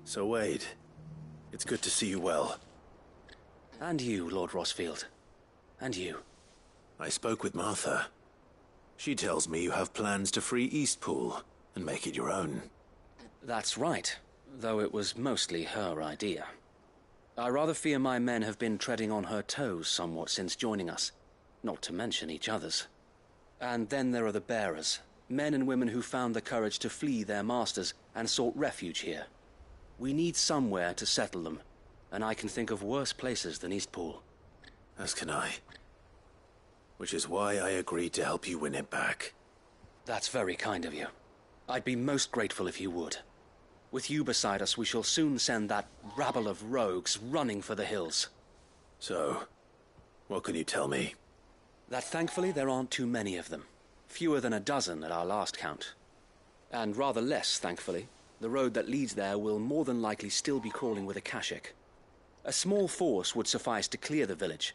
So Wade, it's good to see you well. And you, Lord Rossfield. And you. I spoke with Martha. She tells me you have plans to free Eastpool and make it your own. That's right, though it was mostly her idea. I rather fear my men have been treading on her toes somewhat since joining us, not to mention each other's. And then there are the bearers, men and women who found the courage to flee their masters and sought refuge here. We need somewhere to settle them, and I can think of worse places than Eastpool. As can I. Which is why I agreed to help you win it back. That's very kind of you. I'd be most grateful if you would. With you beside us, we shall soon send that rabble of rogues running for the hills. So, what can you tell me? That thankfully there aren't too many of them. Fewer than a dozen at our last count. And rather less, thankfully. The road that leads there will more than likely still be crawling with Akashic. A small force would suffice to clear the village,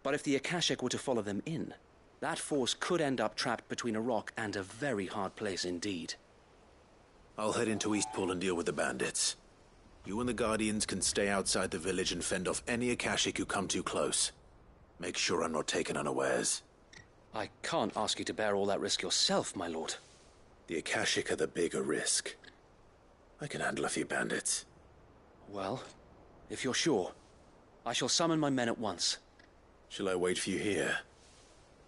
but if the Akashic were to follow them in, that force could end up trapped between a rock and a very hard place indeed. I'll head into Eastpool and deal with the bandits. You and the Guardians can stay outside the village and fend off any Akashic who come too close. Make sure I'm not taken unawares. I can't ask you to bear all that risk yourself, my lord. The Akashic are the bigger risk. I can handle a few bandits. Well, if you're sure, I shall summon my men at once. Shall I wait for you here?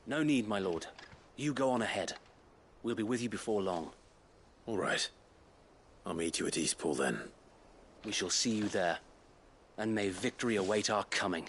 No need, my lord. You go on ahead. We'll be with you before long. All right. I'll meet you at Eastpool then. We shall see you there. And may victory await our coming.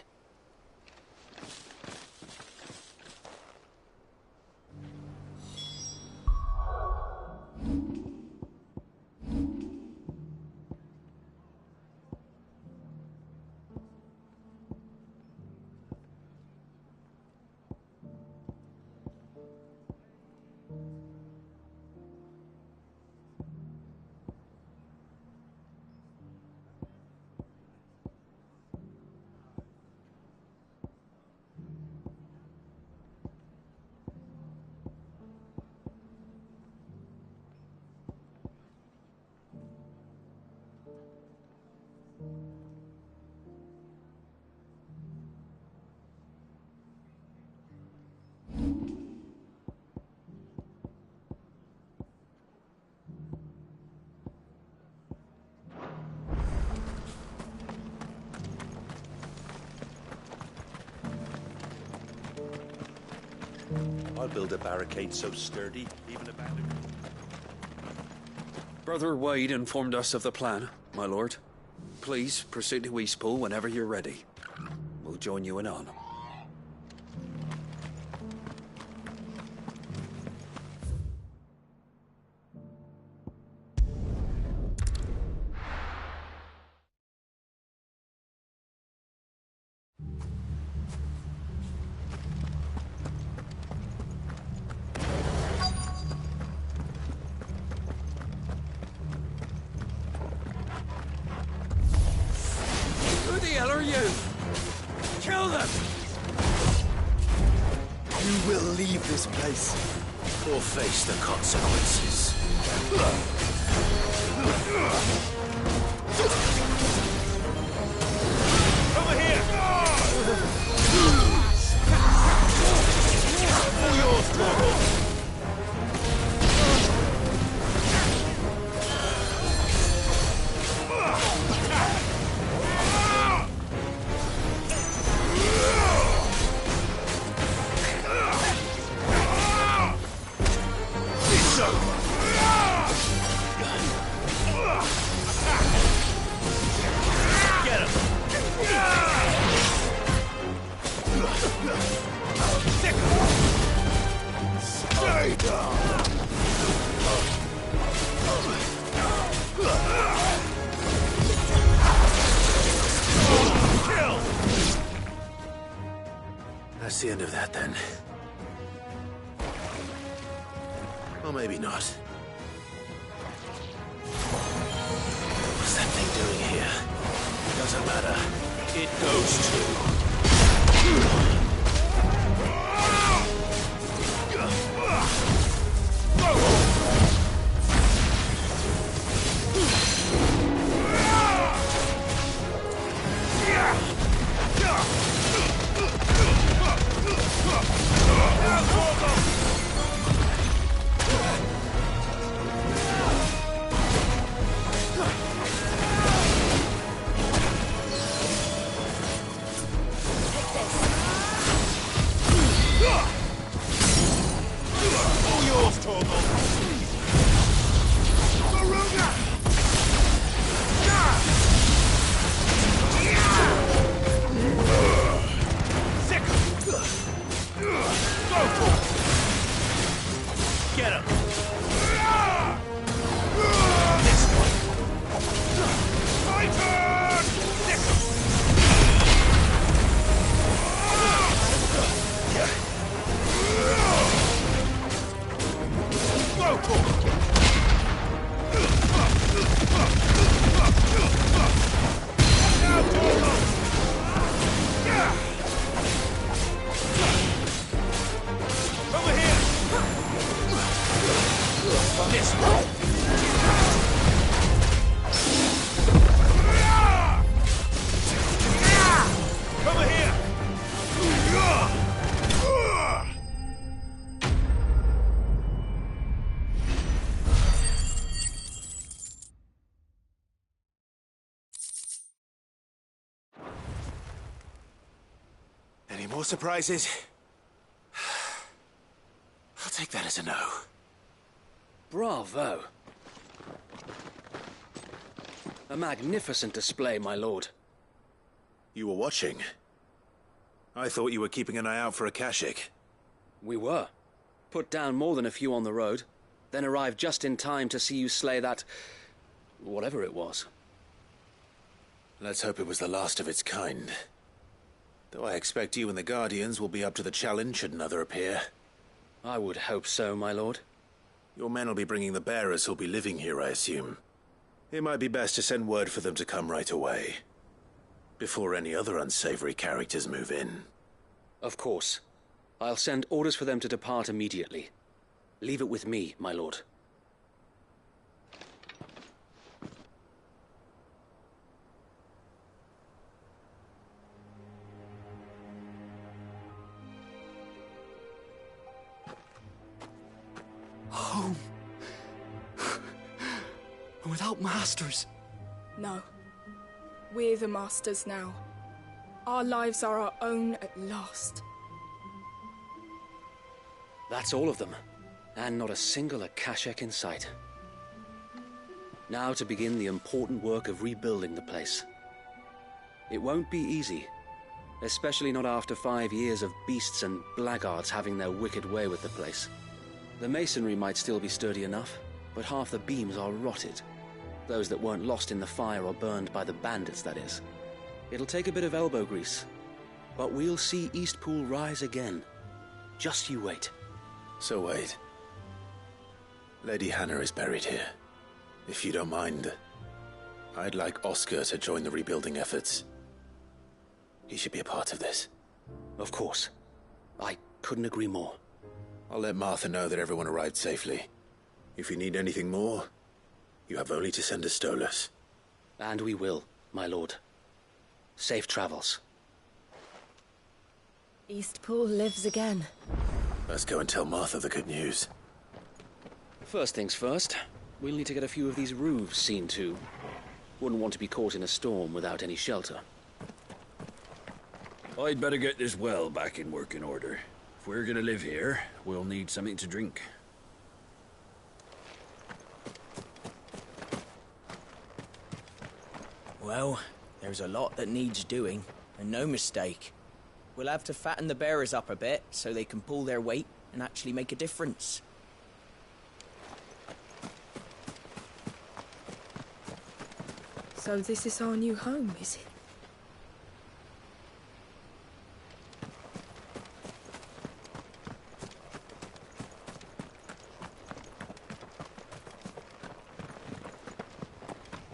I'll build a barricade so sturdy, even a bandit. Brother Wade informed us of the plan, my lord. Please proceed to Eastpool whenever you're ready. We'll join you in on. Who the hell are you? Kill them! You will leave this place. Or face the consequences. Over here! All yours, Torvald! Get him! Stay down! Kill! That's the end of that, then. Or maybe not. What's that thing doing here? Doesn't matter. It goes to... more surprises? I'll take that as a no. Bravo. A magnificent display, my lord. You were watching? I thought you were keeping an eye out for a Kashik. We were. Put down more than a few on the road, then arrived just in time to see you slay that... whatever it was. Let's hope it was the last of its kind. Though I expect you and the Guardians will be up to the challenge should another appear. I would hope so, my lord. Your men will be bringing the bearers who'll be living here, I assume. It might be best to send word for them to come right away, before any other unsavory characters move in. Of course. I'll send orders for them to depart immediately. Leave it with me, my lord. Home. Without masters. No. We're the masters now. Our lives are our own at last. That's all of them. And not a single Akashek in sight. Now to begin the important work of rebuilding the place. It won't be easy. Especially not after 5 years of beasts and blackguards having their wicked way with the place. The masonry might still be sturdy enough, but half the beams are rotted. Those that weren't lost in the fire or burned by the bandits, that is. It'll take a bit of elbow grease, but we'll see Eastpool rise again. Just you wait. So wait. Lady Hannah is buried here. If you don't mind, I'd like Oscar to join the rebuilding efforts. He should be a part of this. Of course. I couldn't agree more. I'll let Martha know that everyone arrived safely. If you need anything more, you have only to send a Stolas. And we will, my lord. Safe travels. Eastpool lives again. Let's go and tell Martha the good news. First things first, we'll need to get a few of these roofs seen to. Wouldn't want to be caught in a storm without any shelter. I'd better get this well back in working order. If we're gonna live here, we'll need something to drink. Well, there's a lot that needs doing, and no mistake. We'll have to fatten the bearers up a bit so they can pull their weight and actually make a difference. So this is our new home, is it?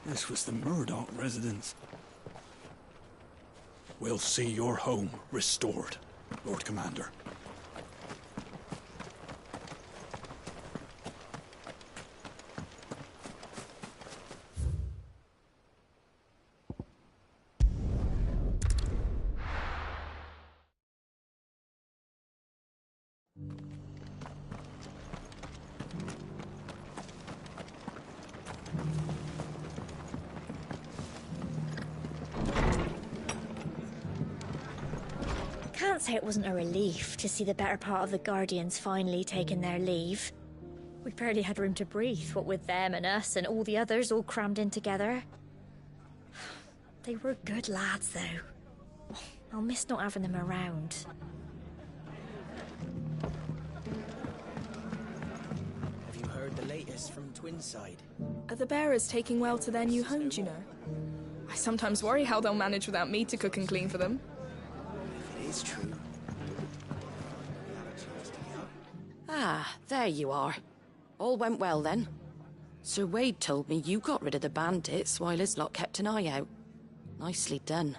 This was the Murdoch residence. We'll see your home restored, Lord Commander. Can't say it wasn't a relief to see the better part of the Guardians finally taking their leave. We barely had room to breathe, what with them and us and all the others all crammed in together. They were good lads, though. I'll miss not having them around. Have you heard the latest from Twinside? Are the bearers taking well to their new homes, you know? I sometimes worry how they'll manage without me to cook and clean for them. If it is true. Ah, there you are. All went well then. Sir Wade told me you got rid of the bandits while his lot kept an eye out. Nicely done.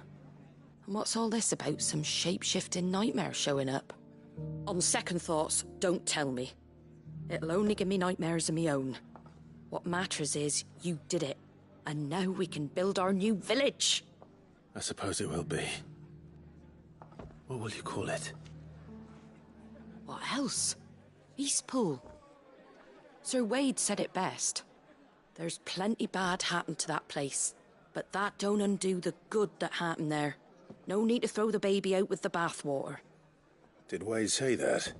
And what's all this about some shape-shifting nightmare showing up? On second thoughts, don't tell me. It'll only give me nightmares of me own. What matters is you did it. And now we can build our new village. I suppose it will be. What will you call it? What else? Eastpool. Sir Wade said it best. There's plenty bad happened to that place, but that don't undo the good that happened there. No need to throw the baby out with the bathwater. Did Wade say that?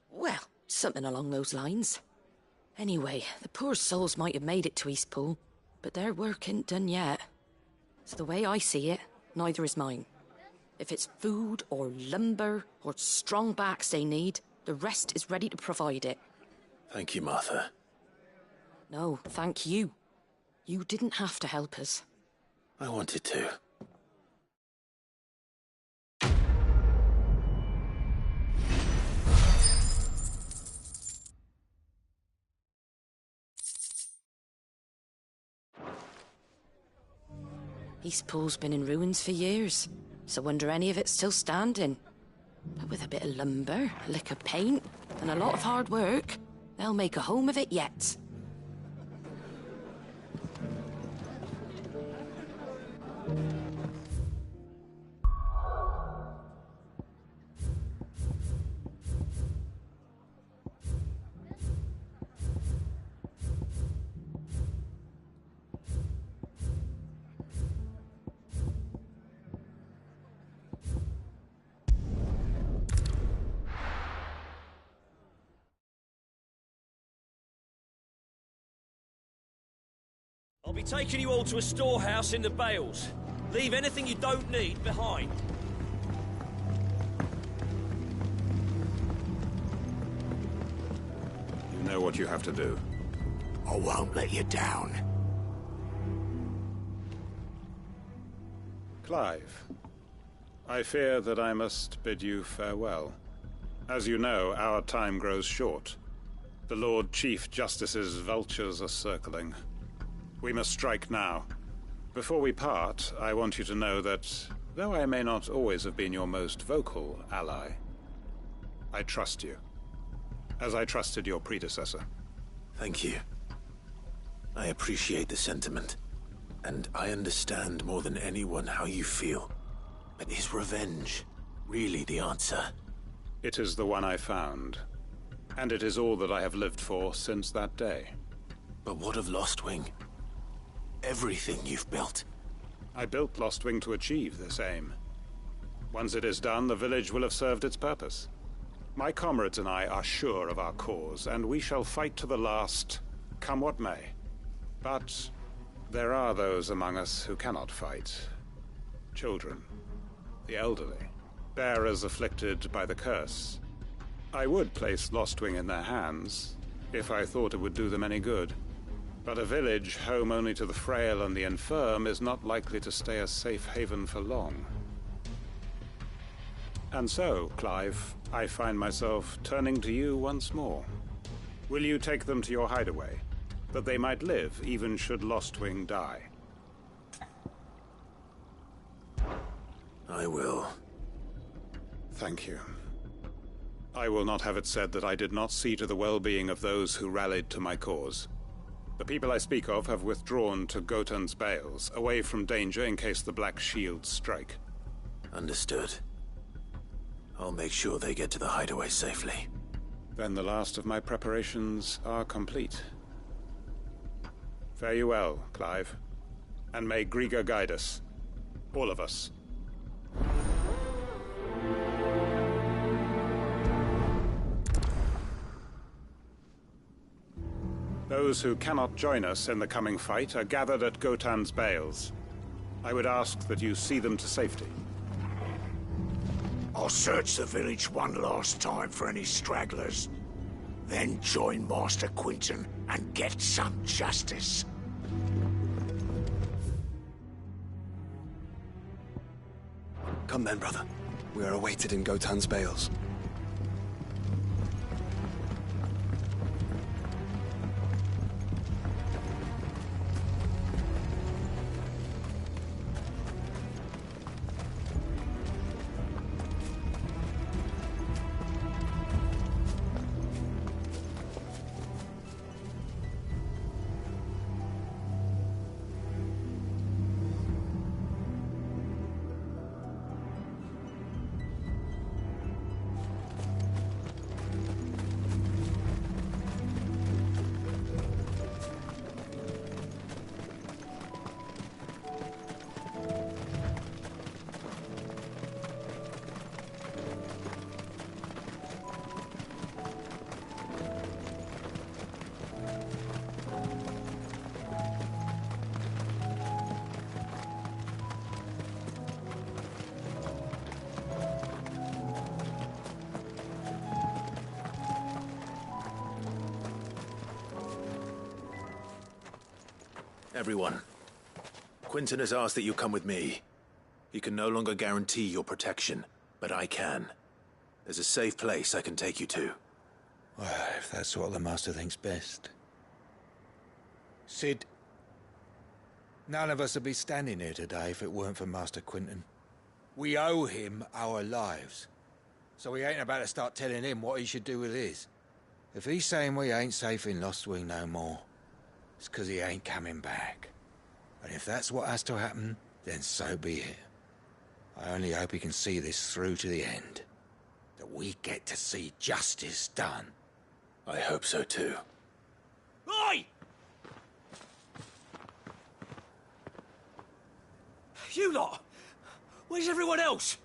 Well, something along those lines. Anyway, the poor souls might have made it to Eastpool, but their work ain't done yet. So the way I see it, neither is mine. If it's food or lumber or strong backs they need, the rest is ready to provide it. Thank you, Martha. No, thank you. You didn't have to help us. I wanted to. Eastpool's been in ruins for years, so wonder any of it's still standing. But with a bit of lumber, a lick of paint, and a lot of hard work, they'll make a home of it yet. I'll be taking you all to a storehouse in the Bales. Leave anything you don't need behind. You know what you have to do. I won't let you down. Clive, I fear that I must bid you farewell. As you know, our time grows short. The Lord Chief Justice's vultures are circling. We must strike now. Before we part, I want you to know that, though I may not always have been your most vocal ally, I trust you, as I trusted your predecessor. Thank you. I appreciate the sentiment, and I understand more than anyone how you feel. But is revenge really the answer? It is the one I found, and it is all that I have lived for since that day. But what of Lostwing? Everything you've built. I built Lostwing to achieve this aim. Once it is done, the village will have served its purpose. My comrades and I are sure of our cause, and we shall fight to the last, come what may. But there are those among us who cannot fight. Children, the elderly, bearers afflicted by the curse. I would place Lostwing in their hands, if I thought it would do them any good. But a village home only to the frail and the infirm is not likely to stay a safe haven for long. And so, Clive, I find myself turning to you once more. Will you take them to your hideaway, that they might live even should Lostwing die? I will. Thank you. I will not have it said that I did not see to the well-being of those who rallied to my cause. The people I speak of have withdrawn to Gotan's Bales, away from danger in case the Black Shields strike. Understood. I'll make sure they get to the hideaway safely. Then the last of my preparations are complete. Fare you well, Clive. And may Griga guide us. All of us. Those who cannot join us in the coming fight are gathered at Gotan's Bales. I would ask that you see them to safety. I'll search the village one last time for any stragglers. Then join Master Quinton and get some justice. Come then, brother. We are awaited in Gotan's Bales. Everyone, Quinton has asked that you come with me. He can no longer guarantee your protection, but I can. There's a safe place I can take you to. Well, if that's what the Master thinks best. Sid, none of us would be standing here today if it weren't for Master Quinton. We owe him our lives. So we ain't about to start telling him what he should do with his. If he's saying we ain't safe in Lost Wing no more, it's 'cause he ain't coming back. And if that's what has to happen, then so be it. I only hope he can see this through to the end. That we get to see justice done. I hope so too. Oi! You lot! Where's everyone else?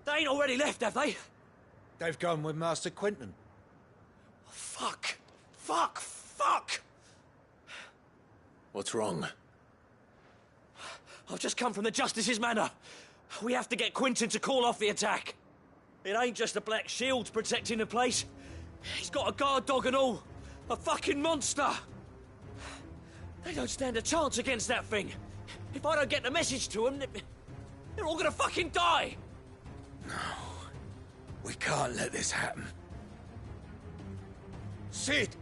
They ain't already left, have they? They've gone with Master Quinton. Fuck! Fuck! Fuck! What's wrong? I've just come from the Justice's manor. We have to get Quinton to call off the attack. It ain't just the Black Shields protecting the place. He's got a guard dog and all. A fucking monster! They don't stand a chance against that thing. If I don't get the message to them, they're all gonna fucking die! No. We can't let this happen. Sid!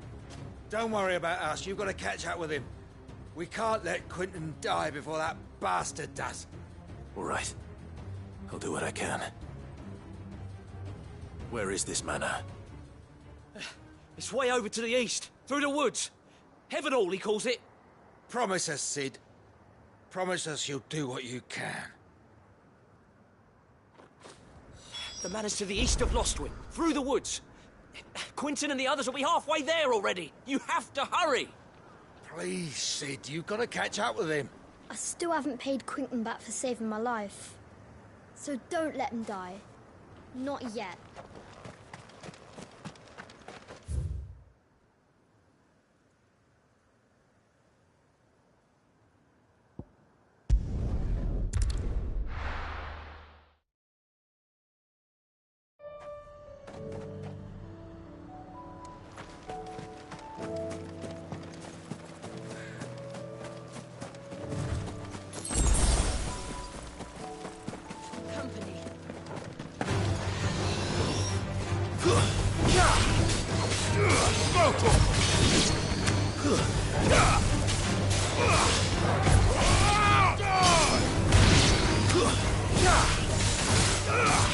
Don't worry about us. You've got to catch up with him. We can't let Quinton die before that bastard does. All right. I'll do what I can. Where is this manor? It's way over to the east, through the woods. Heaven Hall, he calls it. Promise us, Sid. Promise us you'll do what you can. The manor's to the east of Lostwing, through the woods. Quinton and the others will be halfway there already. You have to hurry. Please, Sid, you've got to catch up with him. I still haven't paid Quinton back for saving my life. So don't let him die. Not yet.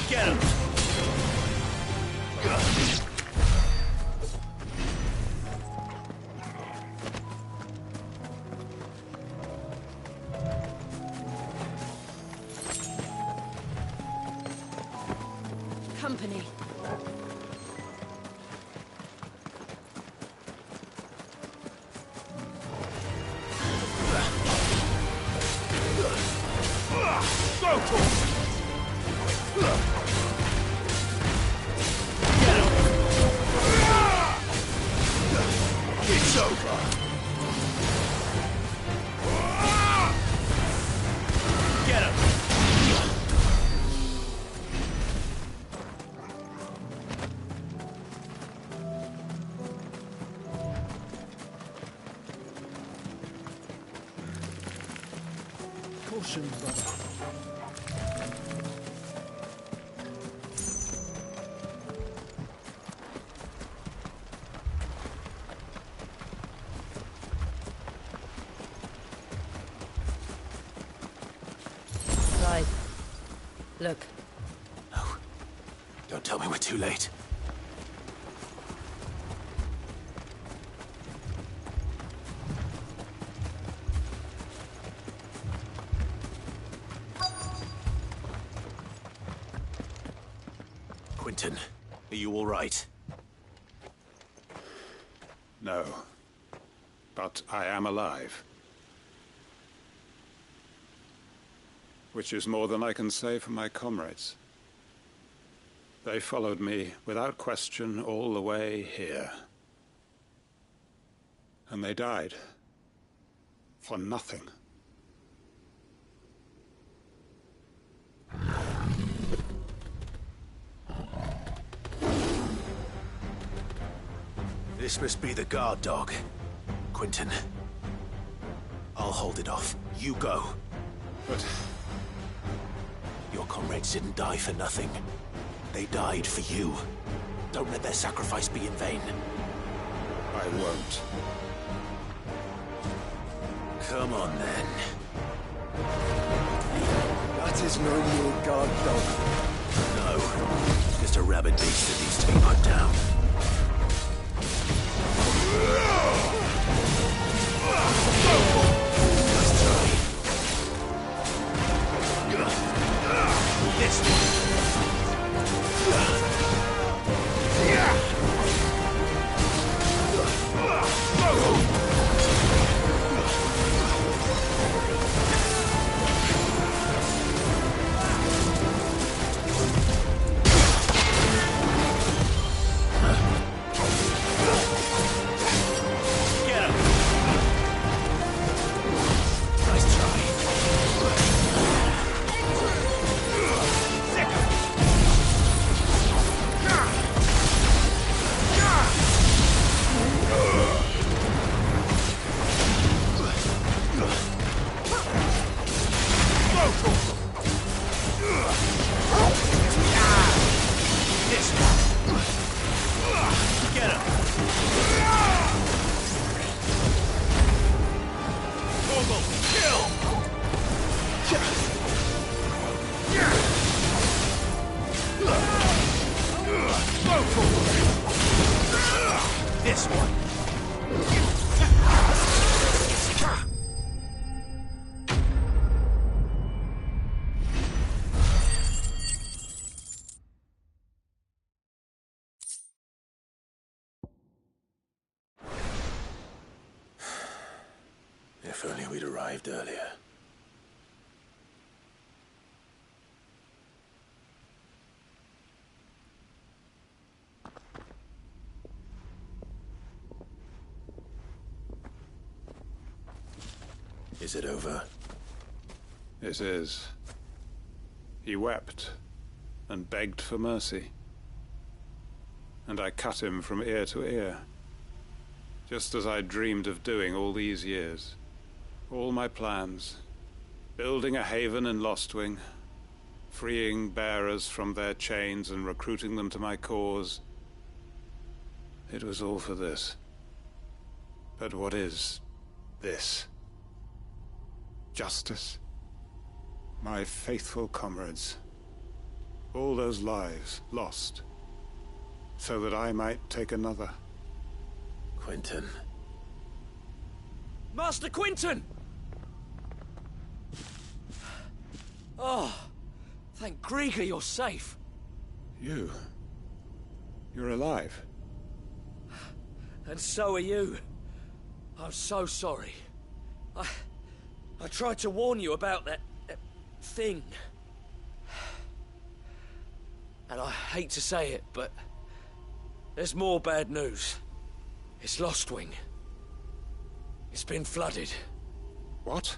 Get him! Company. It's over! Get him! Caution, brother. Right. Look. No. Don't tell me we're too late. Quinton, are you all right? No. But I am alive. Which is more than I can say for my comrades. They followed me without question all the way here. And they died. For nothing. This must be the guard dog. Quinton. I'll hold it off. You go. But... Your comrades didn't die for nothing. They died for you. Don't let their sacrifice be in vain. I won't. Come on, then. That is no more guard dog. No. Just a rabid beast that needs to be put down. Nice try. This one. This one. If only we'd arrived earlier. Is it over? It is. He wept and begged for mercy. And I cut him from ear to ear. Just as I dreamed of doing all these years. All my plans. Building a haven in Lostwing. Freeing bearers from their chains and recruiting them to my cause. It was all for this. But what is this? Justice? My faithful comrades. All those lives lost. So that I might take another. Quinton. Master Quinton! Oh, thank Grieger you're safe. You're alive. And so are you. I'm so sorry. I tried to warn you about that thing. And I hate to say it, but there's more bad news. It's Lostwing. It's been flooded. What?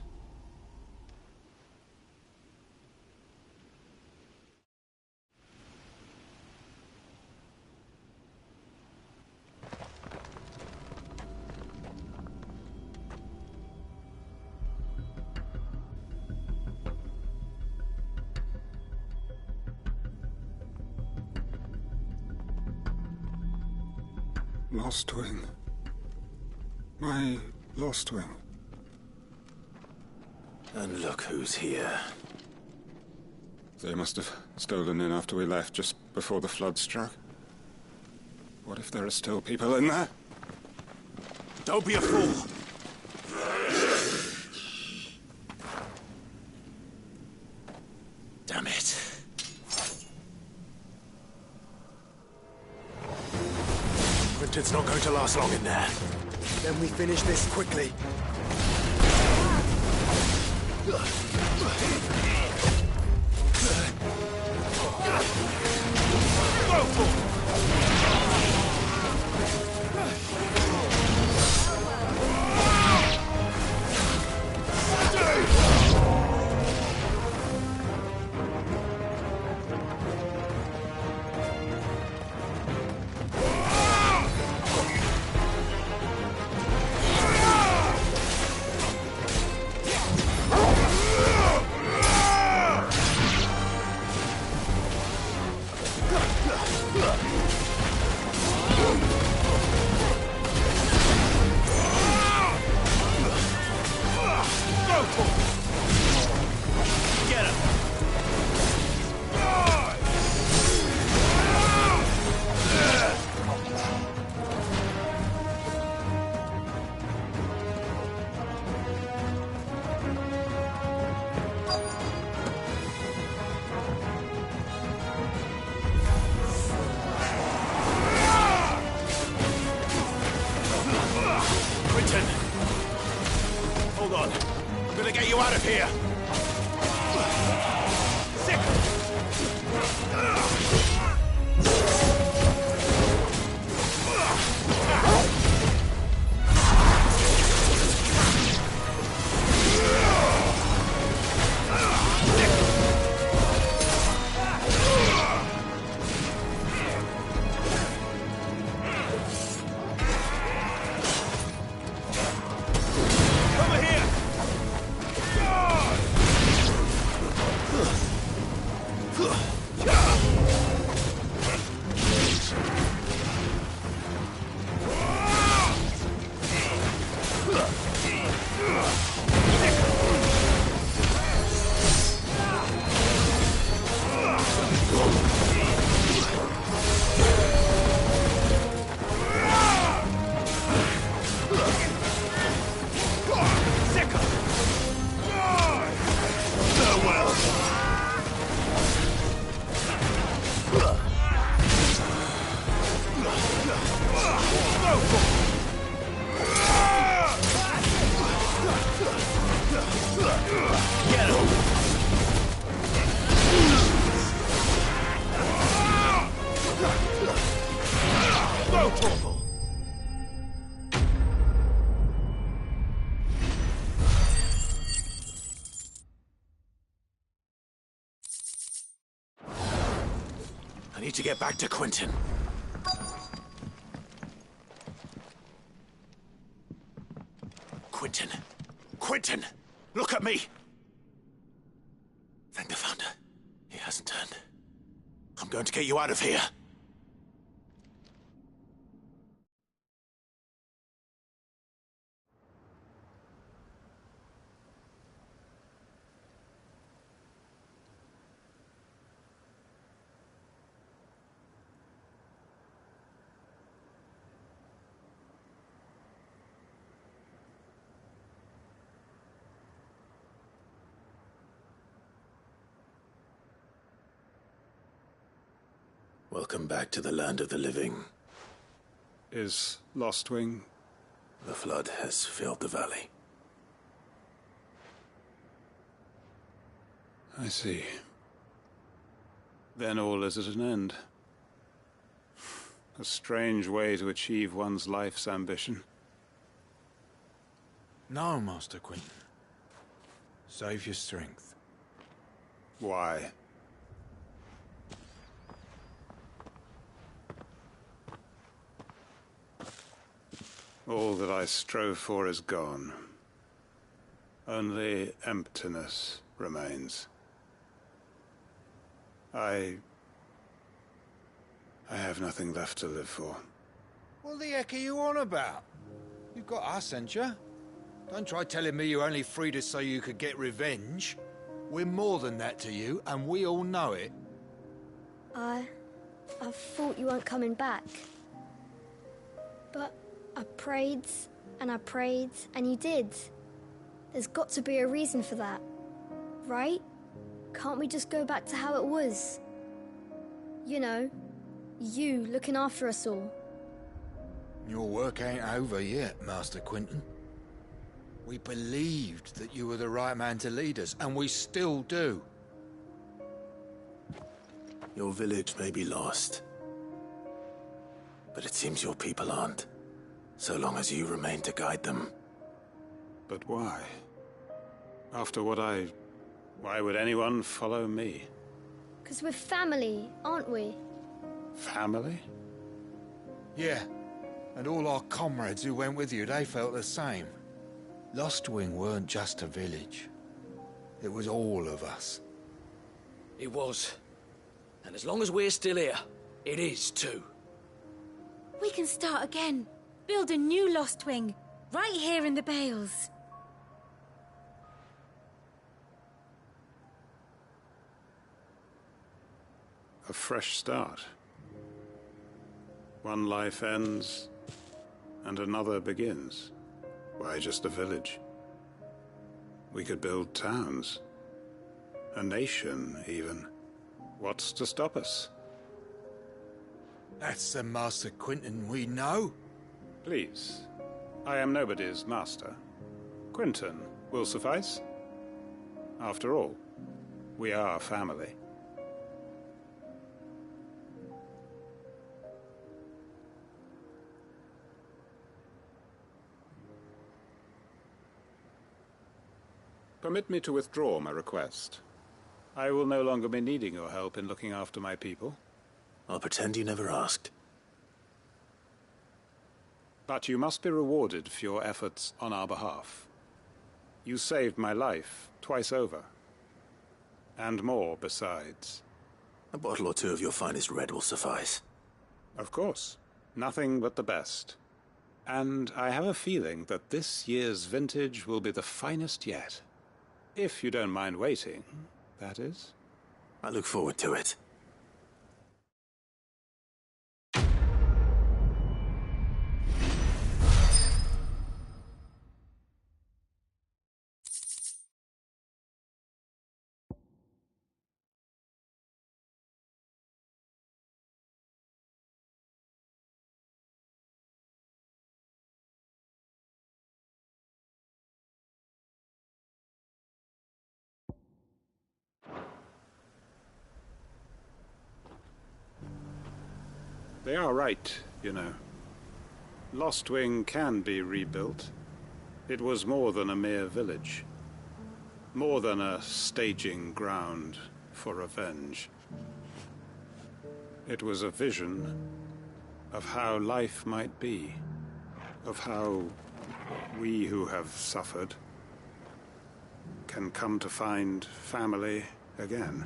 Lostwing. My Lostwing. And look who's here. They must have stolen in after we left, just before the flood struck. What if there are still people in there? Don't be a fool! Damn it. Quinton's not going to last long in there. Then we finish this quickly. here! I need to get back to Quentin. Quentin! Quentin! Look at me! Thank the Founder. He hasn't turned. I'm going to get you out of here. Welcome back to the land of the living. Is Lostwing? The flood has filled the valley. I see. Then all is at an end. A strange way to achieve one's life's ambition. No, Master Quentin. Save your strength. Why? All that I strove for is gone. Only emptiness remains. I have nothing left to live for. What the heck are you on about? You've got us, ain't you? Don't try telling me you're only freed us so you could get revenge. We're more than that to you, and we all know it. I thought you weren't coming back. But I prayed, and you did. There's got to be a reason for that, right? Can't we just go back to how it was? You know, you looking after us all. Your work ain't over yet, Master Quentin. We believed that you were the right man to lead us, and we still do. Your village may be lost, but it seems your people aren't, so long as you remain to guide them. But why? After what why would anyone follow me? 'Cause we're family, aren't we? Family? Yeah, and all our comrades who went with you, they felt the same. Lostwing weren't just a village. It was all of us. It was. And as long as we're still here, it is too. We can start again. Build a new Lostwing, right here in the Bales. A fresh start. One life ends, and another begins. Why just a village? We could build towns. A nation, even. What's to stop us? That's the Master Quentin we know. Please. I am nobody's master. Quentin will suffice. After all, we are family. Permit me to withdraw my request. I will no longer be needing your help in looking after my people. I'll pretend you never asked. But you must be rewarded for your efforts on our behalf. You saved my life twice over. And more besides. A bottle or two of your finest red will suffice. Of course. Nothing but the best. And I have a feeling that this year's vintage will be the finest yet. If you don't mind waiting, that is. I look forward to it. They are right, you know. Lostwing can be rebuilt. It was more than a mere village. More than a staging ground for revenge. It was a vision of how life might be. Of how we who have suffered can come to find family again.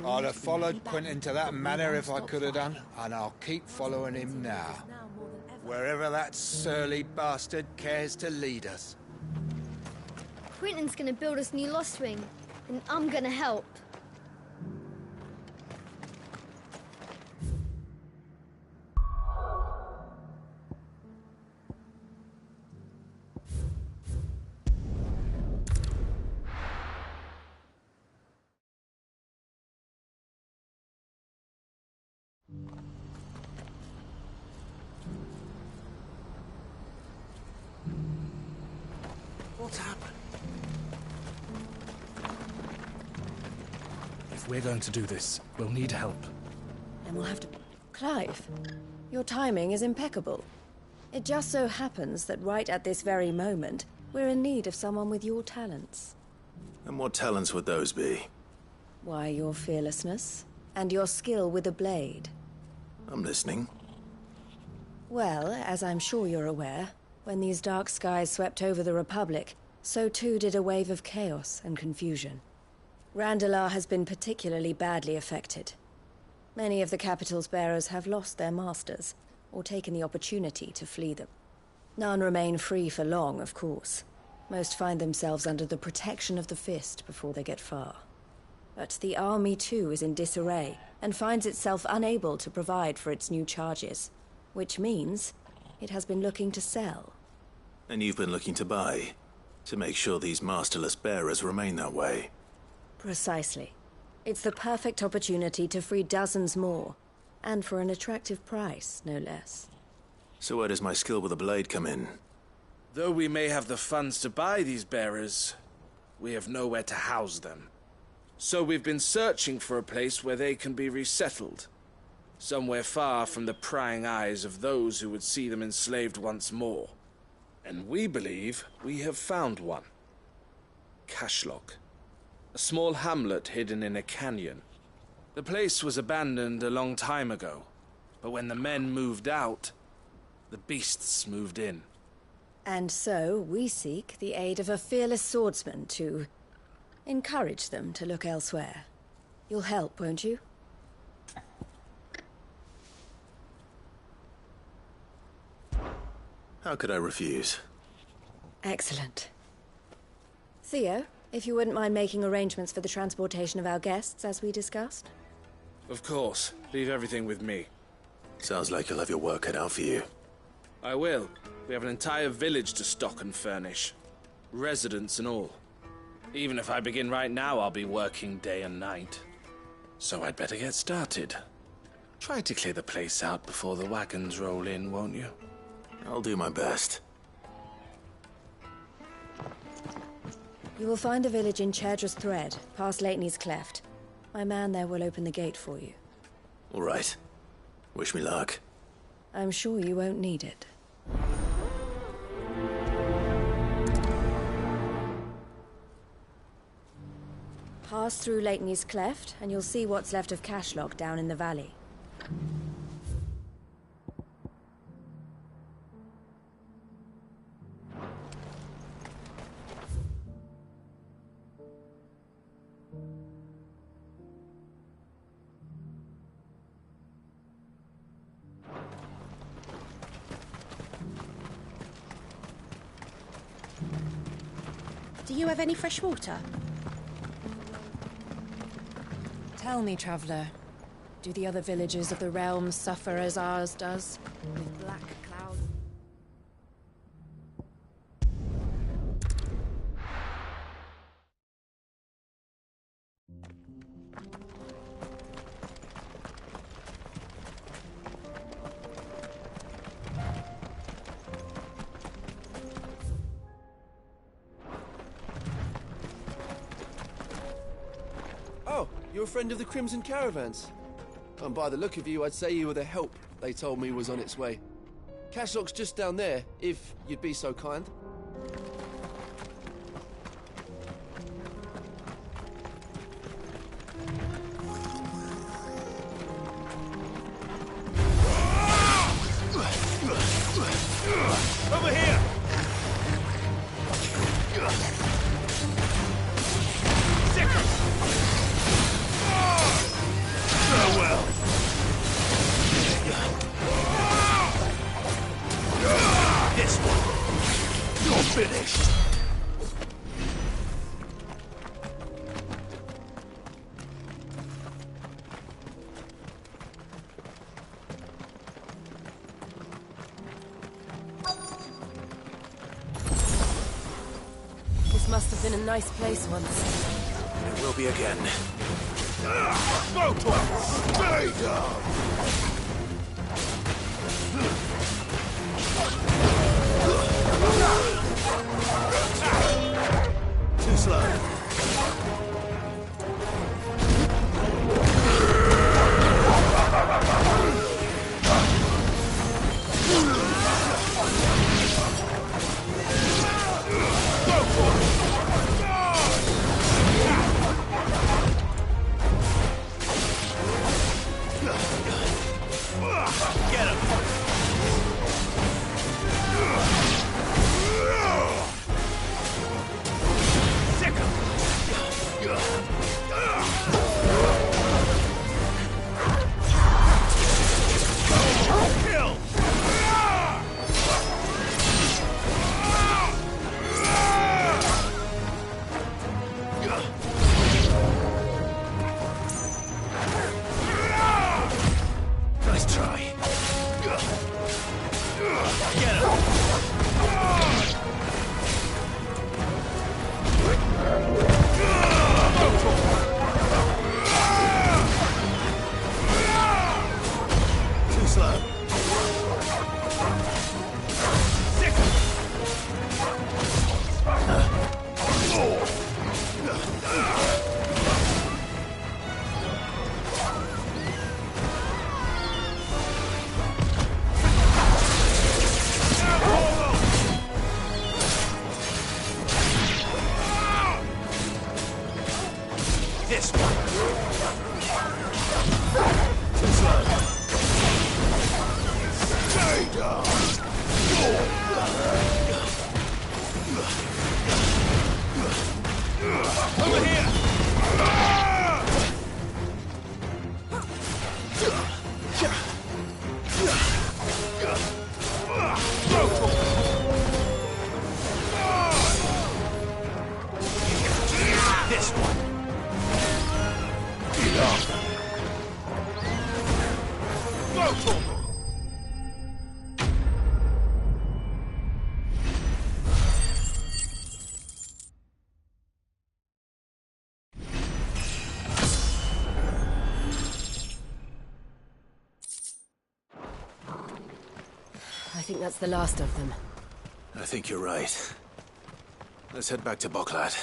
I'd have followed Quentin to that manor if I could have done, and I'll keep following him now. Wherever that surly bastard cares to lead us. Quentin's gonna build us new Lostwing, and I'm gonna help. What's happened? If we're going to do this, we'll need help. And we'll have to... Clive, your timing is impeccable. It just so happens that right at this very moment, we're in need of someone with your talents. And what talents would those be? Why, your fearlessness, and your skill with a blade. I'm listening. Well, as I'm sure you're aware, when these dark skies swept over the Republic, so too did a wave of chaos and confusion. Randalar has been particularly badly affected. Many of the capital's bearers have lost their masters, or taken the opportunity to flee them. None remain free for long, of course. Most find themselves under the protection of the Fist before they get far. But the army too is in disarray, and finds itself unable to provide for its new charges. Which means it has been looking to sell. And you've been looking to buy, to make sure these masterless bearers remain that way. Precisely. It's the perfect opportunity to free dozens more, and for an attractive price, no less. So where does my skill with a blade come in? Though we may have the funds to buy these bearers, we have nowhere to house them. So we've been searching for a place where they can be resettled. somewhere far from the prying eyes of those who would see them enslaved once more. And we believe we have found one. Cashlock, a small hamlet hidden in a canyon. The place was abandoned a long time ago, but when the men moved out, the beasts moved in. And so we seek the aid of a fearless swordsman to encourage them to look elsewhere. You'll help, won't you? How could I refuse? Excellent. Theo, if you wouldn't mind making arrangements for the transportation of our guests, as we discussed. Of course. Leave everything with me. Sounds like you'll have your work cut out for you. I will. We have an entire village to stock and furnish. Residents and all. Even if I begin right now, I'll be working day and night. So I'd better get started. Try to clear the place out before the wagons roll in, won't you? I'll do my best. You will find a village in Chadra's Thread, past Lateney's Cleft. My man there will open the gate for you. All right. Wish me luck. I'm sure you won't need it. Pass through Lateney's Cleft, and you'll see what's left of Cashlock down in the valley. Do you have any fresh water? Tell me, traveler, do the other villages of the realm suffer as ours does? With black clouds? Oh, you're a friend of the Crimson Caravans. And by the look of you, I'd say you were the help they told me was on its way. Cashlock's just down there, if you'd be so kind. Over here! Farewell. This one. You're finished. This must have been a nice place once. It will be again. Go to it! Stay down! Too slow. Get him! Sick him! Kill! This one. Stay down. Over here. This one. I think that's the last of them. I think you're right. Let's head back to Boklad.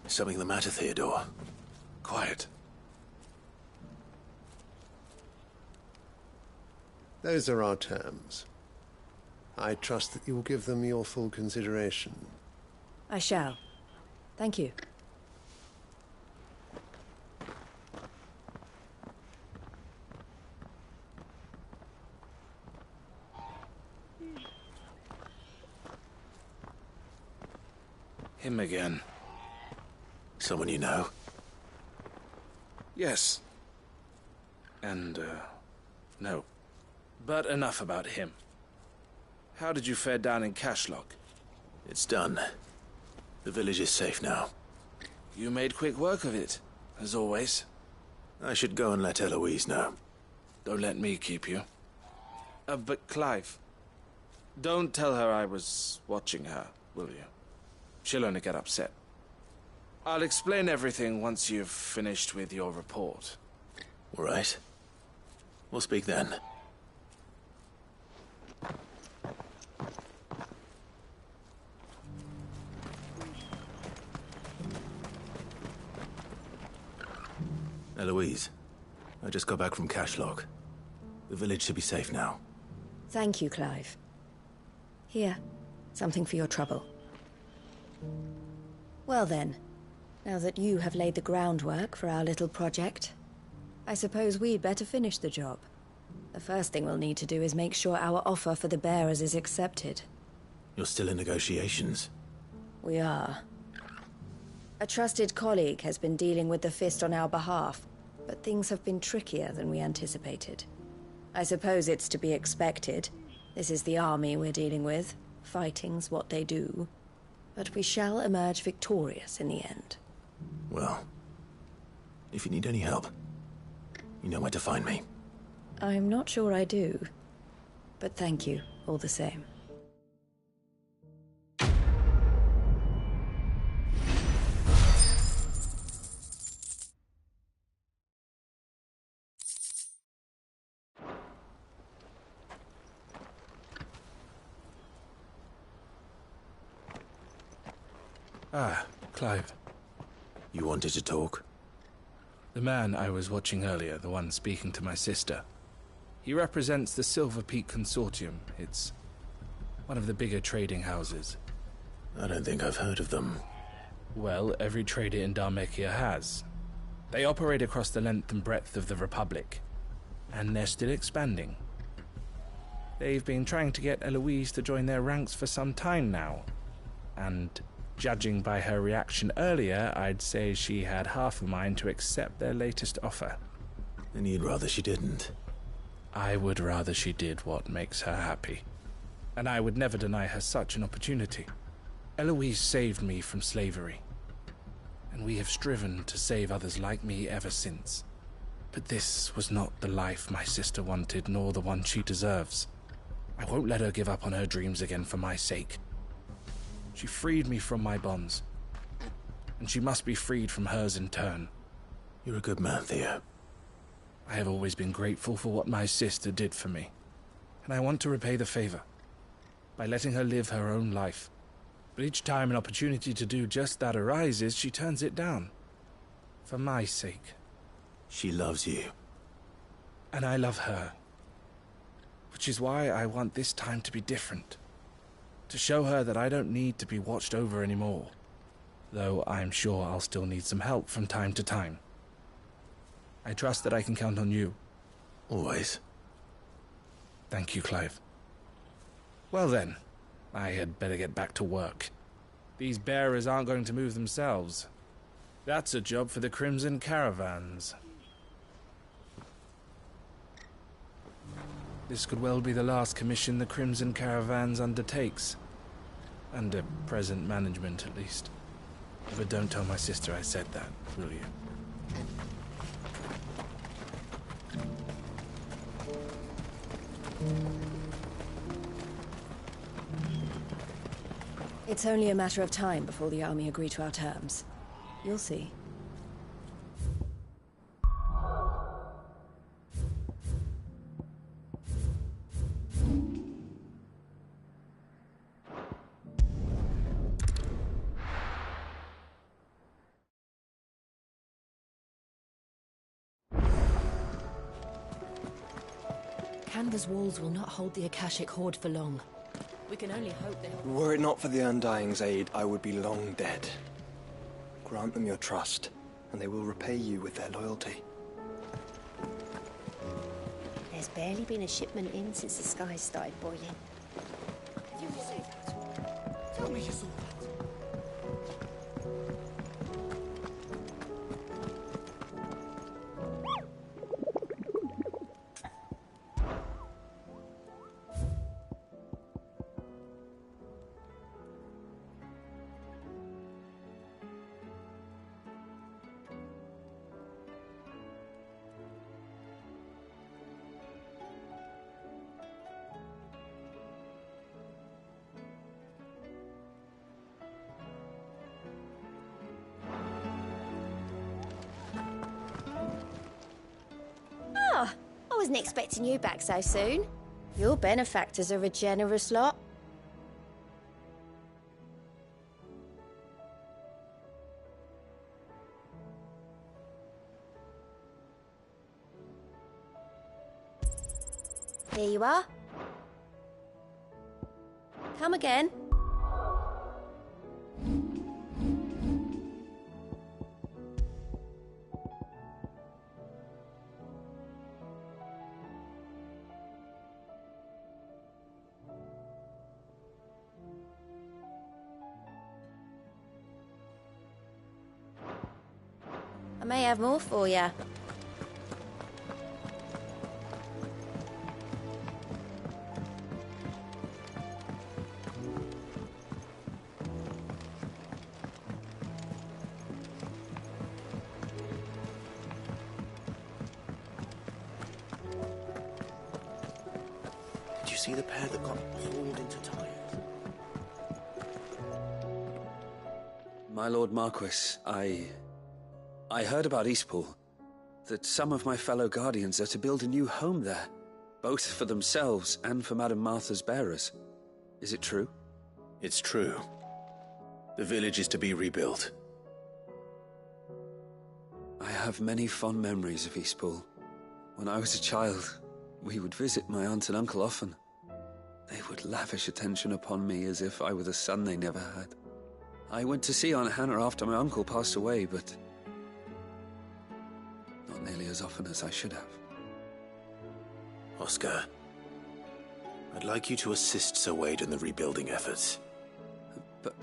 Something the matter, Theodore? Quiet. Those are our terms. I trust that you will give them your full consideration. I shall. Thank you. Him again. Someone you know? Yes. And, no. But enough about him. How did you fare down in Cashlock? It's done. The village is safe now. You made quick work of it, as always. I should go and let Eloise know. Don't let me keep you. But Clive, don't tell her I was watching her, will you? She'll only get upset. I'll explain everything once you've finished with your report. All right. We'll speak then. Eloise, I just got back from Cashlock. The village should be safe now. Thank you, Clive. Here, something for your trouble. Well then, now that you have laid the groundwork for our little project, I suppose we'd better finish the job. The first thing we'll need to do is make sure our offer for the bearers is accepted. You're still in negotiations? We are. A trusted colleague has been dealing with the Fist on our behalf, but things have been trickier than we anticipated. I suppose it's to be expected. This is the army we're dealing with. Fighting's what they do. But we shall emerge victorious in the end. Well, if you need any help, you know where to find me. I'm not sure I do, but thank you all the same. Ah, Clive. You wanted to talk? The man I was watching earlier, the one speaking to my sister. He represents the Silver Peak Consortium. It's one of the bigger trading houses. I don't think I've heard of them. Well, every trader in Dhalmekia has. They operate across the length and breadth of the Republic, and they're still expanding. They've been trying to get Eloise to join their ranks for some time now, and judging by her reaction earlier, I'd say she had half a mind to accept their latest offer. And you'd rather she didn't? I would rather she did what makes her happy. And I would never deny her such an opportunity. Eloise saved me from slavery. And we have striven to save others like me ever since. But this was not the life my sister wanted, nor the one she deserves. I won't let her give up on her dreams again for my sake. She freed me from my bonds, and she must be freed from hers in turn. You're a good man, Theo. I have always been grateful for what my sister did for me, and I want to repay the favor by letting her live her own life. But each time an opportunity to do just that arises, she turns it down. For my sake. She loves you. And I love her. Which is why I want this time to be different. To show her that I don't need to be watched over anymore. Though I'm sure I'll still need some help from time to time. I trust that I can count on you. Always. Thank you, Clive. Well then, I had better get back to work. These bearers aren't going to move themselves. That's a job for the Crimson Caravans. This could well be the last commission the Crimson Caravans undertakes. Under present management, at least. But don't tell my sister I said that, will you? It's only a matter of time before the army agree to our terms. You'll see. Canva's walls will not hold the Akashic Horde for long. We can only hope they'll... Were it not for the Undying's aid, I would be long dead. Grant them your trust, and they will repay you with their loyalty. There's barely been a shipment in since the skies started boiling. You say that? Tell me you saw that. I wasn't expecting you back so soon. Your benefactors are a generous lot. Here you are. Come again. I may have more for you. Did you see the pair that got pulled into tires? My Lord Marquis, I heard about Eastpool, that some of my fellow Guardians are to build a new home there, both for themselves and for Madame Martha's bearers. Is it true? It's true. The village is to be rebuilt. I have many fond memories of Eastpool. When I was a child, we would visit my aunt and uncle often. They would lavish attention upon me as if I were the son they never had. I went to see Aunt Hannah after my uncle passed away, but not nearly as often as I should have. Oscar, I'd like you to assist Sir Wade in the rebuilding efforts. But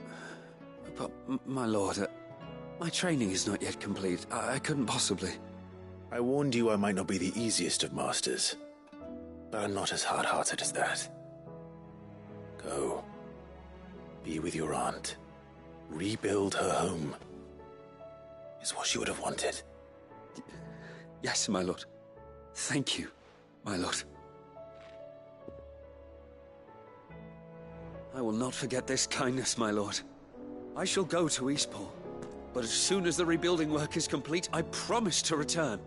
my lord, my training is not yet complete. I couldn't possibly. I warned you I might not be the easiest of masters, but I'm not as hard-hearted as that. Go. Be with your aunt. Rebuild her home. Is what she would have wanted. Yes, my lord. Thank you, my lord. I will not forget this kindness, my lord. I shall go to Eastpool, but as soon as the rebuilding work is complete, I promise to return.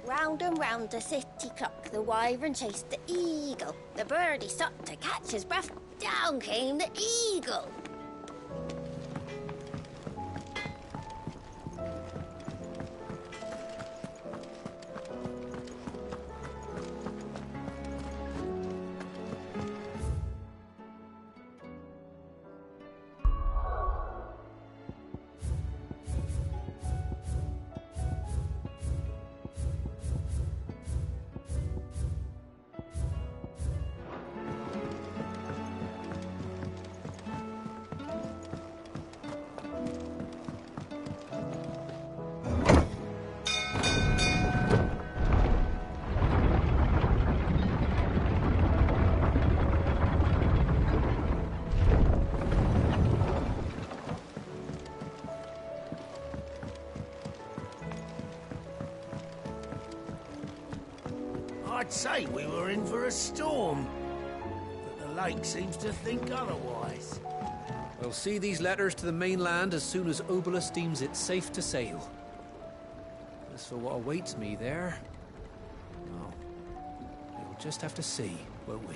Round and round the city clock, the wyvern chased the eagle. The birdie stopped to catch his breath. Down came the eagle. I'd say we were in for a storm, but the lake seems to think otherwise. We'll see these letters to the mainland as soon as Obolus deems it safe to sail. As for what awaits me there, well, we'll just have to see, won't we?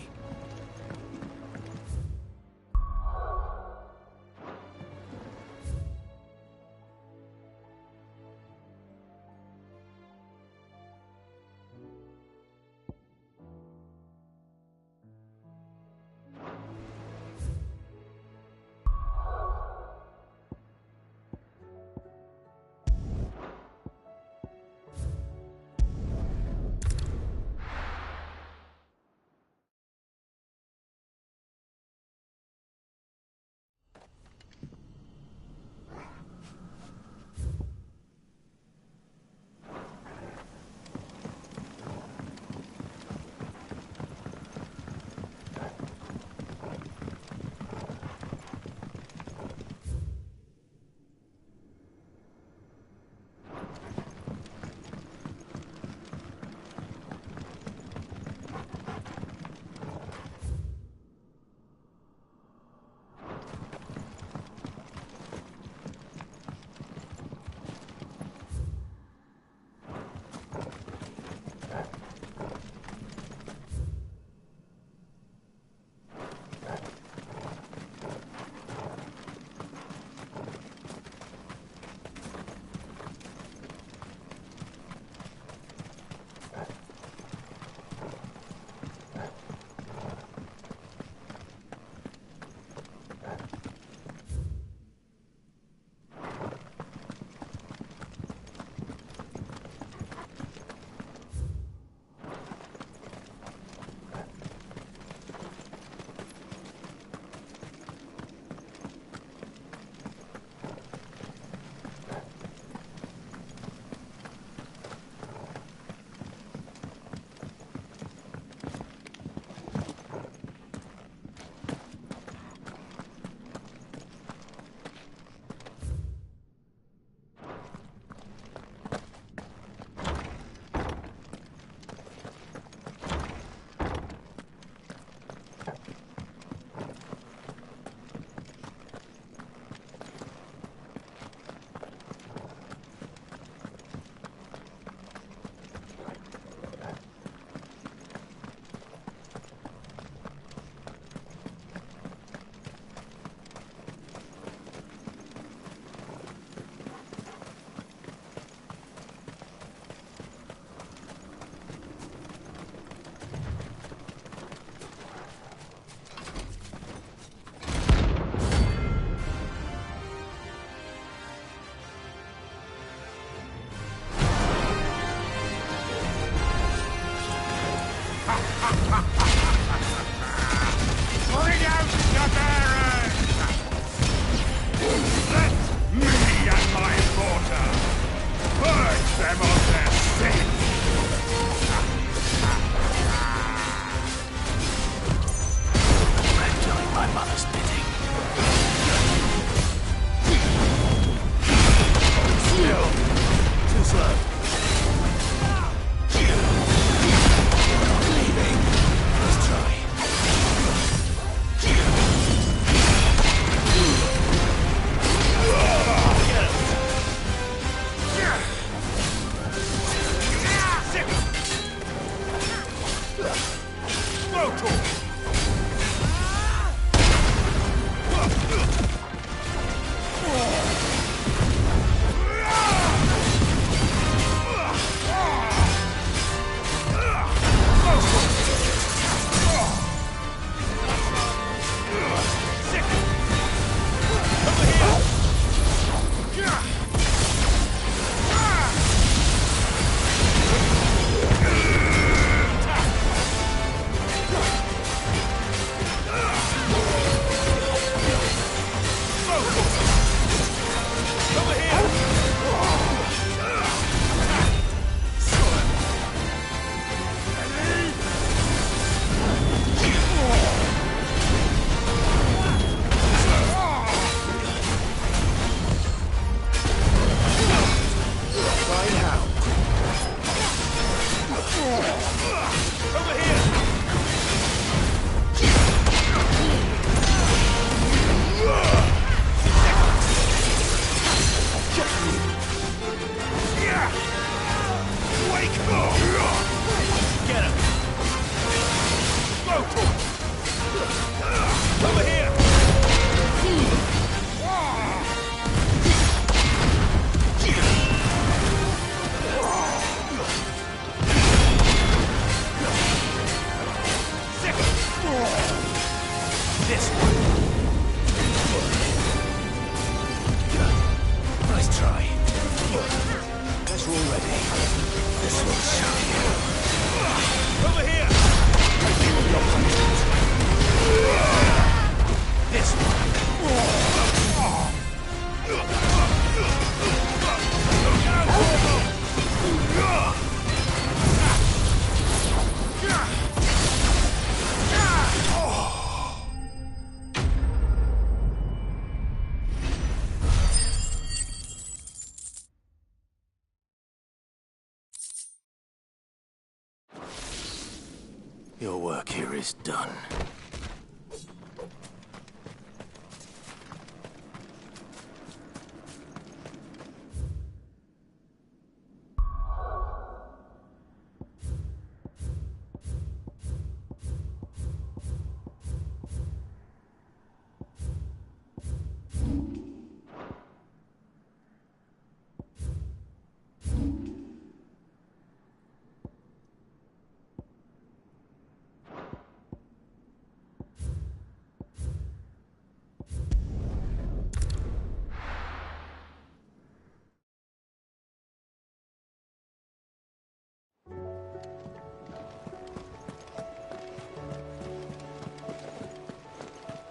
Your work here is done.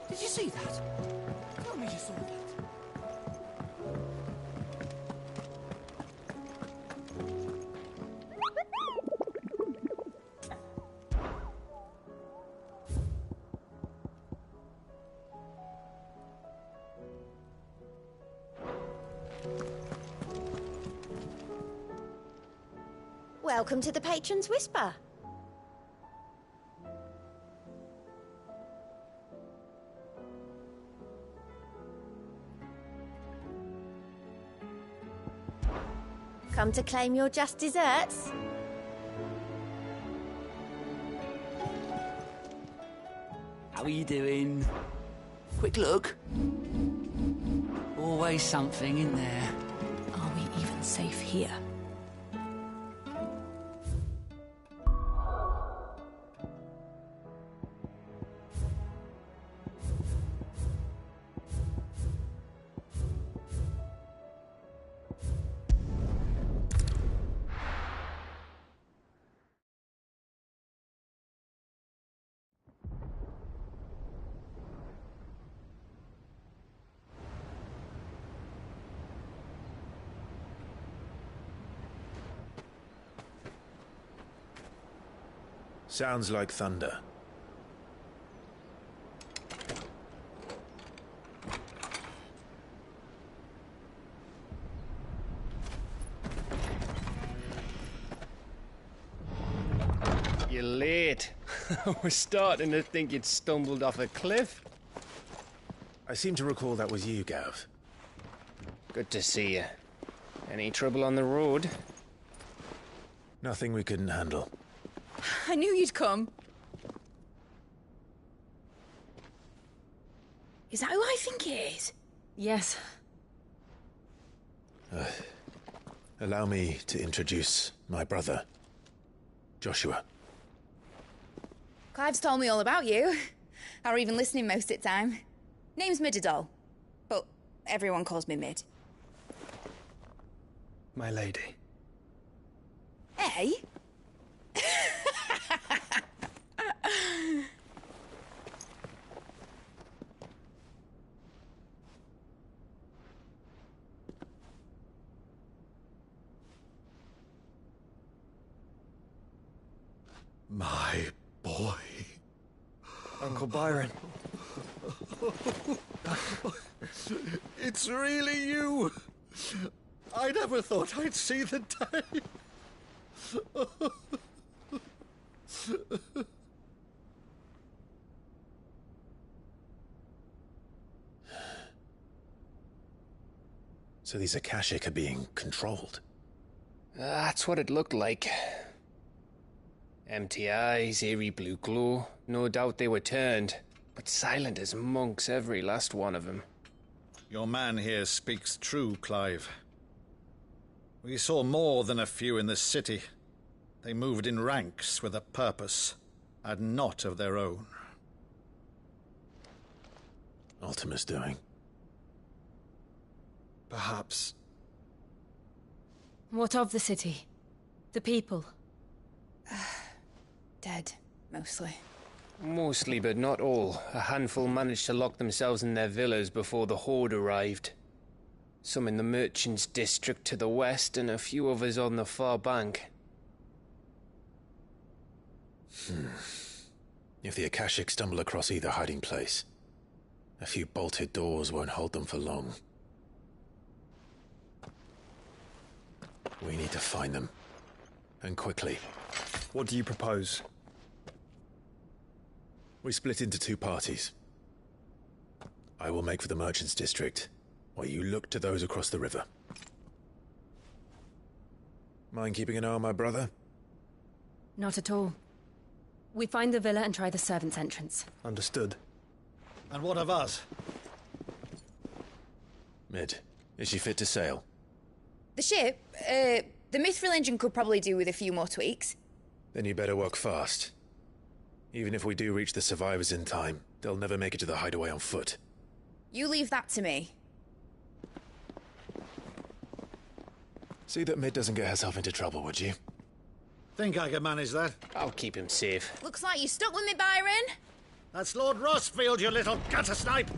Did you see that? Tell me you saw that. Welcome to the Patron's Whisper. Come to claim your just desserts? How are you doing? Quick look. Always something in there. Are we even safe here? Sounds like thunder. You're late. I was starting to think you'd stumbled off a cliff. I seem to recall that was you, Gav. Good to see you. Any trouble on the road? Nothing we couldn't handle. I knew you'd come. Is that who I think it is? Yes. Allow me to introduce my brother, Joshua. Clive's told me all about you. Or even listening most of the time. Name's Midadol, but everyone calls me Mid. My lady. Hey? My boy. Uncle Byron. It's really you. I never thought I'd see the day. So these Akashic are being controlled? That's what it looked like. Empty eyes, eerie blue glow. No doubt they were turned, but silent as monks, every last one of them. Your man here speaks true, Clive. We saw more than a few in the city. They moved in ranks with a purpose, and not of their own. Ultima's doing. Perhaps. What of the city? The people? Dead, mostly. Mostly, but not all. A handful managed to lock themselves in their villas before the Horde arrived. Some in the Merchants' District to the west, and a few others on the far bank. If the Akashic stumble across either hiding place, a few bolted doors won't hold them for long. We need to find them. And quickly. What do you propose? We split into two parties. I will make for the Merchants' District, while you look to those across the river. Mind keeping an eye on my brother? Not at all. We find the villa and try the servants' entrance. Understood. And what of us? Mid, is she fit to sail? The ship, the Mithril engine could probably do with a few more tweaks. Then you better work fast. Even if we do reach the survivors in time, they'll never make it to the hideaway on foot. You leave that to me. See that Mid doesn't get herself into trouble, would you? Think I can manage that? I'll keep him safe. Looks like you stuck with me, Byron. That's Lord Rossfield, you little gutter snipe!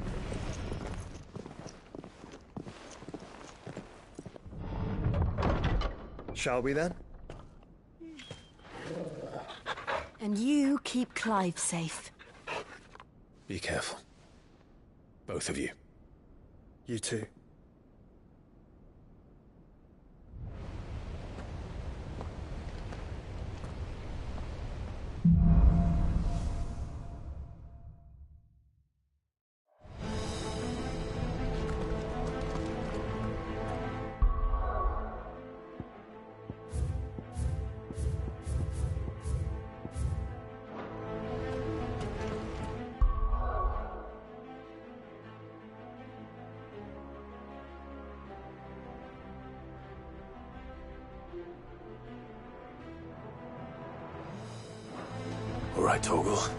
Shall we then? And you keep Clive safe. Be careful. Both of you. You too. All right, Torgal.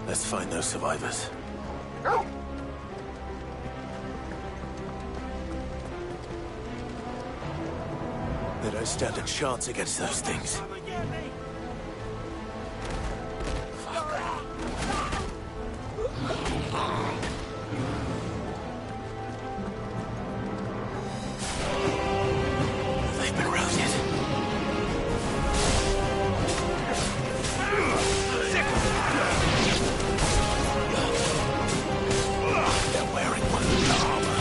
Let's find those survivors. They don't stand a chance against those things. They've been routed. They're wearing one armor.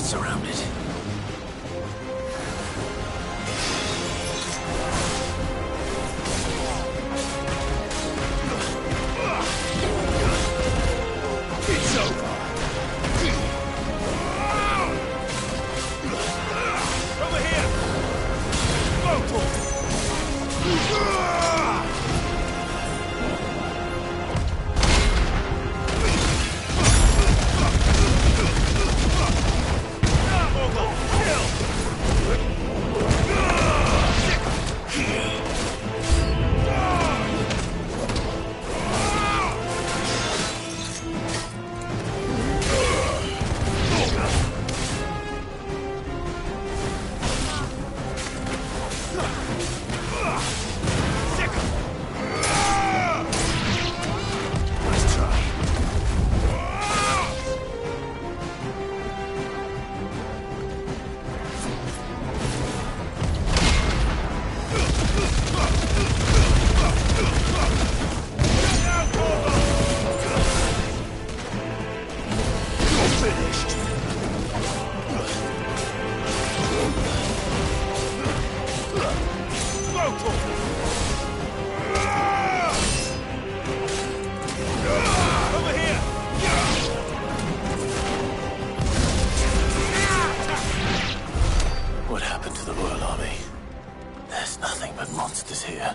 Surrounded. It's over. Over here. What happened to the Royal Army? There's nothing but monsters here.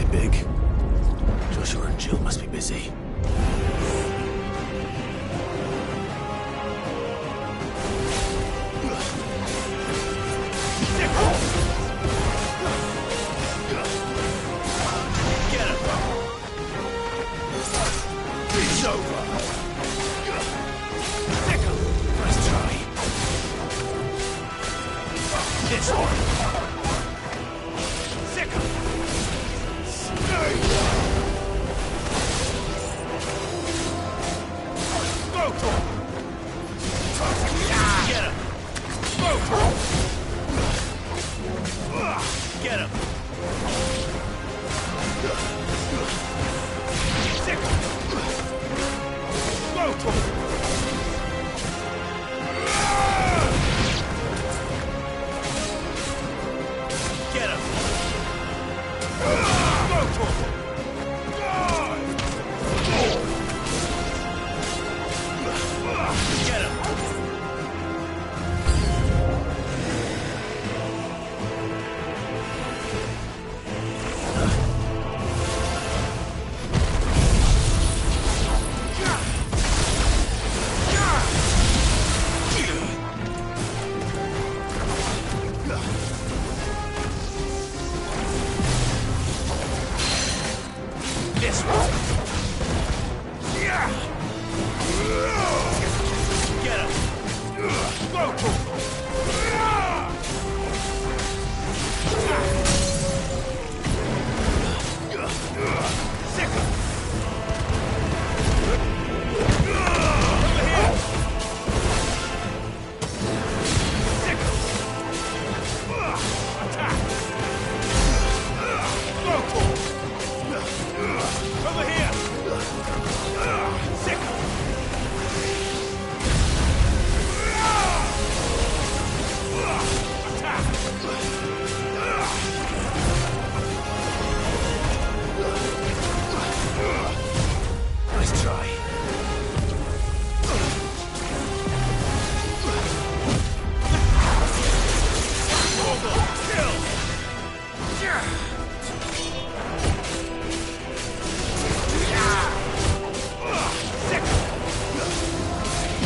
something big. Joshua and Jill must be busy. Get him! It's over! Sick him! Nice try. This one! Sick him! Stay! Go for him! Get him! Go for him! Get him! Sick him! Go for him! Get him! Go for him! Get him! This one. Yeah. Get him. Go to him. Sick him. Over here. Sick him. Attack. Go to him. Over here! Sick! Attack! Nice try.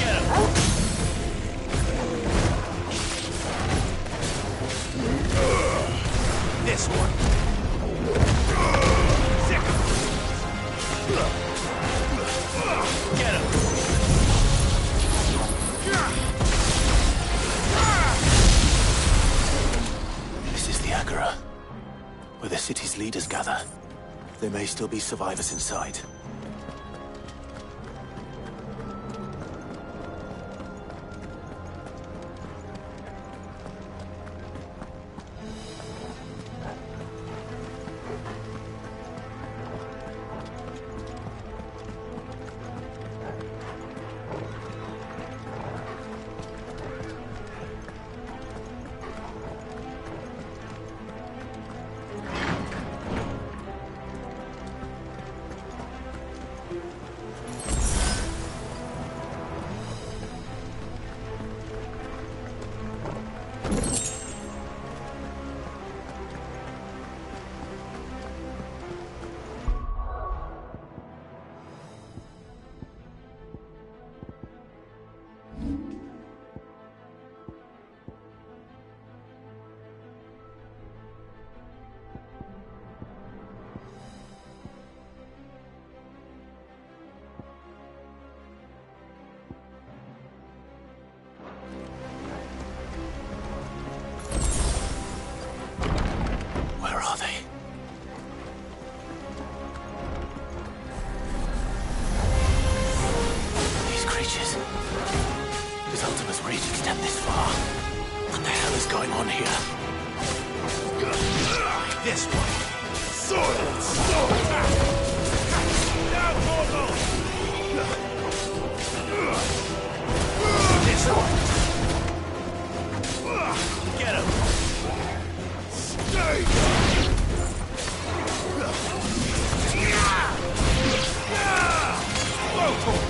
Kill! This one. Sick. Get him. This is the Agora, where the city's leaders gather. There may still be survivors inside. This one. Sword! Sword! Down, Morgul! This one. Get him. Stay! Go for it!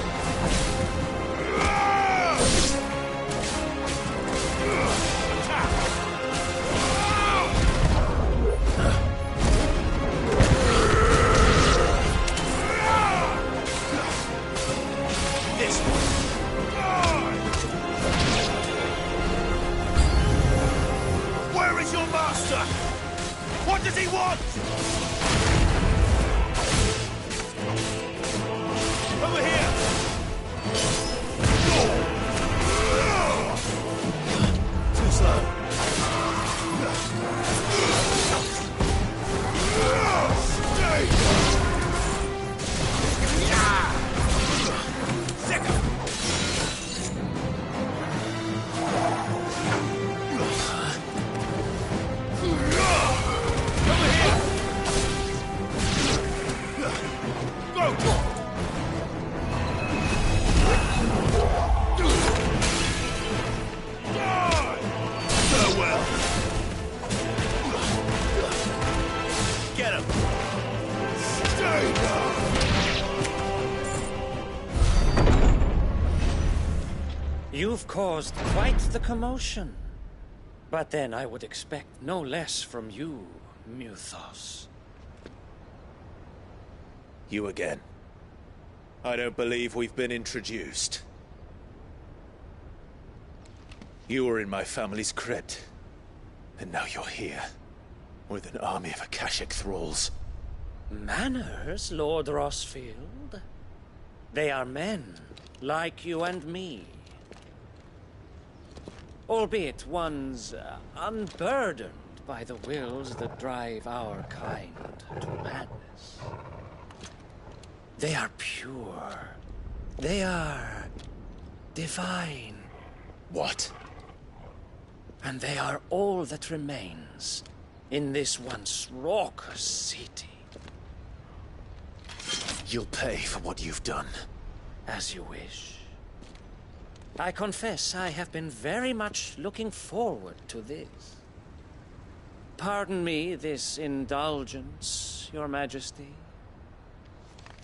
What does he want? Over here! Too slow. You've caused quite the commotion. But then I would expect no less from you, Muthos. You again. I don't believe we've been introduced. You were in my family's crypt. And now you're here. With an army of Akashic thralls. Manners, Lord Rossfield? They are men, like you and me. Albeit ones unburdened by the wills that drive our kind to madness. They are pure. They are divine. What? And they are all that remains in this once raucous city. You'll pay for what you've done. As you wish. I confess I have been very much looking forward to this. Pardon me this indulgence, Your Majesty.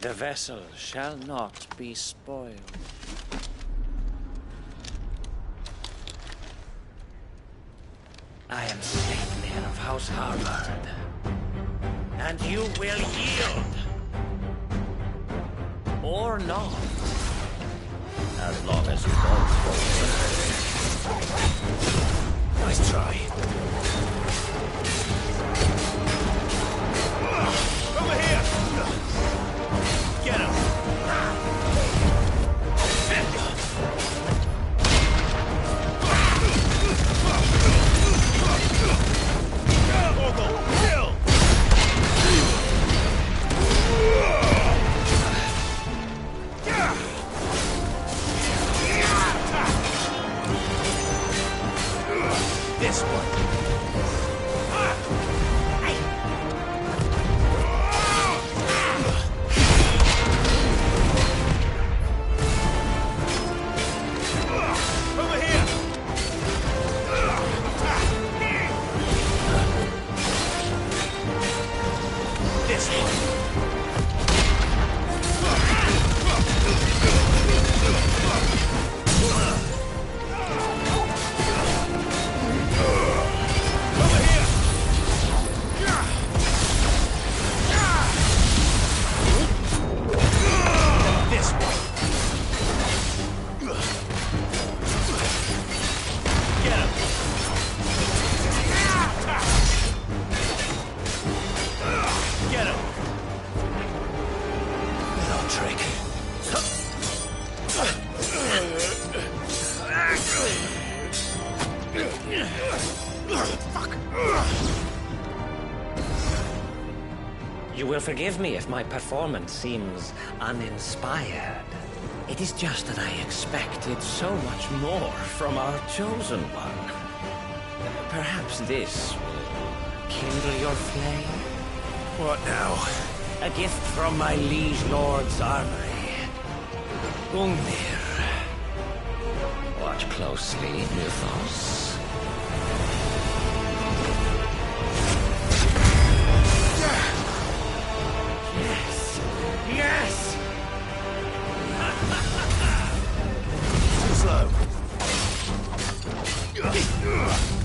The vessel shall not be spoiled. I am Sleipnir of House Harvard, and you will yield. Or not. As long as you don't fall. Nice try. Over here! Get him! Kill! This one. Over here. This one. You will forgive me if my performance seems uninspired. It is just that I expected so much more from our chosen one. Perhaps this will kindle your flame? What now? A gift from my liege lord's armory. Gungnir. Watch closely, Muthos. Yes! Too slow.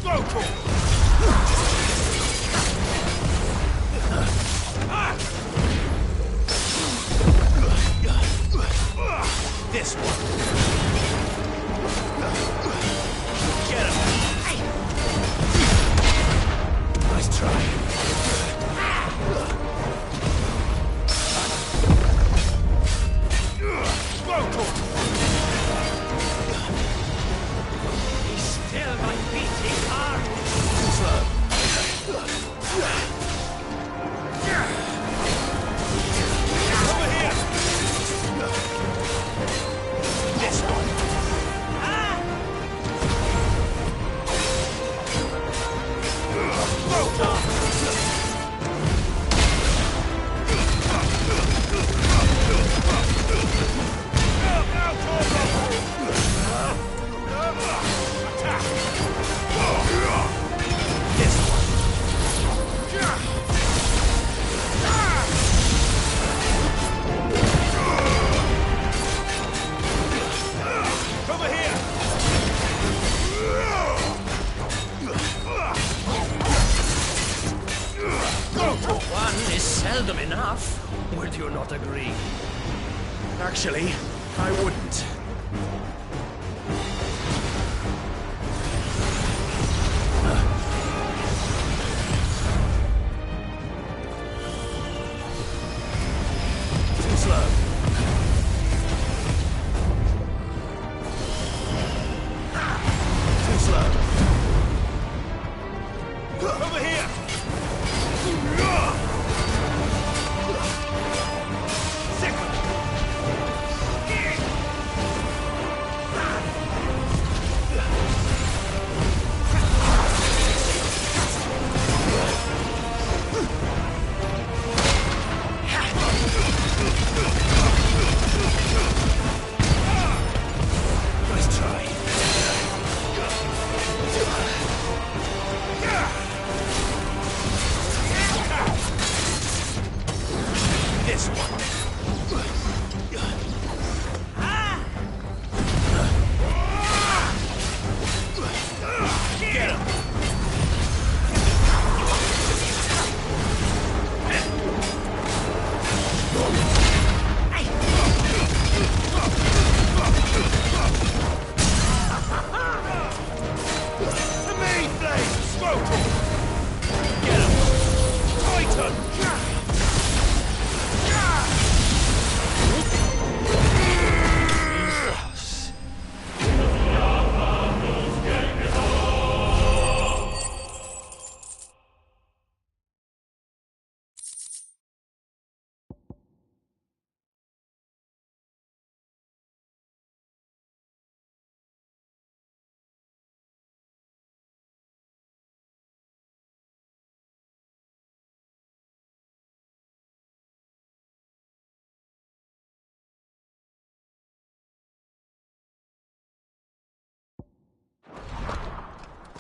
Go for it! This one. Get him! seldom enough, would you not agree? Actually, I wouldn't. Too slow. Too slow. Over here! Second! Nice try. This one. Get him! The main blade! Smoke! Get him! Titan!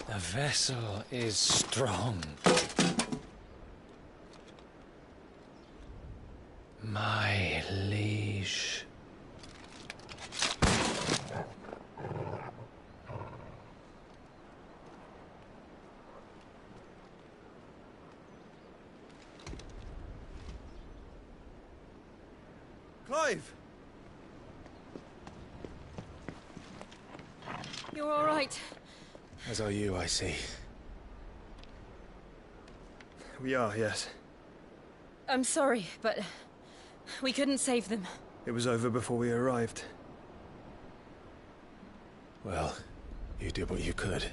The vessel is strong. My liege. Clive! You're all right. As are you, I see. We are, yes. I'm sorry, but we couldn't save them. It was over before we arrived. Well, you did what you could.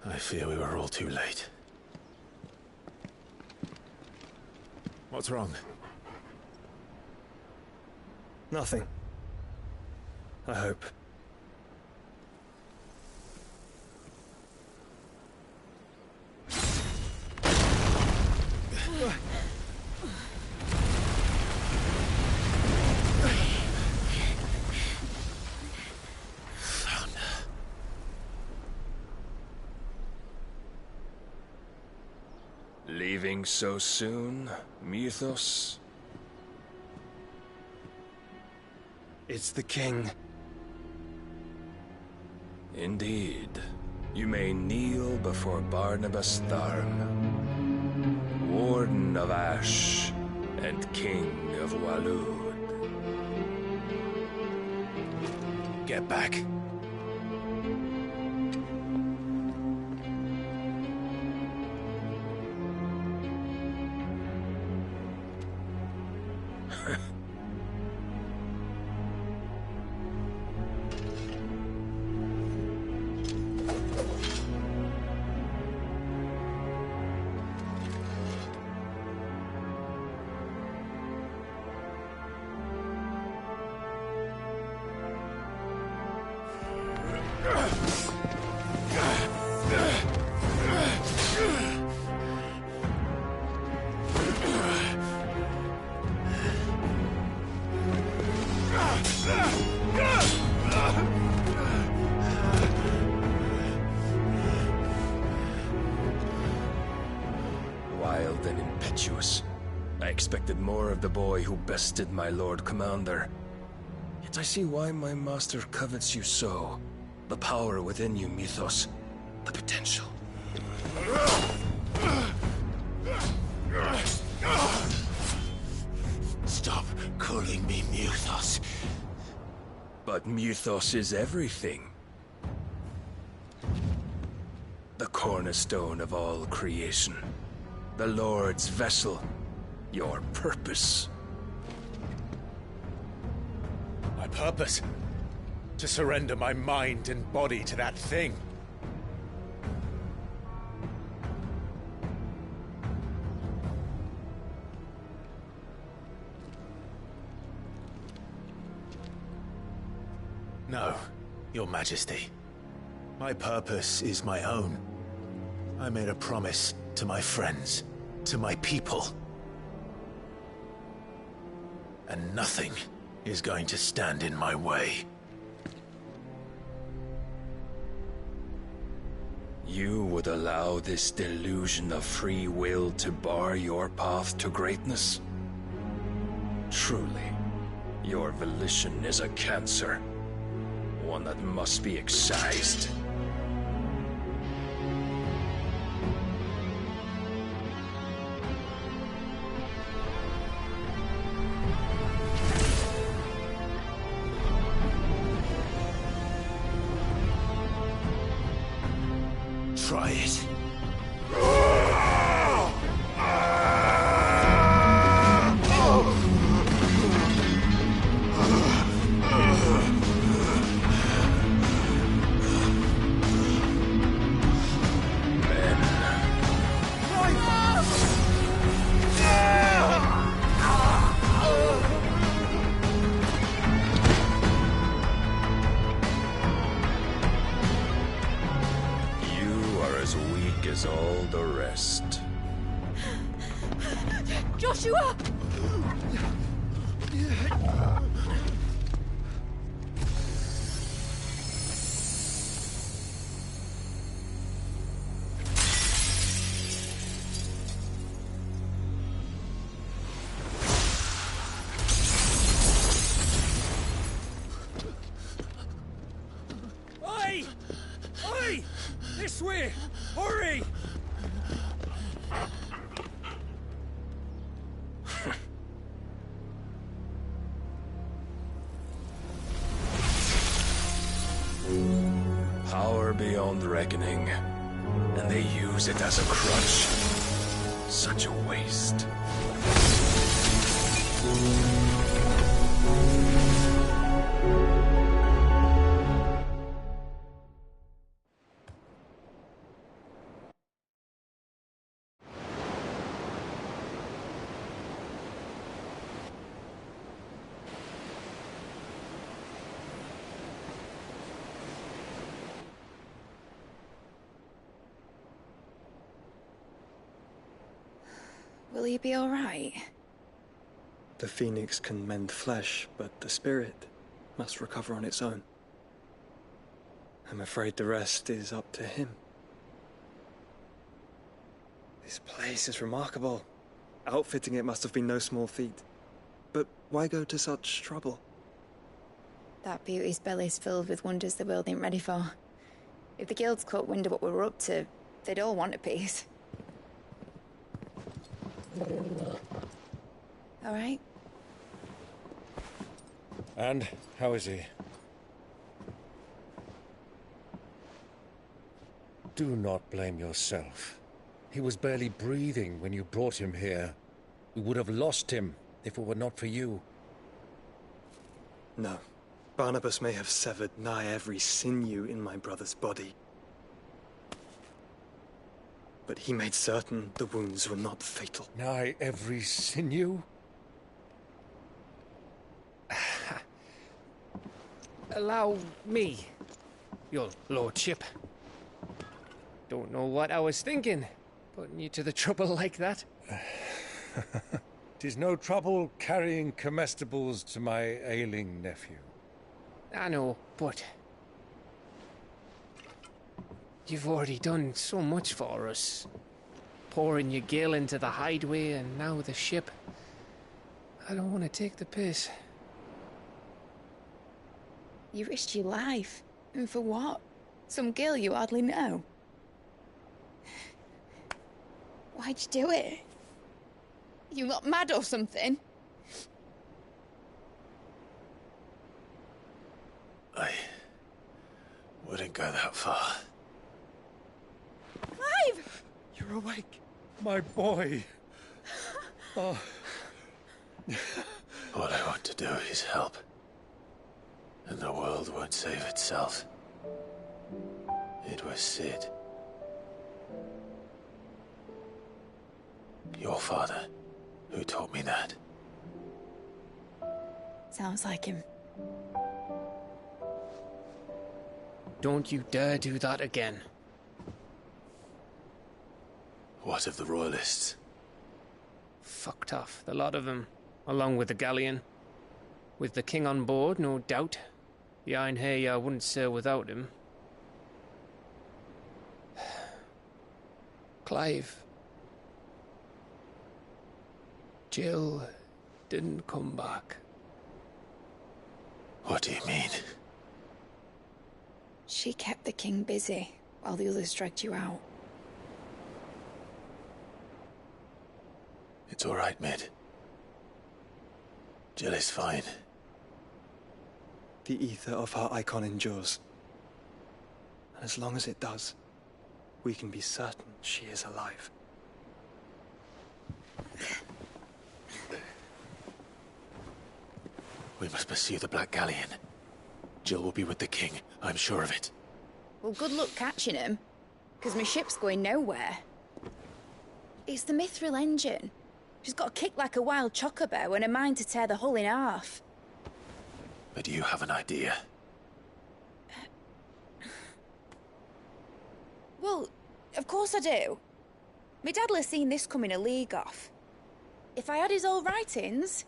I fear we were all too late. What's wrong? Nothing. I hope. Leaving so soon, Mythos? It's the king. Indeed. You may kneel before Barnabas Tharm, Warden of Ash and King of Walud. Get back. Wild and impetuous. I expected more of the boy who bested my Lord Commander. Yet I see why my master covets you so. The power within you, Mythos. The potential. But mythos is everything. The cornerstone of all creation. The Lord's vessel. Your purpose. My purpose? To surrender my mind and body to that thing. No, Your Majesty. My purpose is my own. I made a promise to my friends, to my people. And nothing is going to stand in my way. You would allow this delusion of free will to bar your path to greatness? Truly, your volition is a cancer. One that must be excised. Try it. As all the rest. Joshua! Oi! Oi! This way! Hurry! Power beyond reckoning, and they use it as a crutch. Such a waste. Will you be all right? The phoenix can mend flesh, but the spirit must recover on its own. I'm afraid the rest is up to him. This place is remarkable. Outfitting it must have been no small feat. But why go to such trouble? That beauty's belly's filled with wonders the world ain't ready for. If the guilds caught wind of what we were up to, they'd all want a piece. All right? And how is he? Do not blame yourself. He was barely breathing when you brought him here. We would have lost him if it were not for you. No. Barnabas may have severed nigh every sinew in my brother's body. But he made certain the wounds were not fatal. Nigh every sinew? Allow me, your lordship. Don't know what I was thinking, putting you to the trouble like that. 'Tis no trouble carrying comestibles to my ailing nephew. I know, but you've already done so much for us. Pouring your gill into the hideaway and now the ship. I don't want to take the piss. You risked your life. And for what? Some girl you hardly know. Why'd you do it? You not mad or something? go that far. Clive! You're awake, my boy. Oh. All I want to do is help. And the world won't save itself. It was Sid. Your father, who taught me that. Sounds like him. Don't you dare do that again. What of the Royalists? Fucked off, the lot of them, along with the galleon. With the king on board, no doubt. The Iron Hair wouldn't sail without him. Clive. Jill didn't come back. What do you mean? She kept the king busy while the others dragged you out. It's all right, Mid. Jill is fine. The ether of her icon endures. And as long as it does, we can be certain she is alive. We must pursue the Black Galleon. Jill will be with the king, I'm sure of it. Well, good luck catching him, because my ship's going nowhere. It's the Mithril engine. She's got a kick like a wild chocobo and a mind to tear the hull in half. But you have an idea. Well, of course I do. My dad'll have seen this coming a league off. If I had his old writings...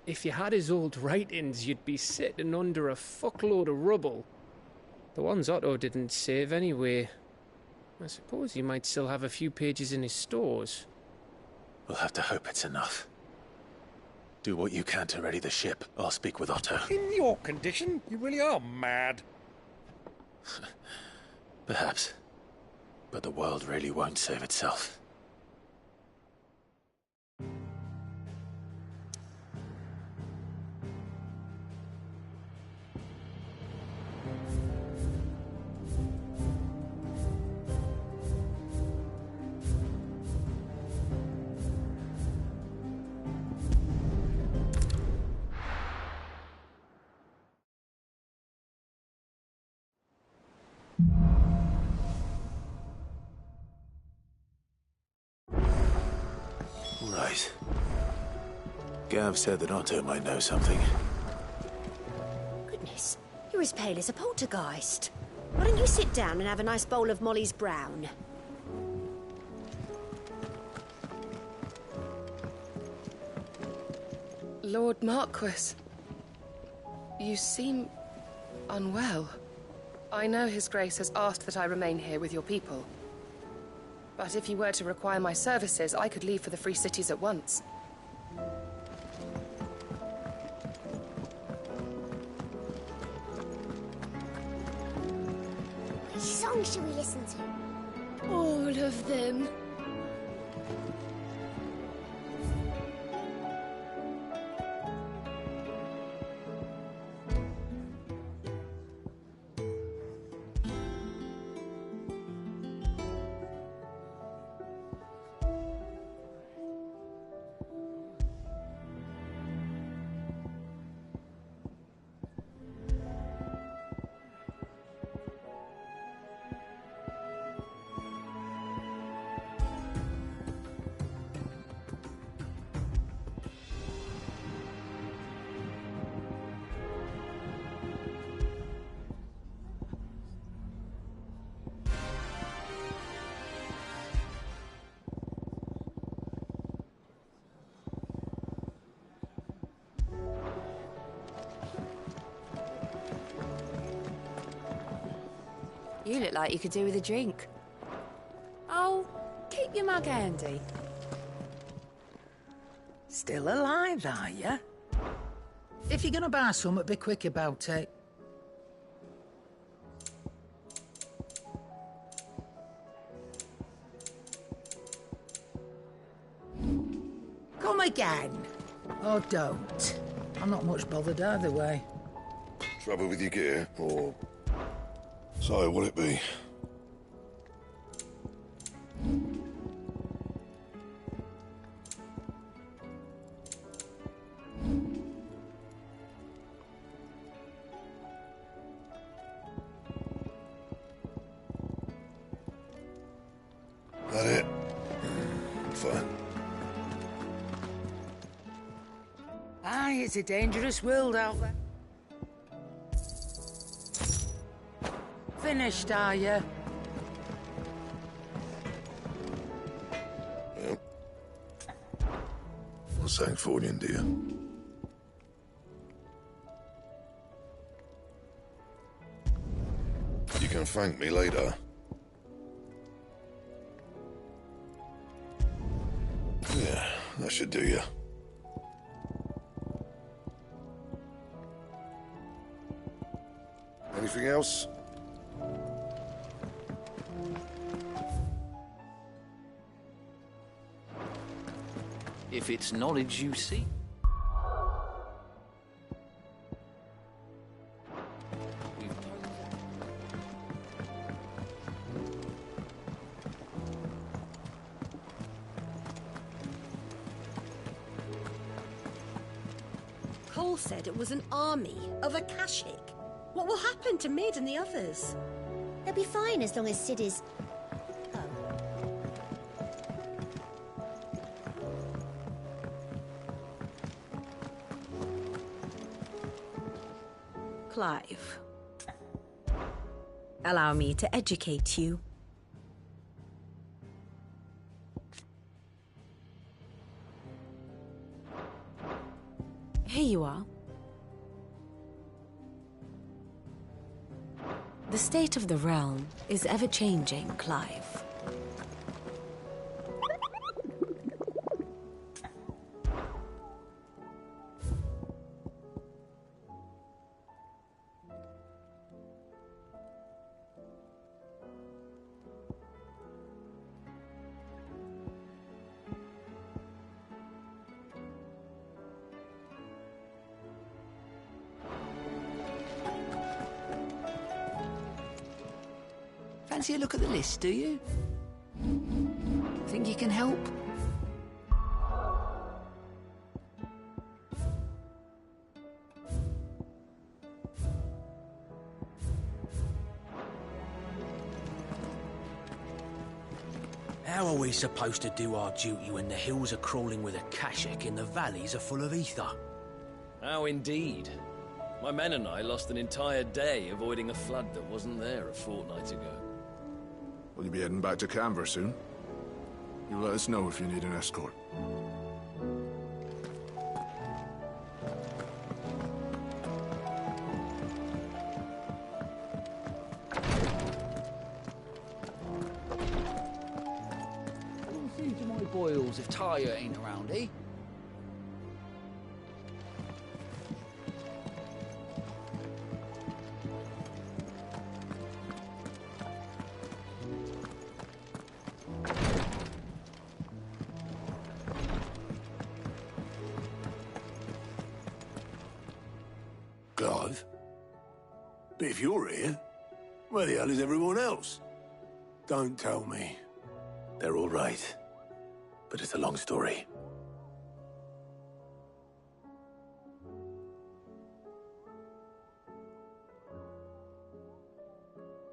If you had his old writings, you'd be sitting under a fuckload of rubble. The ones Otto didn't save anyway. I suppose he might still have a few pages in his stores. We'll have to hope it's enough. Do what you can to ready the ship. I'll speak with Otto. In your condition, you really are mad. Perhaps. But the world really won't save itself. Right. Gav said that Otto might know something. Goodness, you're as pale as a poltergeist. Why don't you sit down and have a nice bowl of Molly's Brown? Lord Marquis, you seem unwell. I know His Grace has asked that I remain here with your people. But if you were to require my services, I could leave for the Free Cities at once. Which song should we listen to? All of them. You look like you could do with a drink. Oh, keep your mug handy. Still alive, are you? If you're gonna buy something, be quick about it. Come again. Or don't. I'm not much bothered either way. Trouble with your gear, or... So, will it be? That it? Fine. Aye, it's a dangerous world out there. Finished, are you? Yep. Well, thanks for you, dear. You can thank me later. Yeah, that should do you. Anything else? If it's knowledge you seek. Cole said it was an army of Akashic. What will happen to Mid and the others? They'll be fine as long as Sid is... Clive, allow me to educate you. Here you are. The state of the realm is ever-changing, Clive. Fancy a look at the list, do you? Think you can help? How are we supposed to do our duty when the hills are crawling with Akashic and the valleys are full of ether? How indeed. My men and I lost an entire day avoiding a flood that wasn't there a fortnight ago. Will you be heading back to Canver soon? You let us know if you need an escort. We'll see to my boils if Tyre ain't around, eh? Clive? But if you're here, where the hell is everyone else? Don't tell me. They're all right. But it's a long story.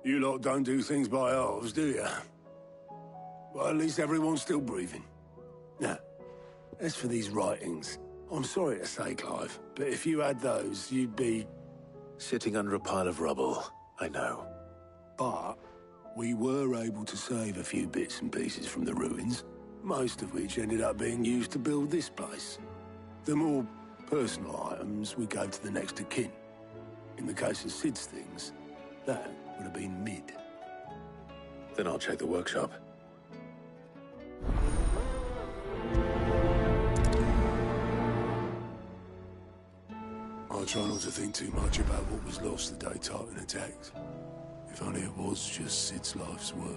You lot don't do things by halves, do you? Well, at least everyone's still breathing. Now, as for these writings, I'm sorry to say, Clive, but if you had those, you'd be... Sitting under a pile of rubble, I know. But we were able to save a few bits and pieces from the ruins, most of which ended up being used to build this place. The more personal items we gave to the next of kin. In the case of Sid's things, that would have been Mid. Then I'll check the workshop. I try not to think too much about what was lost the day Titan attacked. If only it was just Sid's life's work.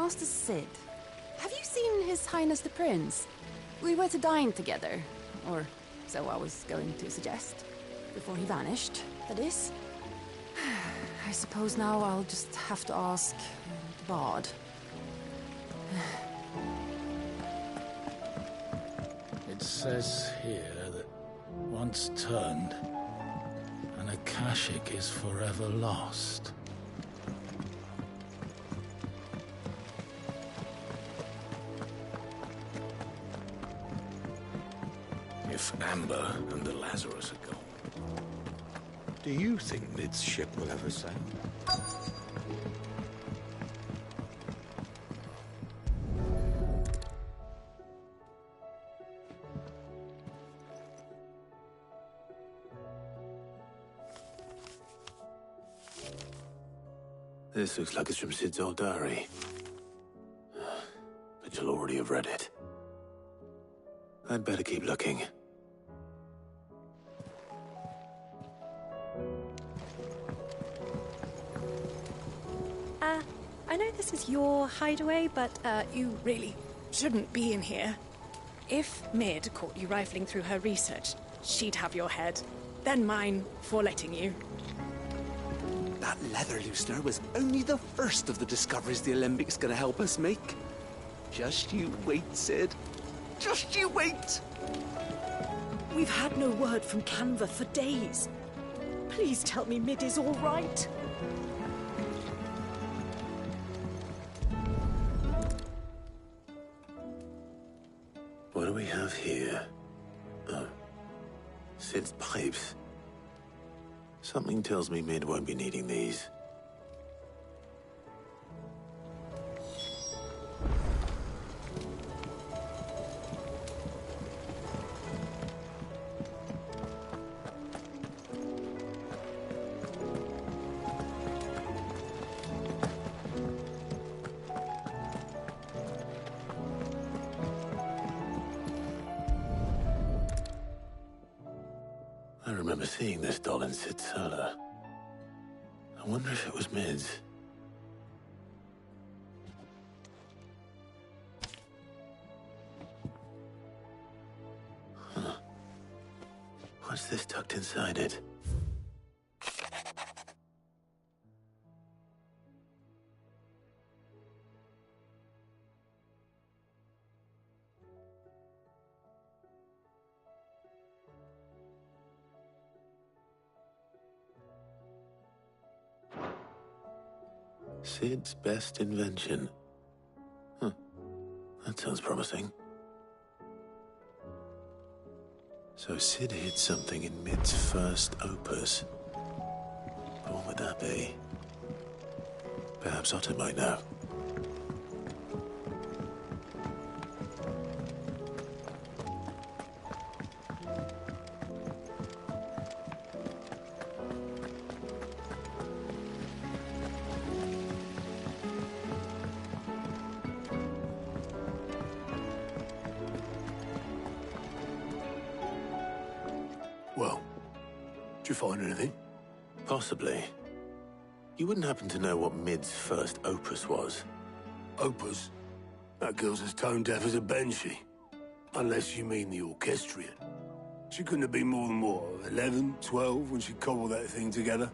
Master Sid. Have you seen His Highness the Prince? We were to dine together, or so I was going to suggest. Before he vanished, that is. I suppose now I'll just have to ask the Bard. It says here that once turned, an Akashic is forever lost. If Amber and the Lazarus are gone, do you think Mid's ship will ever sail? This looks like it's from Sid's old diary. But you'll already have read it. I'd better keep looking. I know this is your hideaway, but you really shouldn't be in here. If Mid caught you rifling through her research, she'd have your head. Then mine for letting you. That leather loosener was only the first of the discoveries the Alembics gonna help us make. Just you wait, Sid. Just you wait! We've had no word from Canva for days. Please tell me Mid is all right. What do we have here? Oh. Sid's pipes. Something tells me Mid won't be needing these. I remember seeing this doll in Sid's cellar. I wonder if it was Mid's. Huh. What's this tucked inside it? Sid's best invention. Huh. That sounds promising. So Sid hid something in Mid's first opus. But what would that be? Perhaps Otto might know. Well, did you find anything? Possibly. You wouldn't happen to know what Mid's first opus was? Opus? That girl's as tone deaf as a banshee. Unless you mean the orchestrion. She couldn't have been more than, what, 11, 12 when she cobbled that thing together?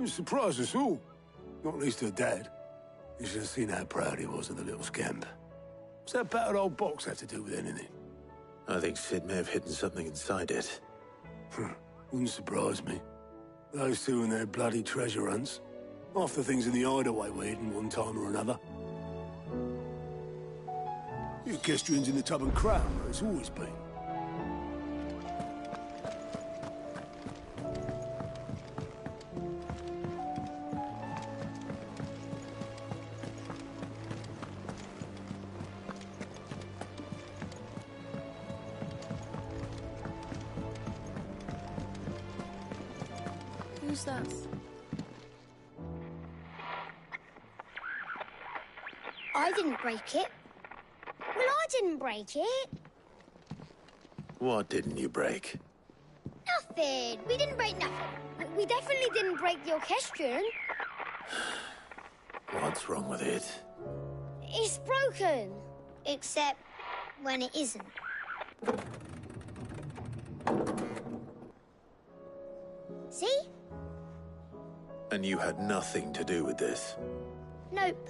It surprised us all. Not least her dad. You should have seen how proud he was of the little scamp. What's that battered old box have to do with anything? I think Sid may have hidden something inside it. Wouldn't surprise me. Those two and their bloody treasure hunts. Half the things in the hideaway were hidden one time or another. The orchestrion's in the tub and crown, where it's always been. Who's that? I didn't break it. Well, I didn't break it. What didn't you break? Nothing. We didn't break nothing. We definitely didn't break the orchestrion. What's wrong with it? It's broken. Except when it isn't. See? And you had nothing to do with this? Nope,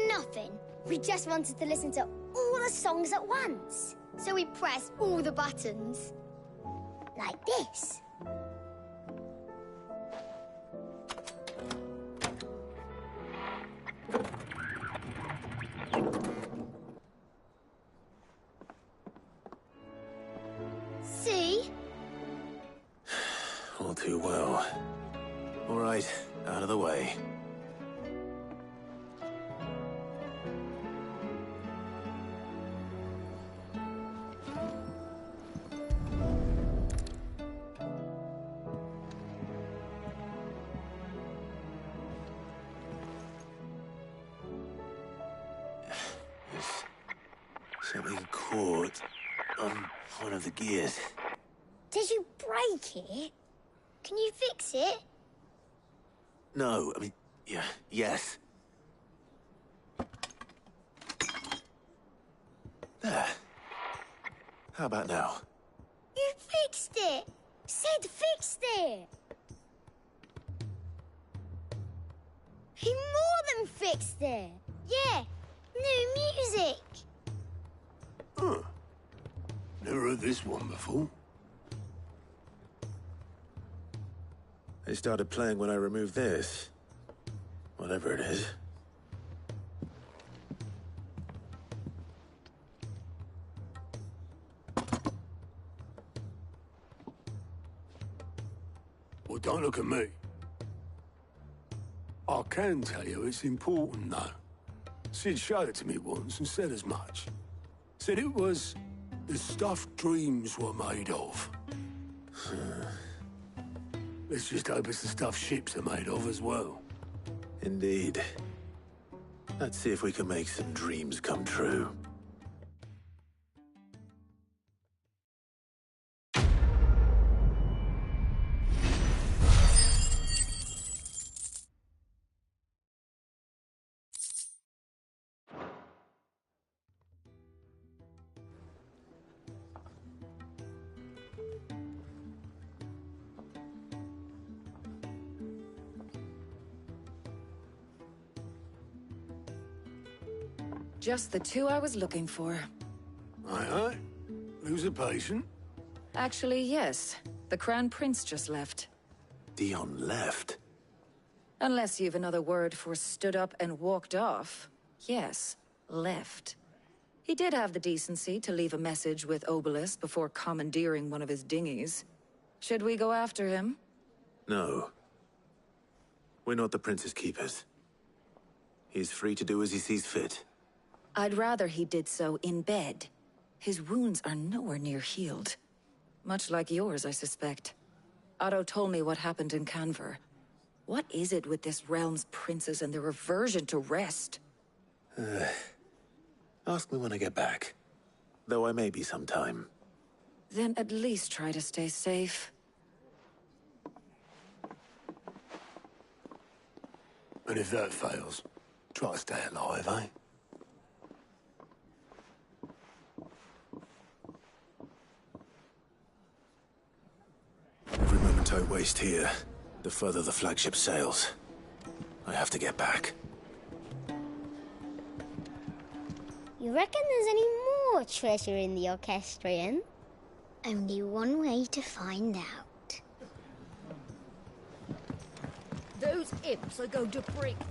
nothing. We just wanted to listen to all the songs at once. So we pressed all the buttons. Like this. See? All too well. All right, out of the way. Something caught on one of the gears. Did you break it? Can you fix it? No, I mean, yeah, yes. There. How about now? You fixed it! Sid fixed it! He more than fixed it! Yeah, new music! Huh. Never heard this one before. They started playing when I removed this. Whatever it is. Well, don't look at me. I can tell you it's important, though. Sid showed it to me once and said as much. Said it was the stuff dreams were made of. Let's just hope it's the stuff ships are made of as well. Indeed. Let's see if we can make some dreams come true. Just the two I was looking for. Aye, aye. Lose a patient? Actually, yes. The Crown Prince just left. Dion left? Unless you've another word for stood up and walked off. Yes, left. He did have the decency to leave a message with Obelisk before commandeering one of his dinghies. Should we go after him? No. We're not the Prince's keepers. He's free to do as he sees fit. I'd rather he did so in bed. His wounds are nowhere near healed. Much like yours, I suspect. Otto told me what happened in Canver. What is it with this realm's princes and their aversion to rest? Ask me when I get back. Though I may be sometime. Then at least try to stay safe. And if that fails, try to stay alive, eh? Every moment I waste here, the further the flagship sails. I have to get back. You reckon there's any more treasure in the Orchestrion? Only one way to find out. Those imps are going to break that.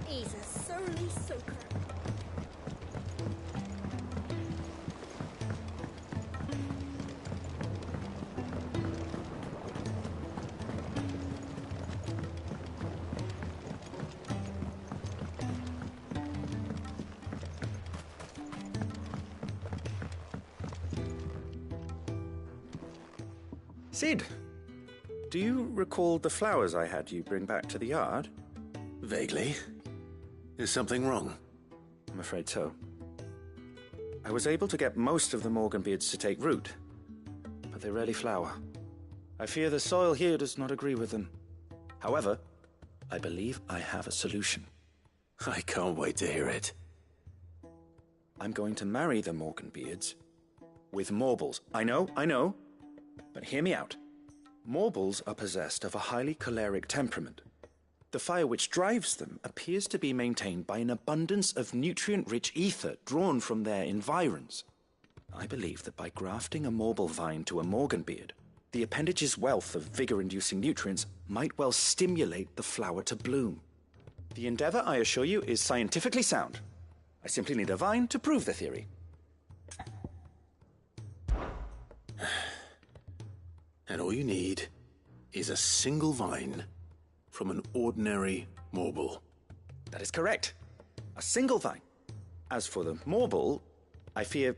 He's a surly soaker. Sid, do you recall the flowers I had you bring back to the yard? Vaguely. Is something wrong? I'm afraid so. I was able to get most of the Morganbeards to take root, but they rarely flower. I fear the soil here does not agree with them. However, I believe I have a solution. I can't wait to hear it. I'm going to marry the Morganbeards with Morbles. I know, but hear me out. Morbles are possessed of a highly choleric temperament. The fire which drives them appears to be maintained by an abundance of nutrient-rich ether drawn from their environs. I believe that by grafting a Morble vine to a Morganbeard, the appendage's wealth of vigor-inducing nutrients might well stimulate the flower to bloom. The endeavor, I assure you, is scientifically sound. I simply need a vine to prove the theory. And all you need is a single vine from an ordinary Morble. That is correct. A single vine. As for the Morble, I fear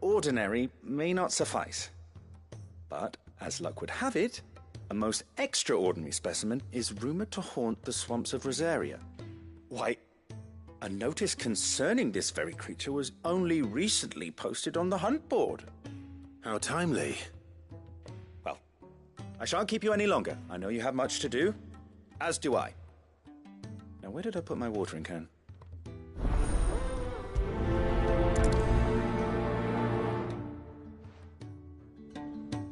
ordinary may not suffice. But, as luck would have it, a most extraordinary specimen is rumored to haunt the swamps of Rosaria. Why, a notice concerning this very creature was only recently posted on the hunt board. How timely. Well, I shan't keep you any longer. I know you have much to do, as do I. Now, where did I put my watering can?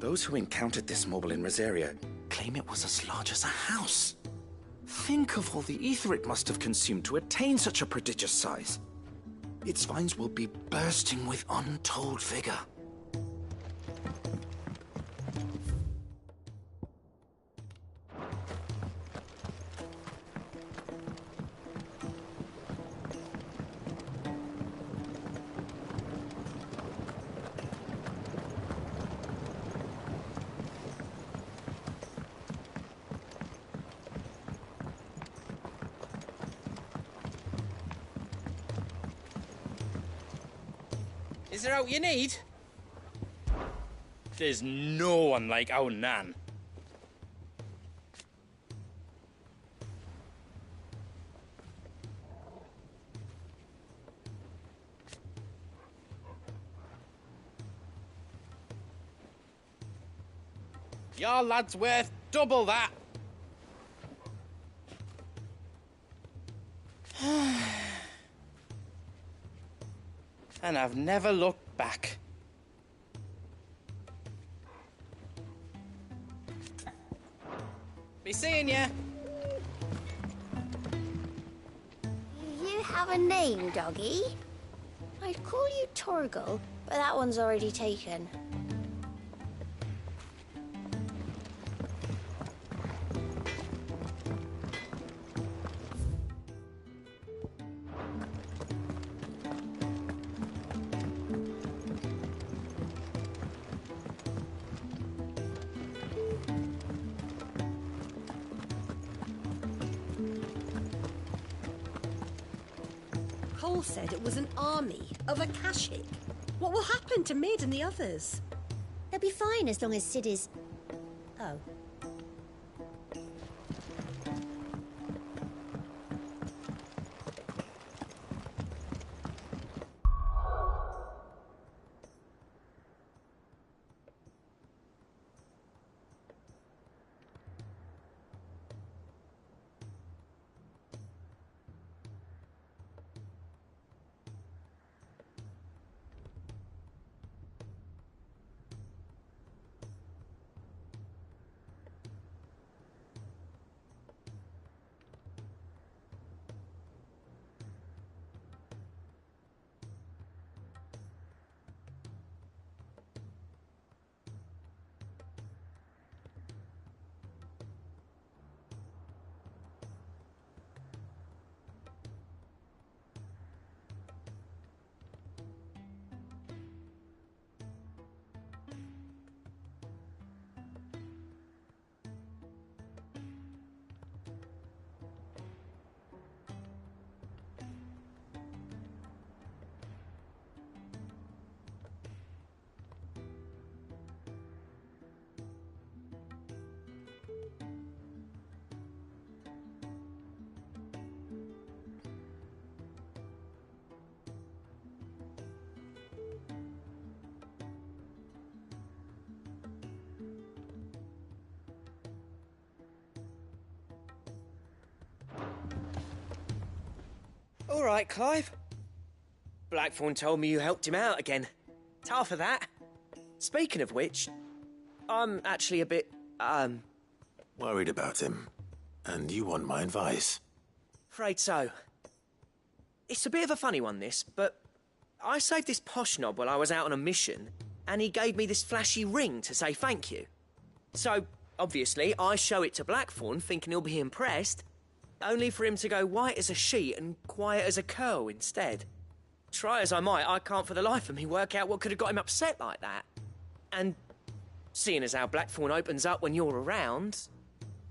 Those who encountered this Morble in Rosaria claim it was as large as a house. Think of all the ether it must have consumed to attain such a prodigious size. Its vines will be bursting with untold vigor. Is there out you need? There's no one like our Nan. Your lad's worth double that. And I've never looked back. Be seeing ya. You have a name, doggy? I'd call you Torgal, but that one's already taken. Cole said it was an army of Akashic. What will happen to Mid and the others? They'll be fine as long as Sid is... Oh. All right, Clive. Blackthorn told me you helped him out again. It's half of that. Speaking of which, I'm actually a bit, Worried about him. And you want my advice? afraid so. It's a bit of a funny one, this, but I saved this posh knob while I was out on a mission, and he gave me this flashy ring to say thank you. So, obviously, I show it to Blackthorn, thinking he'll be impressed, only for him to go white as a sheet and quiet as a curl instead. Try as I might, I can't for the life of me work out what could have got him upset like that. And seeing as how Blackthorn opens up when you're around,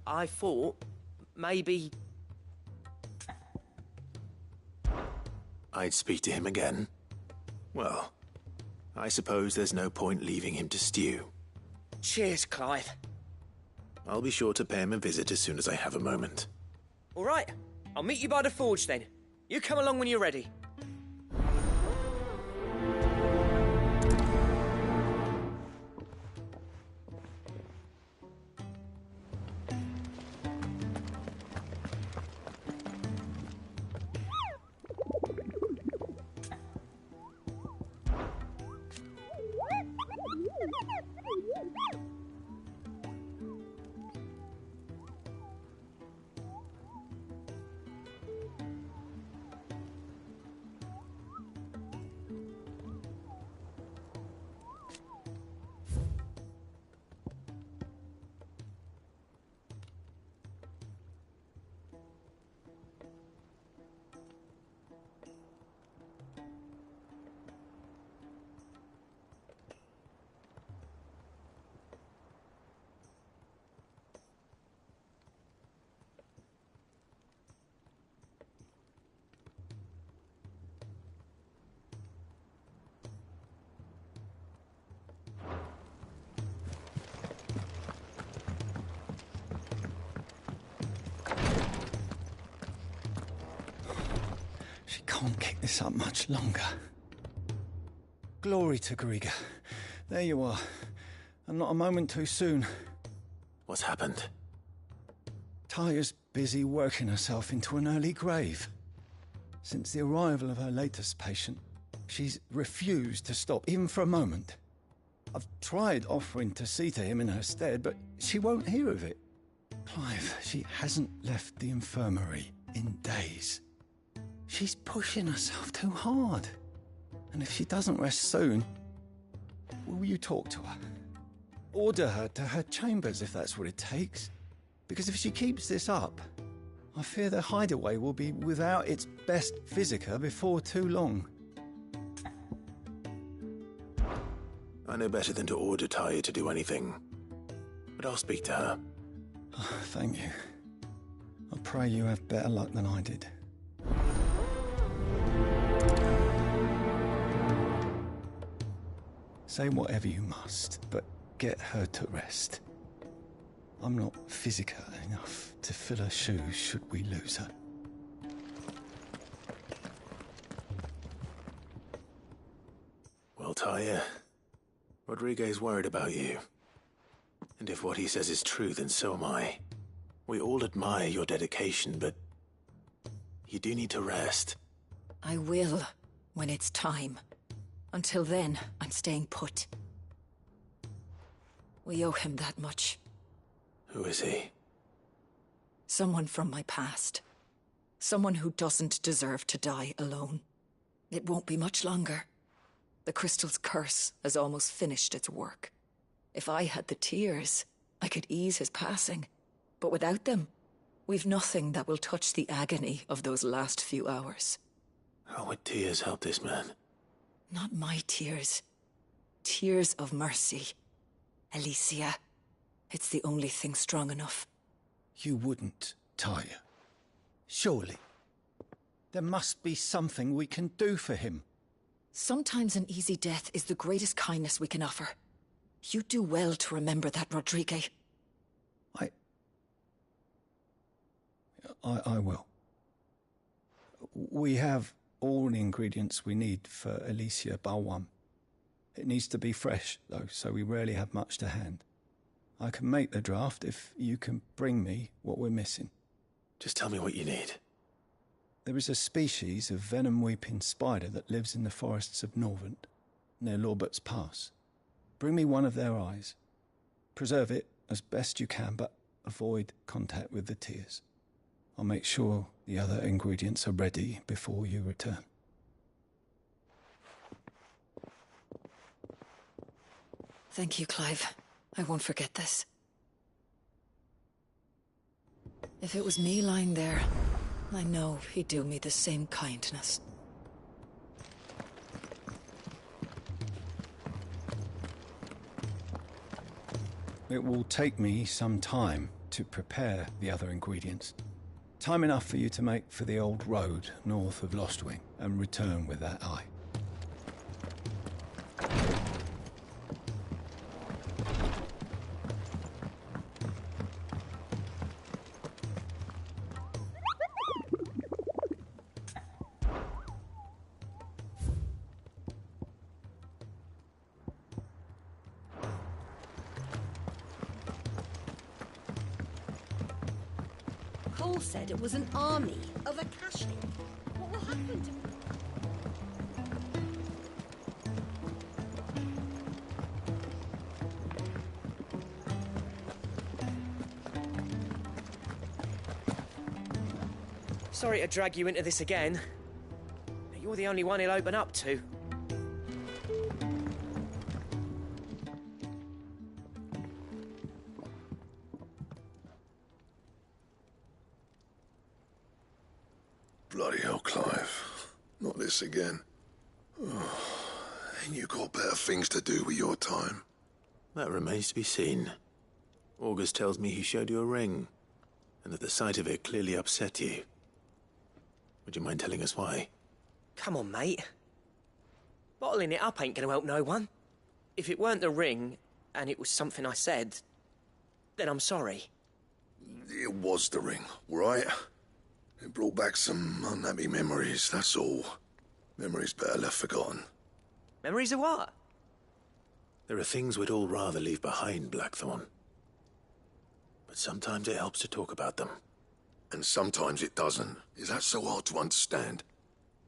I thought maybe... I'd speak to him again. Well, I suppose there's no point leaving him to stew. Cheers, Clive. I'll be sure to pay him a visit as soon as I have a moment. All right, I'll meet you by the forge then. You come along when you're ready. She can't kick this up much longer. Glory to Griga. There you are. And not a moment too soon. What's happened? Taya's busy working herself into an early grave. Since the arrival of her latest patient, she's refused to stop, even for a moment. I've tried offering to see to him in her stead, but she won't hear of it. Clive, she hasn't left the infirmary in days. She's pushing herself too hard. And if she doesn't rest soon, will you talk to her? Order her to her chambers if that's what it takes. Because if she keeps this up, I fear the hideaway will be without its best physica before too long. I know better than to order Taya to do anything. But I'll speak to her. Oh, thank you. I pray you have better luck than I did. Say whatever you must, but get her to rest. I'm not physica enough to fill her shoes should we lose her. Well, Taya, Rodriguez worried about you. And if what he says is true, then so am I. We all admire your dedication, but you do need to rest. I will, when it's time. Until then, I'm staying put. We owe him that much. Who is he? Someone from my past. Someone who doesn't deserve to die alone. It won't be much longer. The crystal's curse has almost finished its work. If I had the tears, I could ease his passing. But without them, we've nothing that will touch the agony of those last few hours. How would tears help this man? Not my tears. Tears of mercy. Alicia. It's the only thing strong enough. You wouldn't, Taya. Surely. There must be something we can do for him. Sometimes an easy death is the greatest kindness we can offer. You do well to remember that, Rodrigue. I will. We have all the ingredients we need for Alicia Balwam. It needs to be fresh, though, so we rarely have much to hand. I can make the draft if you can bring me what we're missing. Just tell me what you need. There is a species of venom-weeping spider that lives in the forests of Norvent, near Lorbert's Pass. Bring me one of their eyes. Preserve it as best you can, but avoid contact with the tears. I'll make sure the other ingredients are ready before you return. Thank you, Clive. I won't forget this. If it was me lying there, I know he'd do me the same kindness. It will take me some time to prepare the other ingredients. Time enough for you to make for the old road north of Lostwing and return with that eye. Cole said it was an army of Akashi. What will happen to... Sorry to drag you into this again. You're the only one he'll open up to. Bloody hell, Clive. Not this again. Oh, ain't you got better things to do with your time? That remains to be seen. August tells me he showed you a ring, and that the sight of it clearly upset you. Would you mind telling us why? Come on, mate. Bottling it up ain't gonna help no one. If it weren't the ring, and it was something I said, then I'm sorry. It was the ring, right? It brought back some unhappy memories, that's all. Memories better left forgotten. Memories of what? There are things we'd all rather leave behind, Blackthorn. But sometimes it helps to talk about them. And sometimes it doesn't. Is that so hard to understand?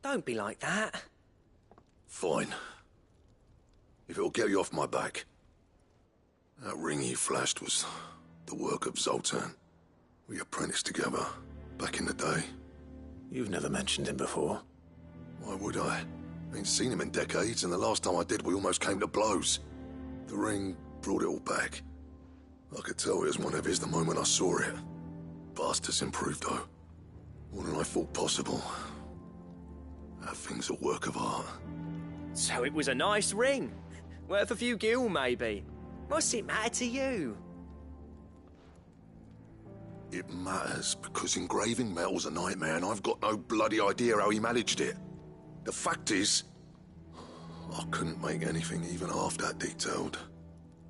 Don't be like that. Fine. If it'll get you off my back. That ring you flashed was the work of Zoltan. We apprenticed together, back in the day. You've never mentioned him before. Why would I? Ain't seen him in decades, and the last time I did, we almost came to blows. The ring brought it all back. I could tell it was one of his the moment I saw it. Bastard's improved, though. More than I thought possible. That thing's a work of art. So it was a nice ring. Worth a few gil, maybe. What's it matter to you? It matters because engraving metal's a nightmare, and I've got no bloody idea how he managed it. The fact is, I couldn't make anything even half that detailed.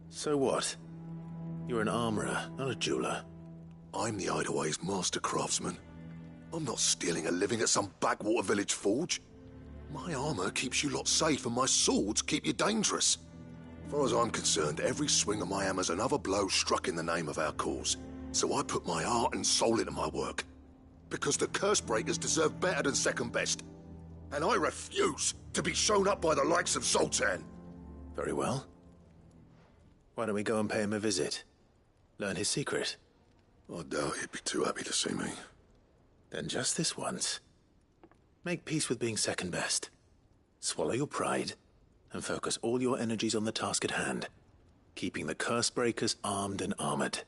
So what? You're an armorer, not a jeweler. I'm the Hideaway's master craftsman. I'm not stealing a living at some backwater village forge. My armor keeps you lot safe, and my swords keep you dangerous. As far as I'm concerned, every swing of my hammer's another blow struck in the name of our cause. So I put my heart and soul into my work. Because the curse breakers deserve better than second best. And I refuse to be shown up by the likes of Zoltan. Very well. Why don't we go and pay him a visit? Learn his secret. I doubt he'd be too happy to see me. Then just this once. Make peace with being second best. Swallow your pride, and focus all your energies on the task at hand. Keeping the curse breakers armed and armored.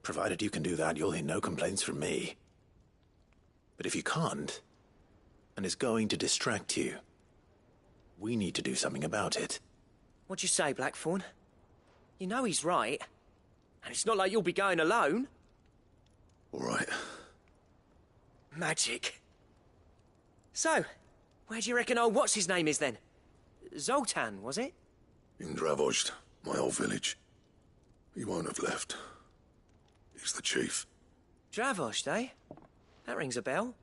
Provided you can do that, you'll hear no complaints from me. But if you can't, and it's going to distract you, we need to do something about it. What'd you say, Blackthorn? You know he's right. And it's not like you'll be going alone. All right. Magic. So, where do you reckon old what's-his-name is then? Zoltan, was it? In Dravozd, my old village. He won't have left. He's the chief. Dravozd, eh? That rings a bell.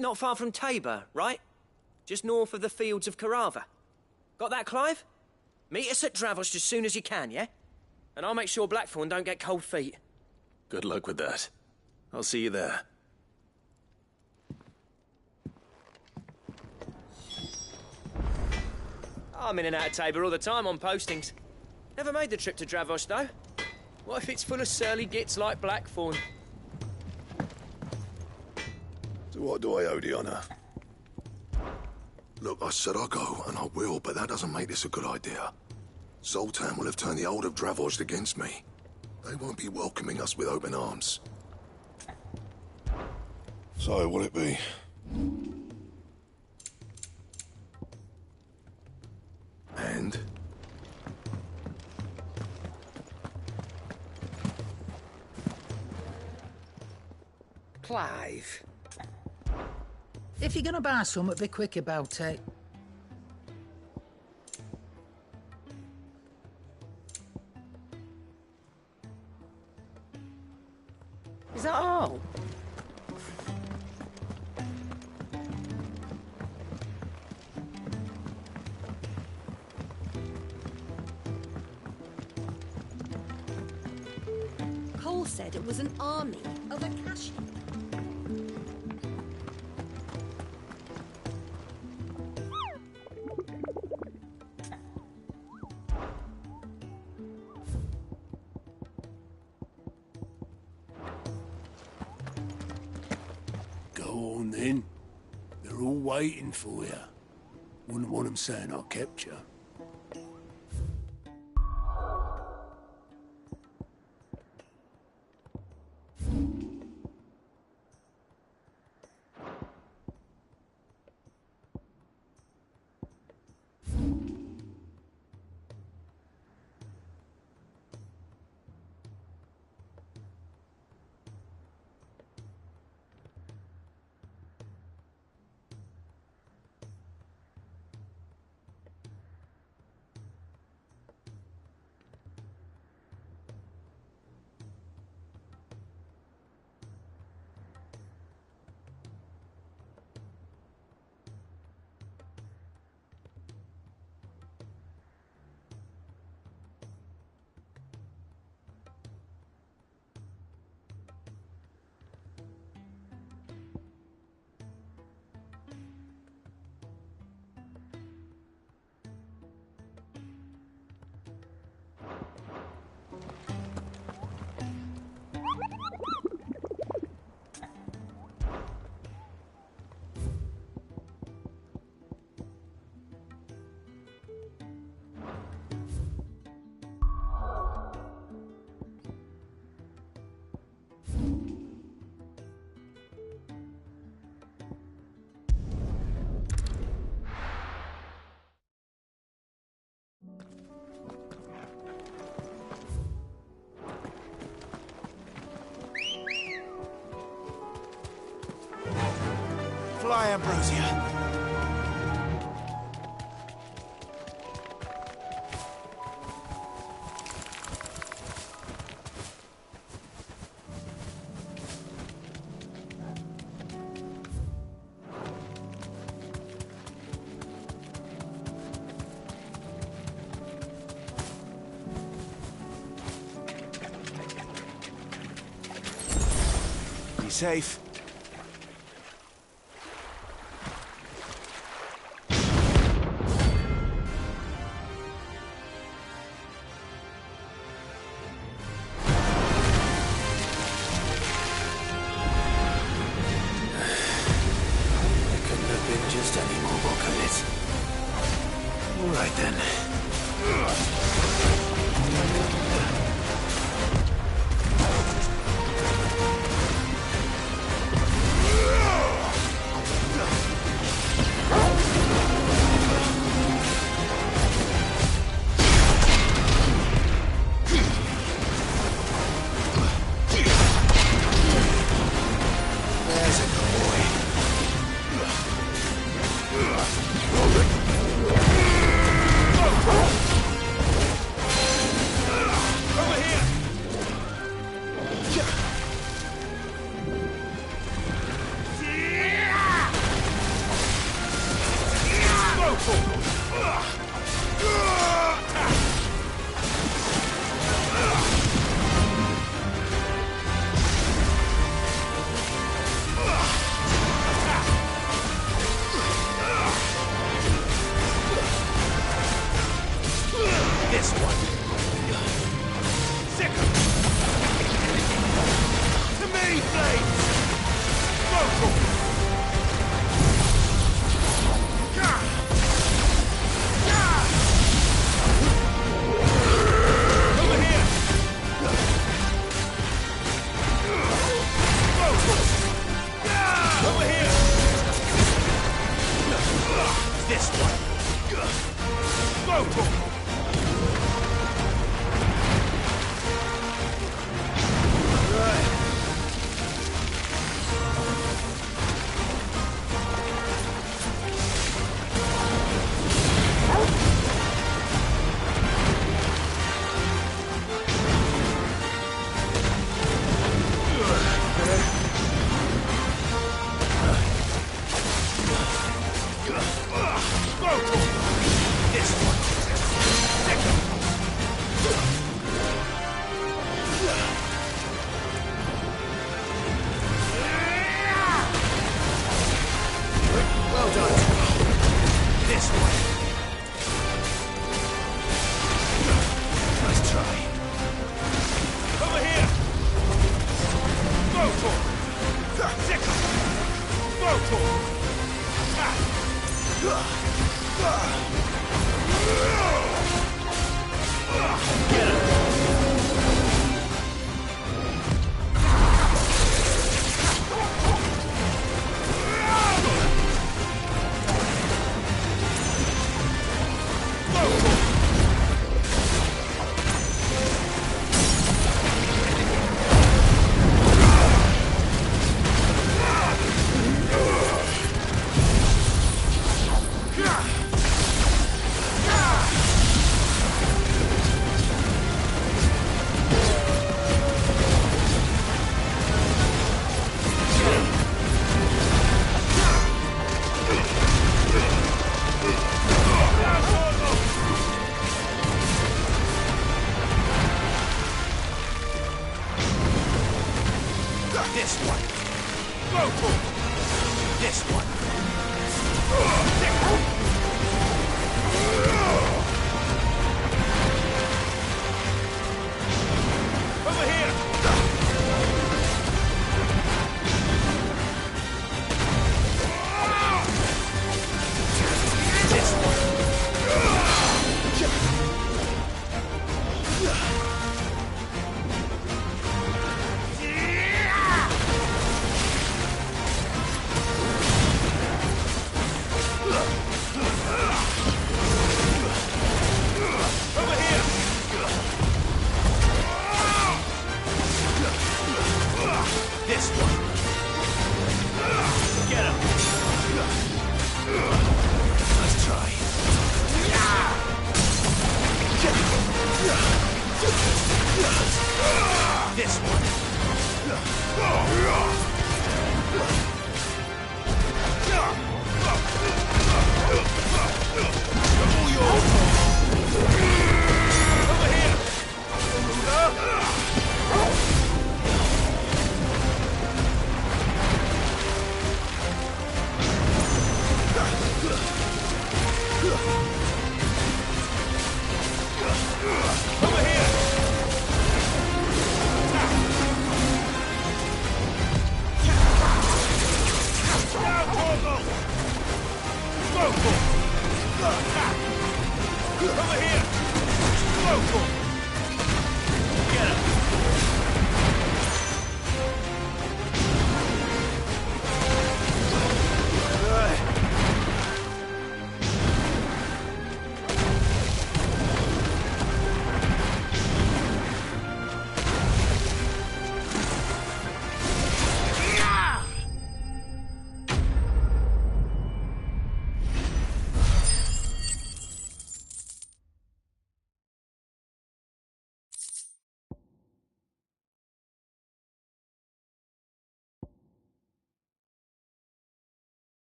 Not far from Tabor, right? Just north of the fields of Carava. Got that, Clive? Meet us at Dravozd as soon as you can, yeah? And I'll make sure Blackthorn don't get cold feet. Good luck with that. I'll see you there. I'm in and out of Tabor all the time on postings. Never made the trip to Dravos, though. What if it's full of surly gits like Blackthorn? So what do I owe the honour? Look, I said I'll go, and I will, but that doesn't make this a good idea. Zoltan will have turned the old of Dravos against me. They won't be welcoming us with open arms. So, will it be? And? Clive. If you're gonna buy something, be quick about it. Is that all? Cole said it was an army of Akashi. Go on then. They're all waiting for you. Wouldn't want them saying I kept you. Fly, Ambrosia. Be safe. This one. Sicker. To me, Flames! Vocal! Over here! Over here! This one. Vocal!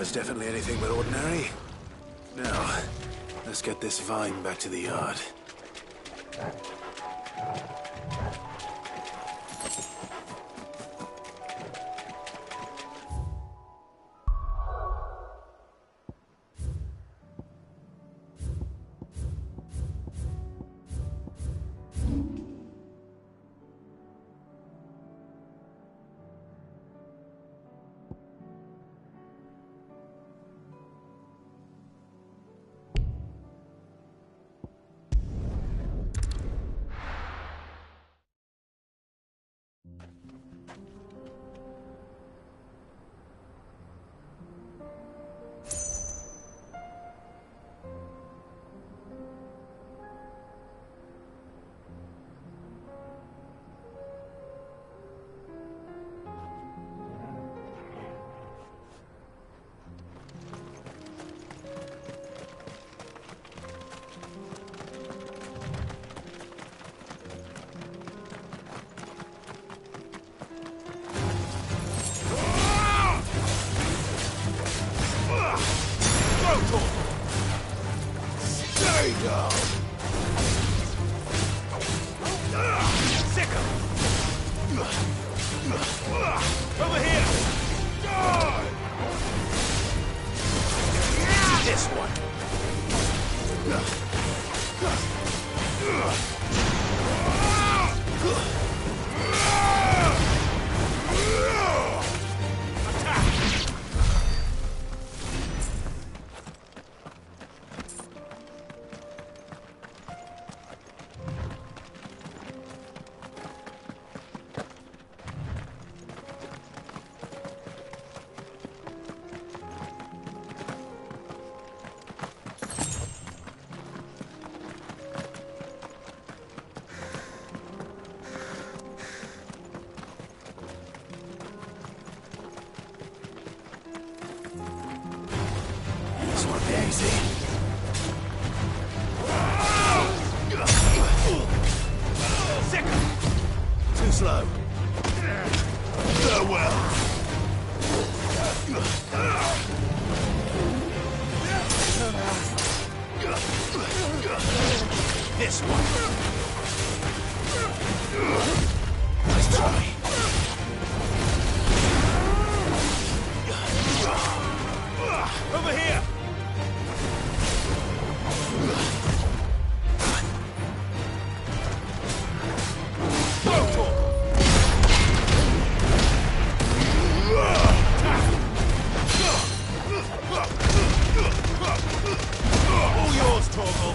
was definitely anything but ordinary. Now, let's get this vine back to the yard. Too slow. Farewell. This one. Nice try. Over here. All yours, Torgal.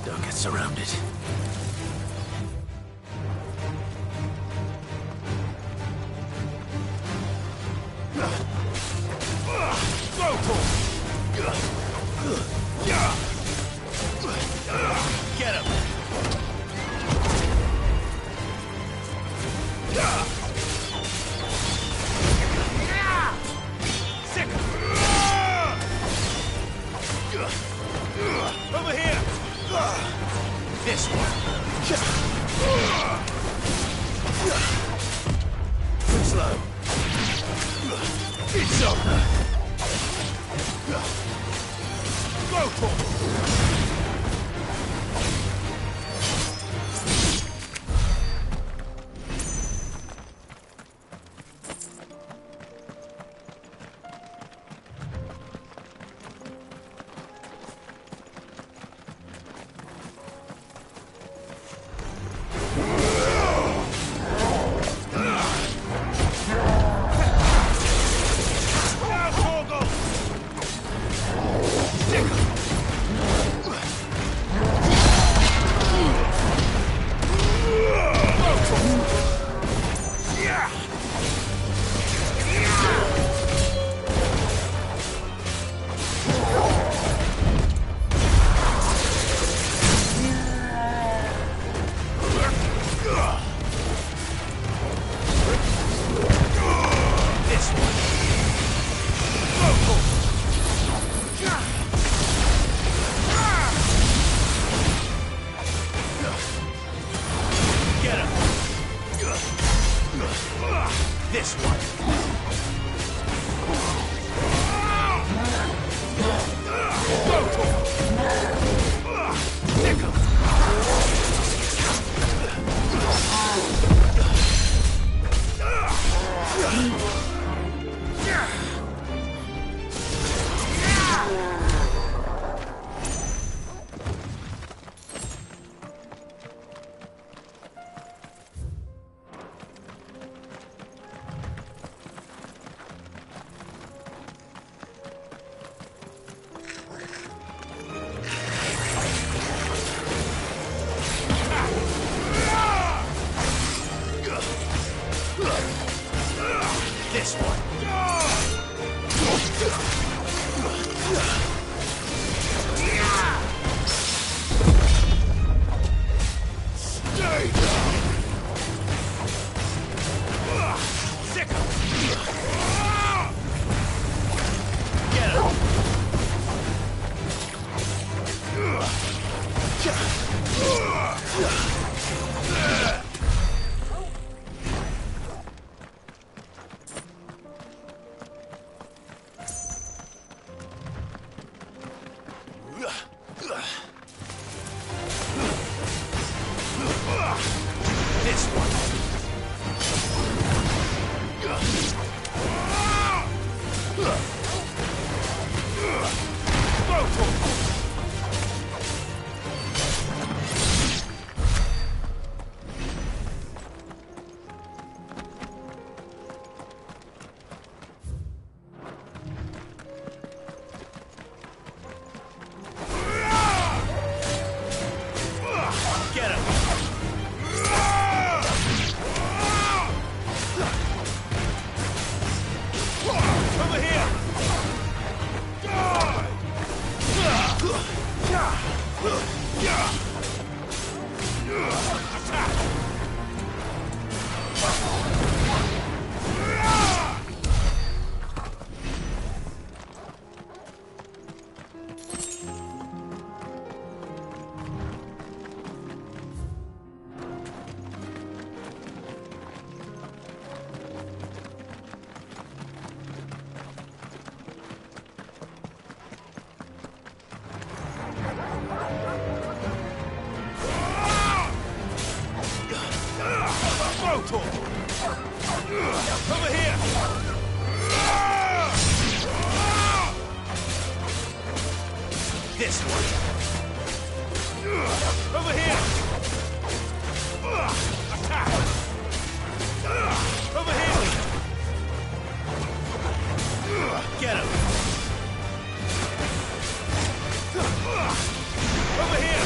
Don't get surrounded. Get him! Sick! Over here! This one! Too slow! It's over! Go for it! This one. This one. Stay down. Sick of it. Get him. This one. Go for it. Get him! Over here! Over here! This one. Over here! Attack! Over here! Get him! Over here!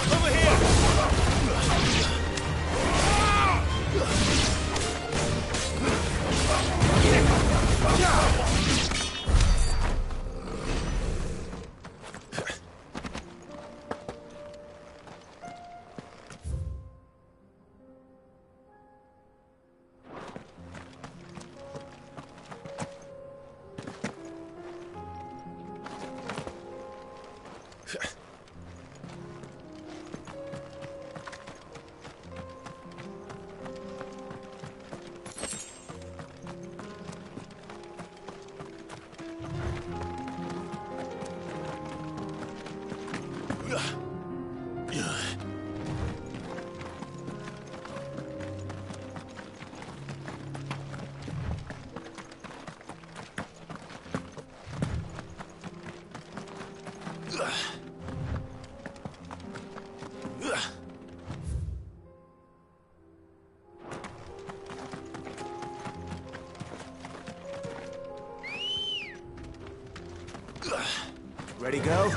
Over here! Ready, go?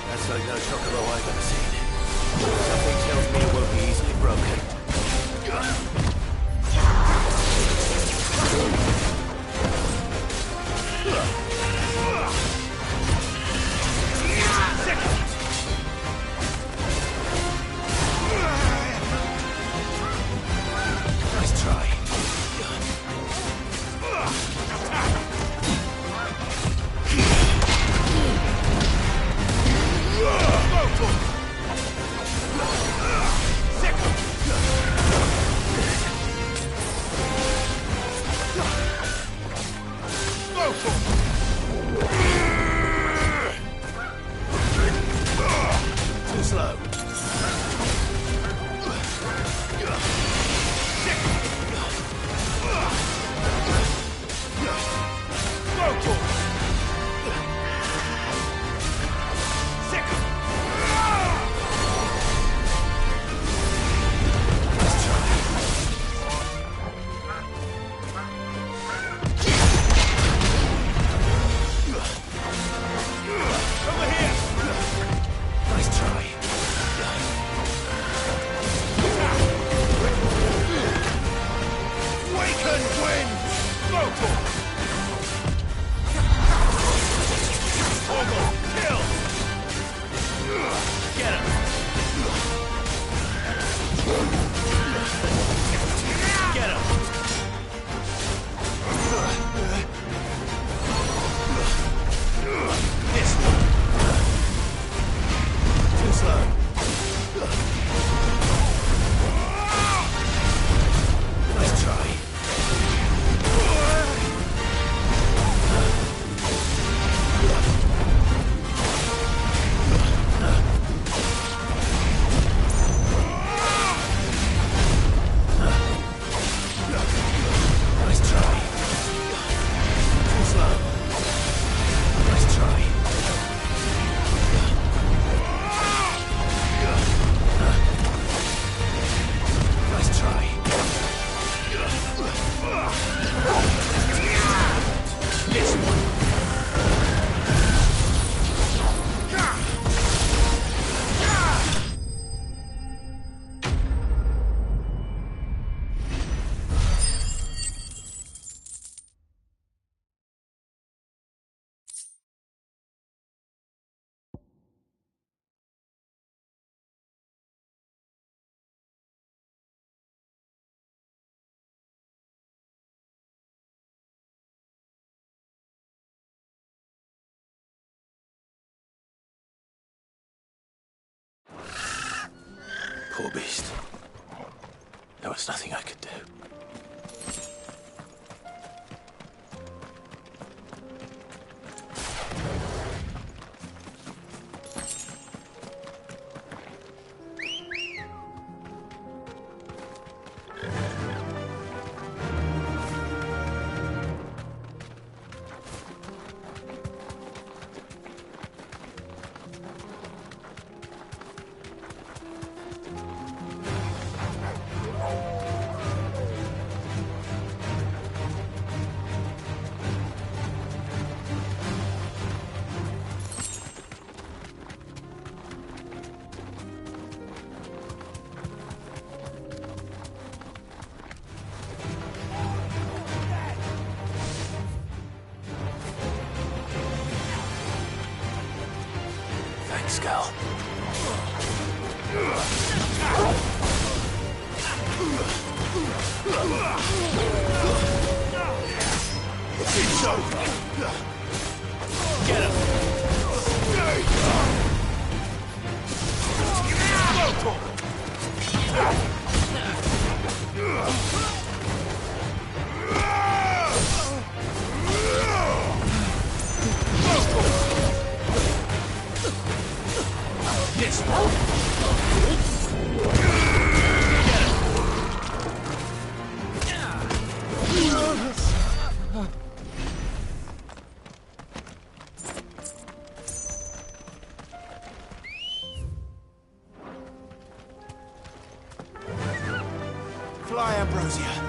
That's like no chocobo I've ever seen. Something tells me it won't be easily broken. Nice try. Sick! Poor beast. There was nothing I could do. Thanks, Gal. It's over. Get him. This one. Fly, Ambrosia.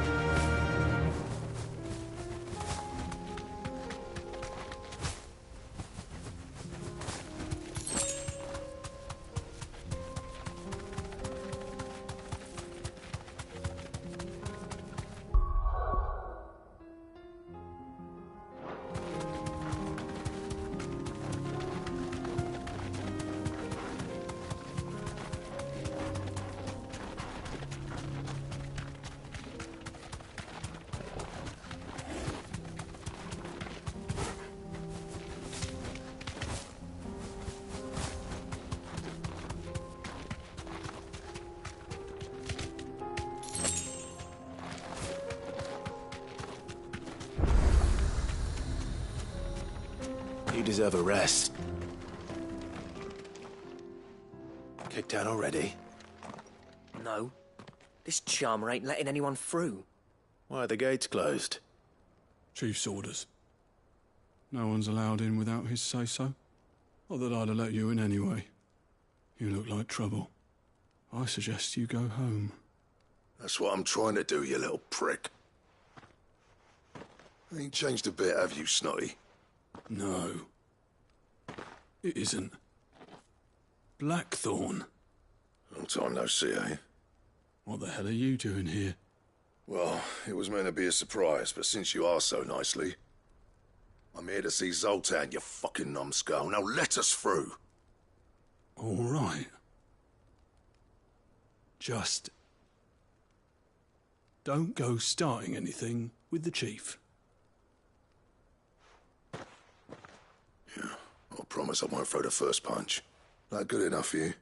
You deserve a rest. Kicked out already? No. This charmer ain't letting anyone through. Why are the gates closed? Chief's orders. No one's allowed in without his say-so. Not that I'd have let you in anyway. You look like trouble. I suggest you go home. That's what I'm trying to do, you little prick. Ain't changed a bit, have you, Snotty? No. It isn't. Blackthorn. Long time no see, eh? What the hell are you doing here? Well, it was meant to be a surprise, but since you are so nicely, I'm here to see Zoltan, you fucking numbskull. Now let us through. All right. Just don't go starting anything with the chief. Yeah, I promise I won't throw the first punch. That good enough for you?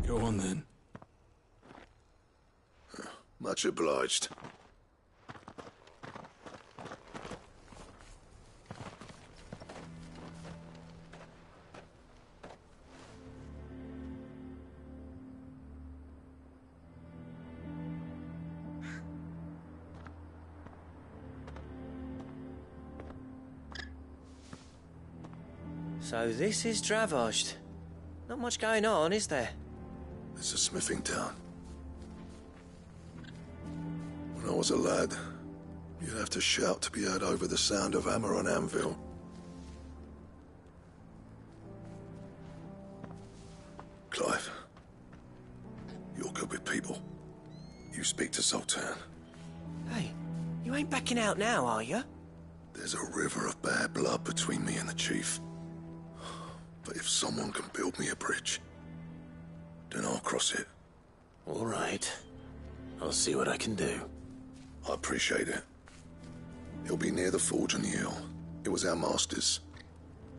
Go on then. Much obliged. So this is Dravosht. Not much going on, is there? It's a smithing town. When I was a lad, you'd have to shout to be heard over the sound of hammer on anvil. Clive, you're good with people. You speak to Zoltan. Hey, you ain't backing out now, are you? There's a river of bad blood between me and the chief. But if someone can build me a bridge, then I'll cross it. All right. I'll see what I can do. I appreciate it. It'll be near the forge on the hill. It was our master's.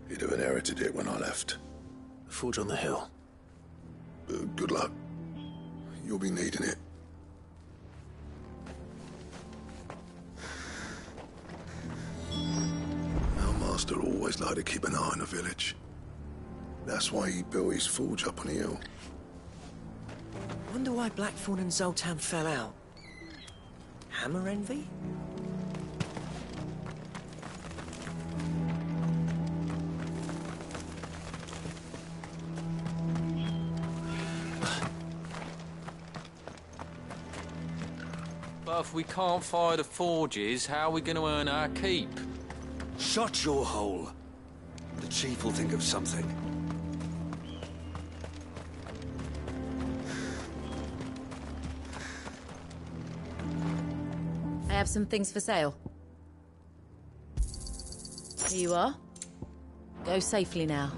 He'd have inherited it when I left. The forge on the hill. Good luck. You'll be needing it. Our master always liked to keep an eye on the village. That's why he built his forge up on the hill. Wonder why Blackthorn and Zoltan fell out. Hammer envy? But if we can't fire the forges, how are we going to earn our keep? Shut your hole. The chief will think of something. I have some things for sale. Here you are. Go safely now.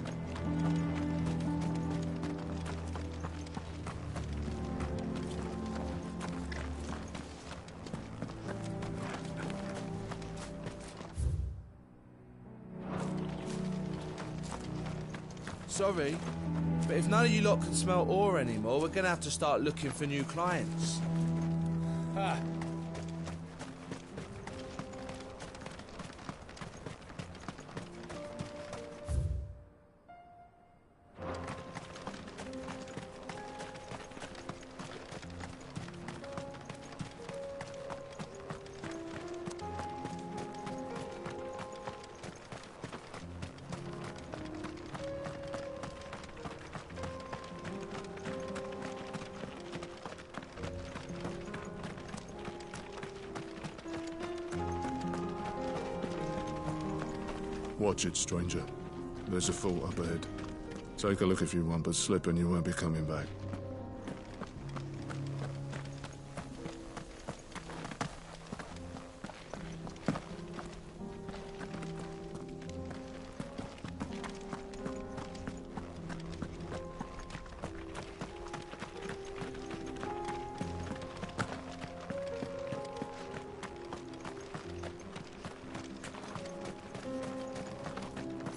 Sorry, but if none of you lot can smell ore anymore, we're gonna have to start looking for new clients. Ah. Watch it, stranger. There's a fort up ahead. Take a look if you want, but slip and you won't be coming back.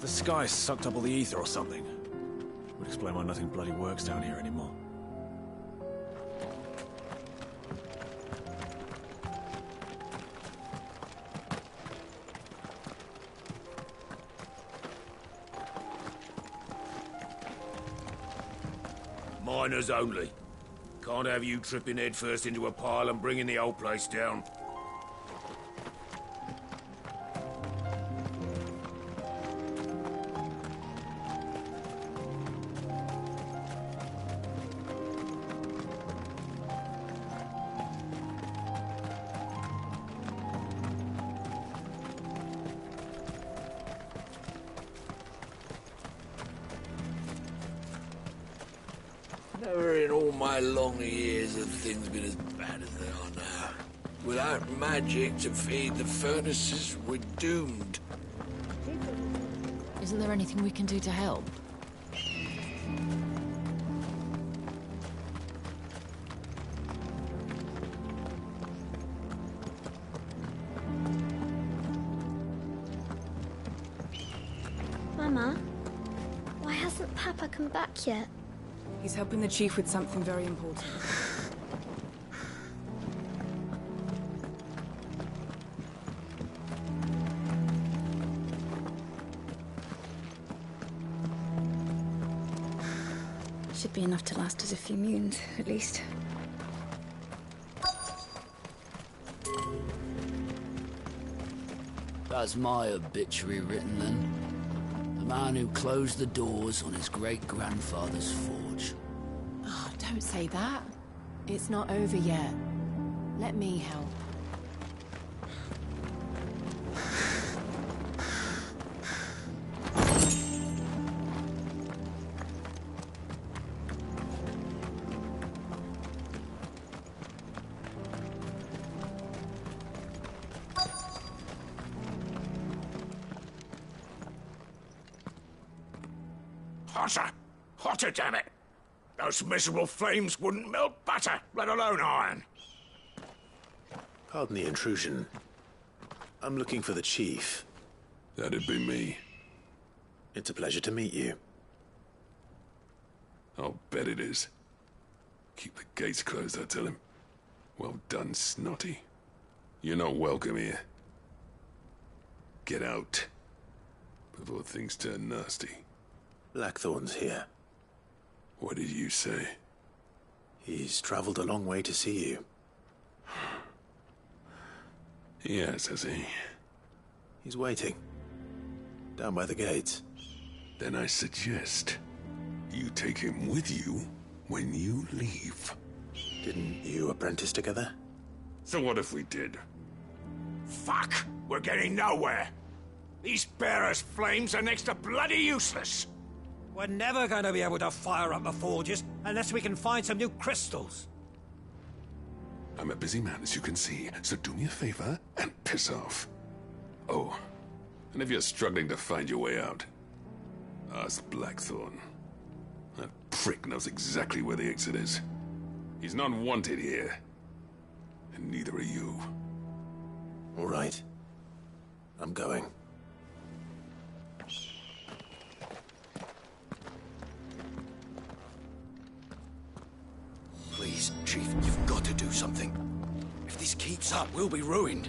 The sky sucked up all the ether or something. Would explain why nothing bloody works down here anymore. Miners only. Can't have you tripping headfirst into a pile and bringing the whole place down. Never in all my long years have things been as bad as they are now. Without magic to feed the furnaces, we're doomed. Isn't there anything we can do to help? Mama, why hasn't Papa come back yet? He's helping the chief with something very important. Should be enough to last us a few moons, at least. That's my obituary written then. The man who closed the doors on his great-grandfather's forge. Oh, don't say that. It's not over yet. Let me help. Hotter! Hotter, damn it! Those miserable flames wouldn't melt butter, let alone iron. Pardon the intrusion. I'm looking for the chief. That'd be me. It's a pleasure to meet you. I'll bet it is. Keep the gates closed, I tell him. Well done, Snotty. You're not welcome here. Get out. Before things turn nasty. Blackthorn's here. What did you say? He's traveled a long way to see you. Yes, has he? He's waiting. Down by the gates. Then I suggest you take him with you when you leave. Didn't you apprentice together? So what if we did? Fuck! We're getting nowhere. These bearers' flames are next to bloody useless. We're never going to be able to fire up the forges unless we can find some new crystals. I'm a busy man, as you can see, so do me a favor and piss off. Oh, and if you're struggling to find your way out, ask Blackthorn. That prick knows exactly where the exit is. He's not wanted here, and neither are you. All right. I'm going. Please, Chief, you've got to do something. If this keeps up, we'll be ruined.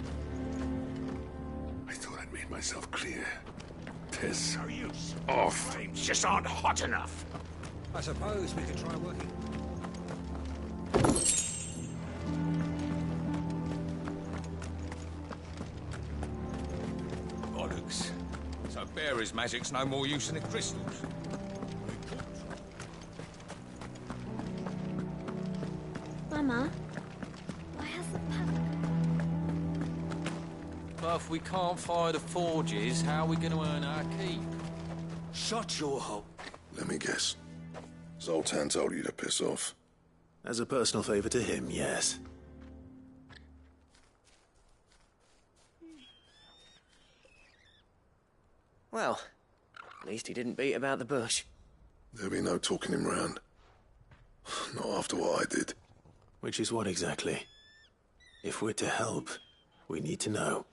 I thought I'd made myself clear. Piss No use. off. Flames just aren't hot enough. I suppose we could try working. Bollocks. So bearer's magic's no more use than the crystals. Mama, why hasn't Papa... But if we can't fire the forges, how are we going to earn our keep? Shut your hole. Let me guess. Zoltan told you to piss off. As a personal favor to him, yes. Well, at least he didn't beat about the bush. There'll be no talking him round. Not after what I did. Which is what exactly? If we're to help, we need to know.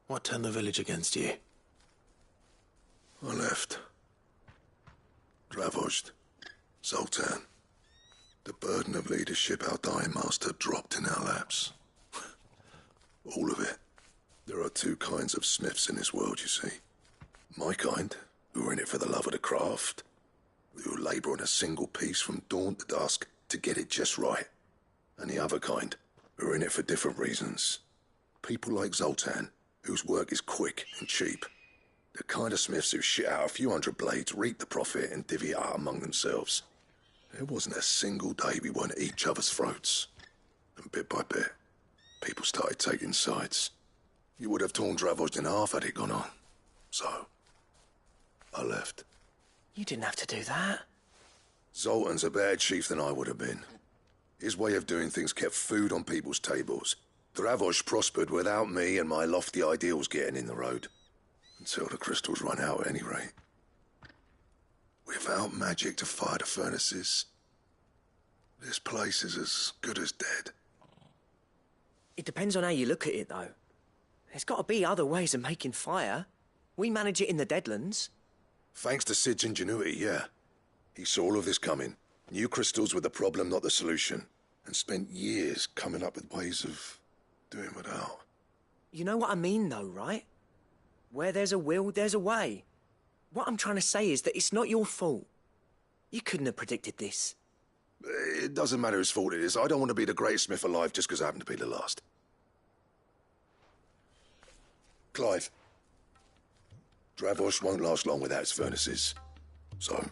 What turned the village against you? I left. Dravozd. Zoltan. The burden of leadership our dying master dropped in our laps. All of it. There are two kinds of smiths in this world, you see. My kind, who are in it for the love of the craft, who labour on a single piece from dawn to dusk to get it just right. And the other kind, who are in it for different reasons. People like Zoltan, whose work is quick and cheap. The kind of smiths who shit out a few hundred blades, reap the profit, and divvy it out among themselves. There wasn't a single day we weren't at each other's throats. And bit by bit, people started taking sides. You would have torn Dravozd in half had it gone on. So, I left. You didn't have to do that. Zoltan's a better chief than I would have been. His way of doing things kept food on people's tables. Dravozd prospered without me and my lofty ideals getting in the road. Until the crystals run out at any rate. Without magic to fire the furnaces, this place is as good as dead. It depends on how you look at it, though. There's got to be other ways of making fire. We manage it in the Deadlands. Thanks to Sid's ingenuity, yeah. He saw all of this coming. Knew crystals were the problem, not the solution. And spent years coming up with ways of doing without. You know what I mean, though, right? Where there's a will, there's a way. What I'm trying to say is that it's not your fault. You couldn't have predicted this. It doesn't matter whose fault it is. I don't want to be the greatest smith alive just because I happen to be the last. Clive. Dravozd won't last long without its furnaces. So,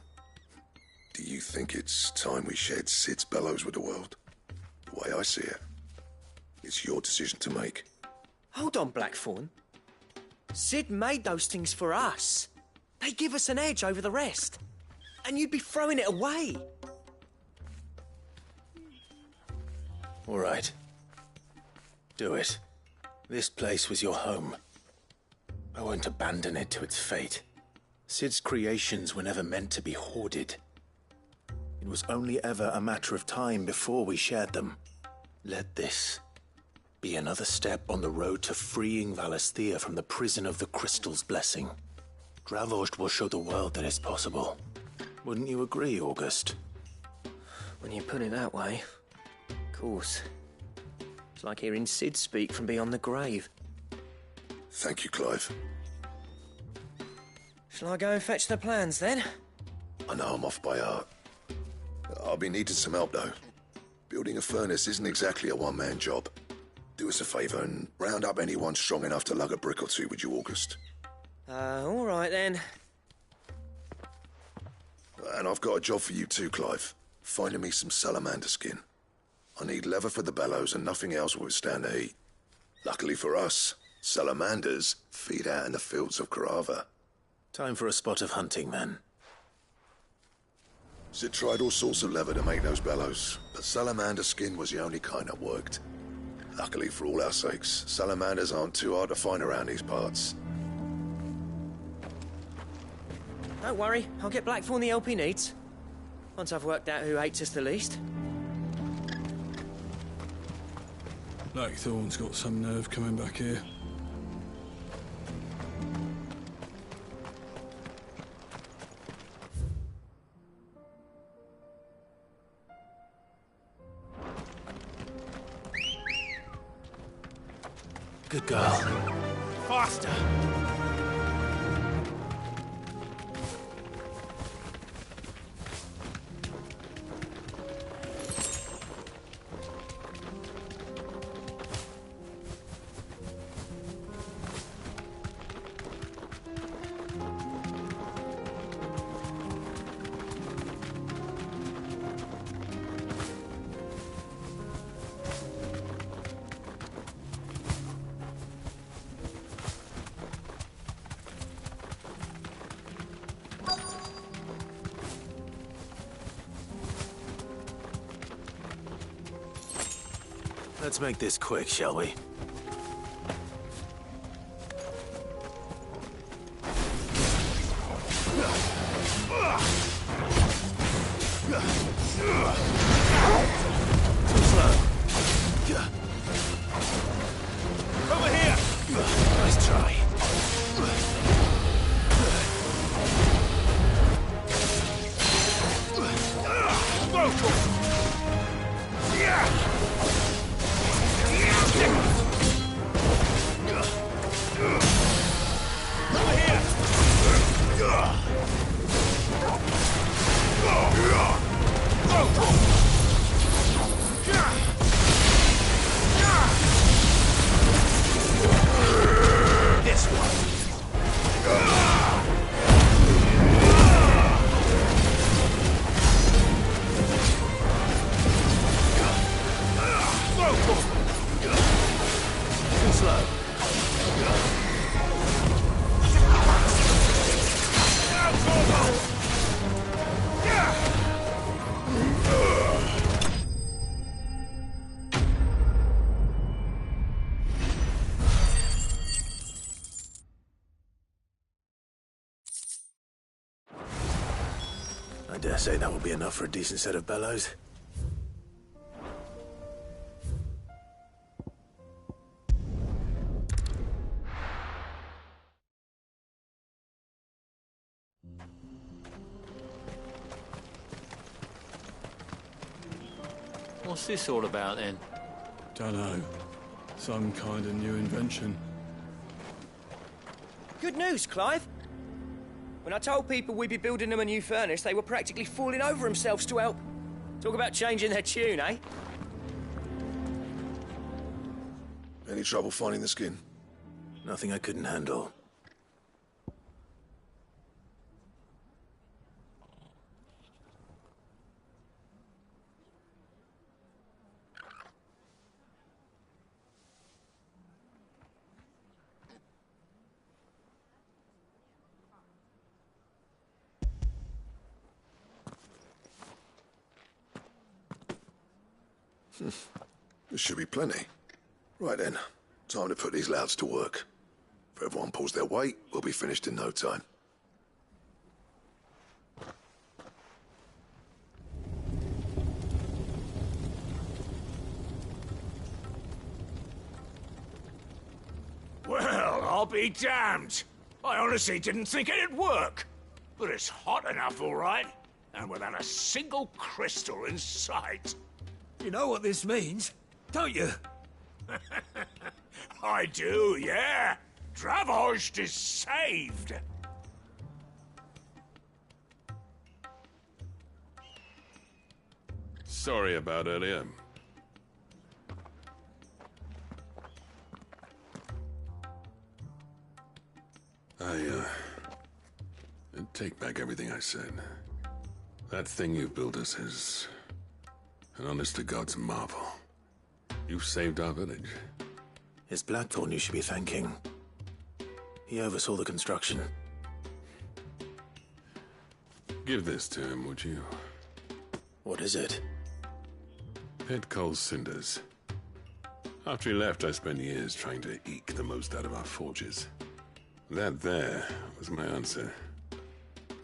do you think it's time we shared Sid's bellows with the world? The way I see it, it's your decision to make. Hold on, Blackthorn. Sid made those things for us. They give us an edge over the rest. And you'd be throwing it away. All right. Do it. This place was your home. I won't abandon it to its fate. Sid's creations were never meant to be hoarded. It was only ever a matter of time before we shared them. Let this be another step on the road to freeing Valisthea from the prison of the Crystal's blessing. Dravost will show the world that it's possible. Wouldn't you agree, August? When you put it that way, of course. It's like hearing Sid speak from beyond the grave. Thank you, Clive. Shall I go and fetch the plans, then? I know I'm off by heart. I'll be needing some help, though. Building a furnace isn't exactly a one-man job. Do us a favour and round up anyone strong enough to lug a brick or two, would you, August? All right, then. And I've got a job for you too, Clive. Finding me some salamander skin. I need leather for the bellows and nothing else will withstand the heat. Luckily for us, salamanders feed out in the fields of Carava. Time for a spot of hunting, man. Sid tried all sorts of leather to make those bellows, but salamander skin was the only kind that worked. Luckily for all our sakes, salamanders aren't too hard to find around these parts. Don't worry, I'll get Blackthorn the help he needs. Once I've worked out who hates us the least. Blackthorn's got some nerve coming back here. Good girl. Faster! Let's make this quick, shall we? Too slow. Over here! Nice try. This one. Too slow. I dare say that will be enough for a decent set of bellows. What's this all about, then? Dunno. Some kind of new invention. Good news, Clive. When I told people we'd be building them a new furnace, they were practically falling over themselves to help. Talk about changing their tune, eh? Any trouble finding the skin? Nothing I couldn't handle. There should be plenty. Right then, time to put these louds to work. If everyone pulls their weight, we'll be finished in no time. Well, I'll be damned. I honestly didn't think it'd work. But it's hot enough, all right. And without a single crystal in sight. You know what this means, don't you? I do, yeah. Dravost is saved. Sorry about earlier. I take back everything I said. That thing you built us is an honest-to-God's marvel. You saved our village. It's Blackthorn you should be thanking. He oversaw the construction. Give this to him, would you? What is it? Pit Coal's cinders. After he left, I spent years trying to eke the most out of our forges. That there was my answer.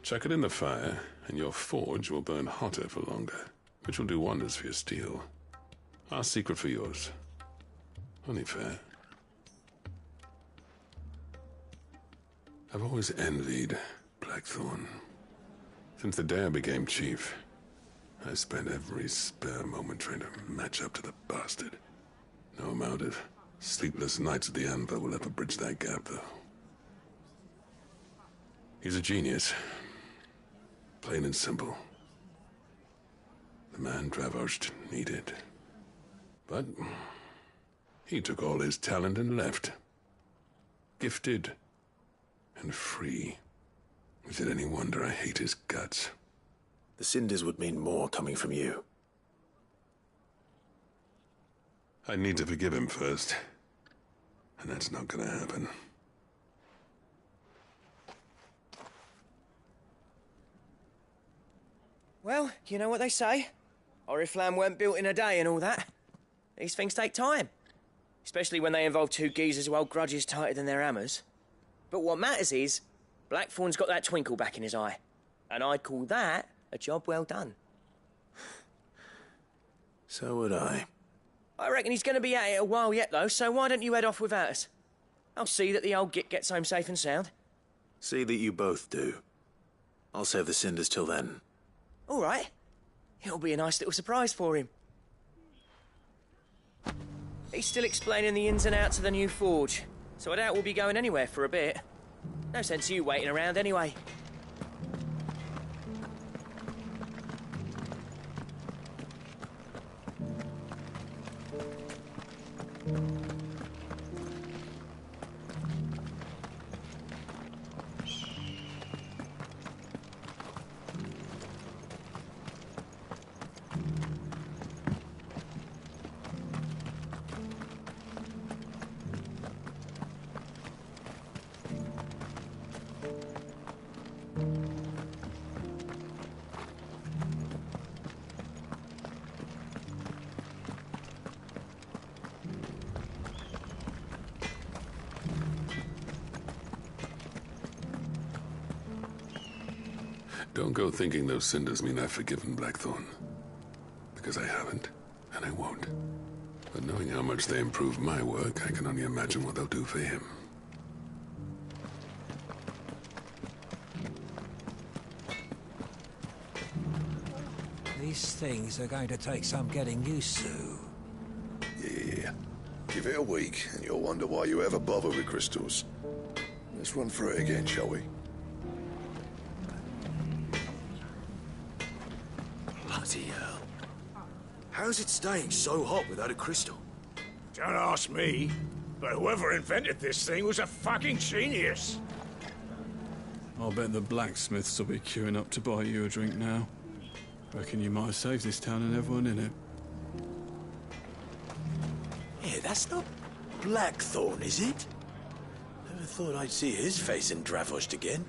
Chuck it in the fire, and your forge will burn hotter for longer, which will do wonders for your steel. Our secret for yours. Only fair. I've always envied Blackthorn. Since the day I became chief, I spent every spare moment trying to match up to the bastard. No amount of sleepless nights at the Anvil will ever bridge that gap, though. He's a genius. Plain and simple. The man Dravost needed. But he took all his talent and left. Gifted and free. Is it any wonder I hate his guts? The cinders would mean more coming from you. I need to forgive him first. And that's not gonna happen. Well, you know what they say. Oriflamme weren't built in a day and all that. These things take time. Especially when they involve two geezers who hold grudges tighter than their hammers. But what matters is, Blackthorn's got that twinkle back in his eye. And I'd call that a job well done. So would I. I reckon he's going to be at it a while yet, though, so why don't you head off without us? I'll see that the old git gets home safe and sound. See that you both do. I'll save the cinders till then. All right. It'll be a nice little surprise for him. He's still explaining the ins and outs of the new forge, so I doubt we'll be going anywhere for a bit. No sense you waiting around anyway. Don't go thinking those cinders mean I've forgiven Blackthorn. Because I haven't, and I won't. But knowing how much they improve my work, I can only imagine what they'll do for him. These things are going to take some getting used to. Yeah. Give it a week, and you'll wonder why you ever bother with crystals. Let's run through it again, shall we? Bloody hell. How's it staying so hot without a crystal? Don't ask me, but whoever invented this thing was a fucking genius. I'll bet the blacksmiths will be queuing up to buy you a drink now. Reckon you might have saved this town and everyone in it. Yeah, that's not Blackthorn, is it? Never thought I'd see his face in Dravost again.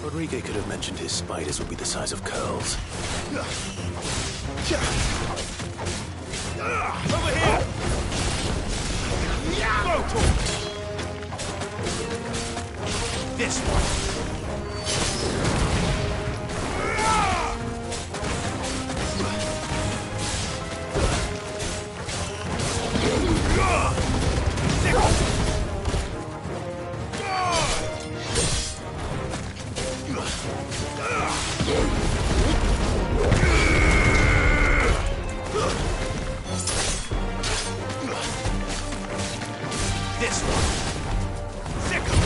Rodriguez could have mentioned his spiders would be the size of curls. Over here! This one. This one. Sickle.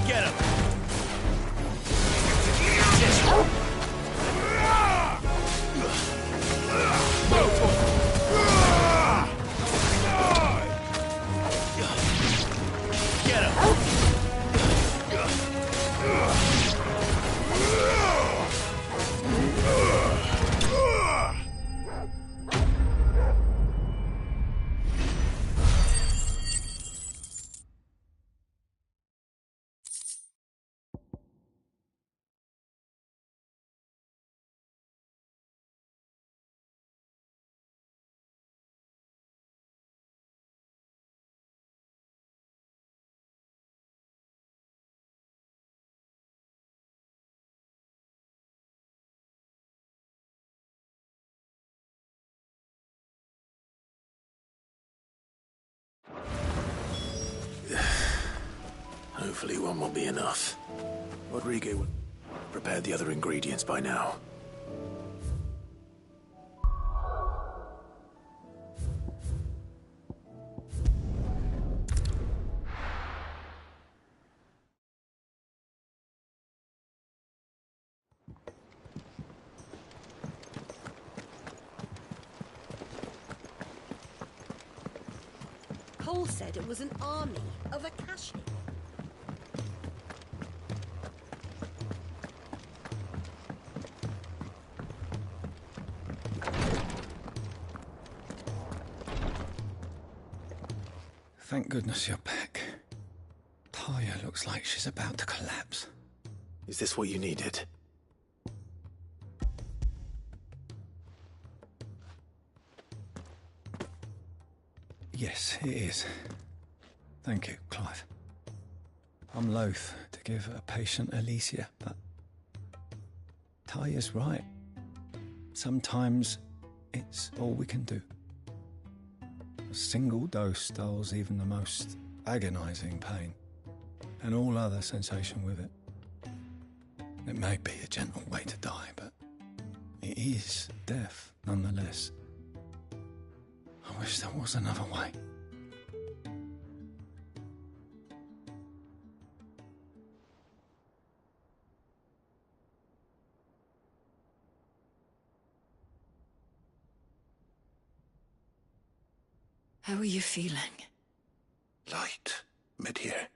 Get him. This one. Get him. Hopefully one will be enough. Rodriguez will prepare the other ingredients by now. Cole said it was an army of Akashi. Thank goodness you're back. Talia looks like she's about to collapse. Is this what you needed? Yes, it is. Thank you, Clive. I'm loath to give a patient Alicia, but Talia's right. Sometimes it's all we can do. A single dose dulls even the most agonizing pain, and all other sensation with it. It may be a gentle way to die, but it is death nonetheless. I wish there was another way. How are you feeling? Light, mid-here.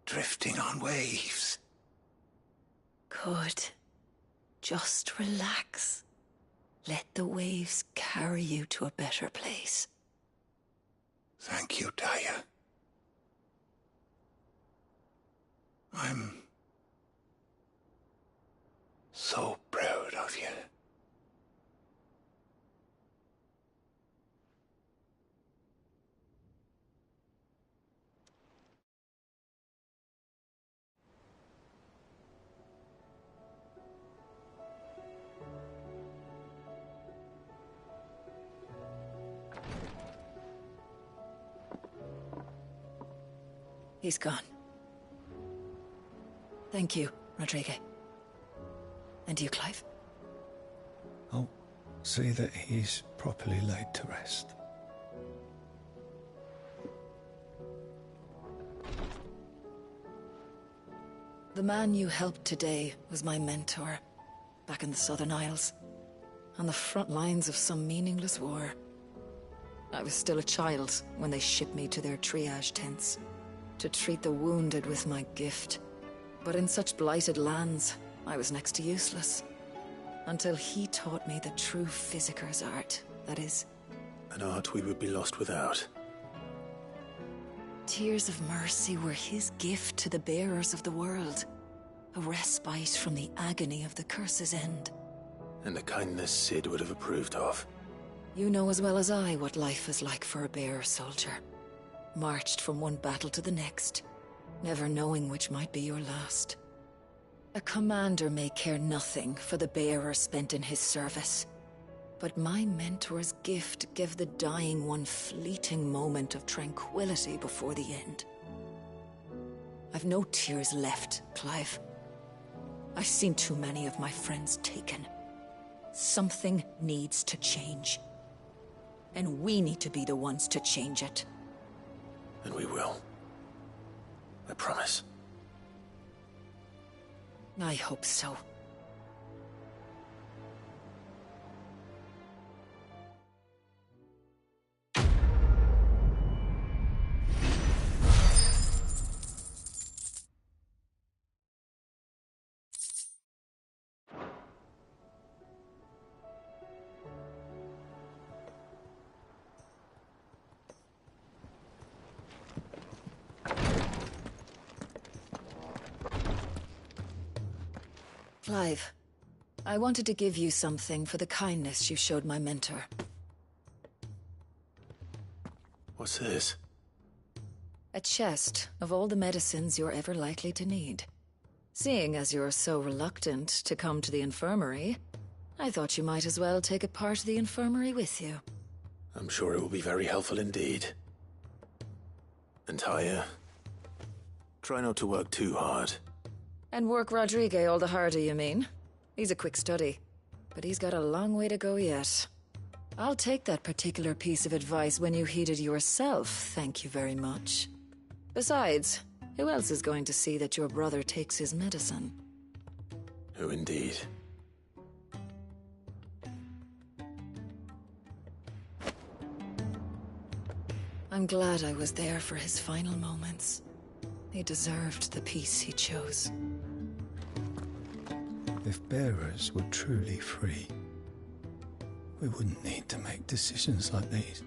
Drifting on waves. Good. Just relax. Let the waves carry you to a better place. Thank you, Talia. I'm so proud of you. He's gone. Thank you, Rodriguez. And you, Clive? I'll see that he's properly laid to rest. The man you helped today was my mentor, back in the Southern Isles, on the front lines of some meaningless war. I was still a child when they shipped me to their triage tents, to treat the wounded with my gift. But in such blighted lands, I was next to useless. Until he taught me the true physicker's art that is. An art we would be lost without. Tears of mercy were his gift to the bearers of the world. A respite from the agony of the curse's end. And a kindness Sid would have approved of. You know as well as I what life is like for a bearer soldier. Marched from one battle to the next, never knowing which might be your last. A commander may care nothing for the bearer spent in his service. But my mentor's gift gave the dying one fleeting moment of tranquility before the end. I've no tears left, Clive. I've seen too many of my friends taken. Something needs to change. And we need to be the ones to change it. And we will. I promise. I hope so. Clive, I wanted to give you something for the kindness you showed my mentor. What's this? A chest of all the medicines you're ever likely to need. Seeing as you're so reluctant to come to the infirmary, I thought you might as well take a part of the infirmary with you. I'm sure it will be very helpful indeed. And Taya, try not to work too hard. And work Rodrigue all the harder, you mean? He's a quick study, but he's got a long way to go yet. I'll take that particular piece of advice when you heed it yourself, thank you very much. Besides, who else is going to see that your brother takes his medicine? Who indeed? I'm glad I was there for his final moments. He deserved the peace he chose. If bearers were truly free, we wouldn't need to make decisions like these.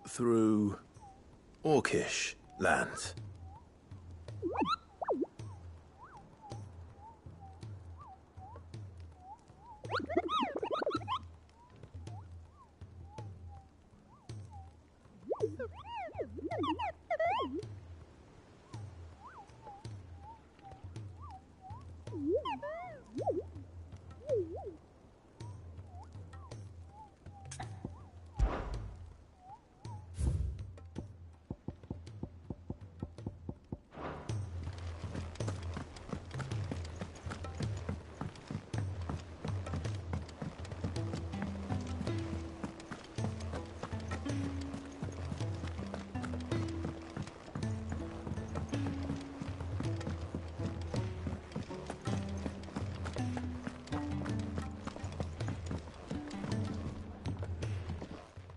Through Orcish lands.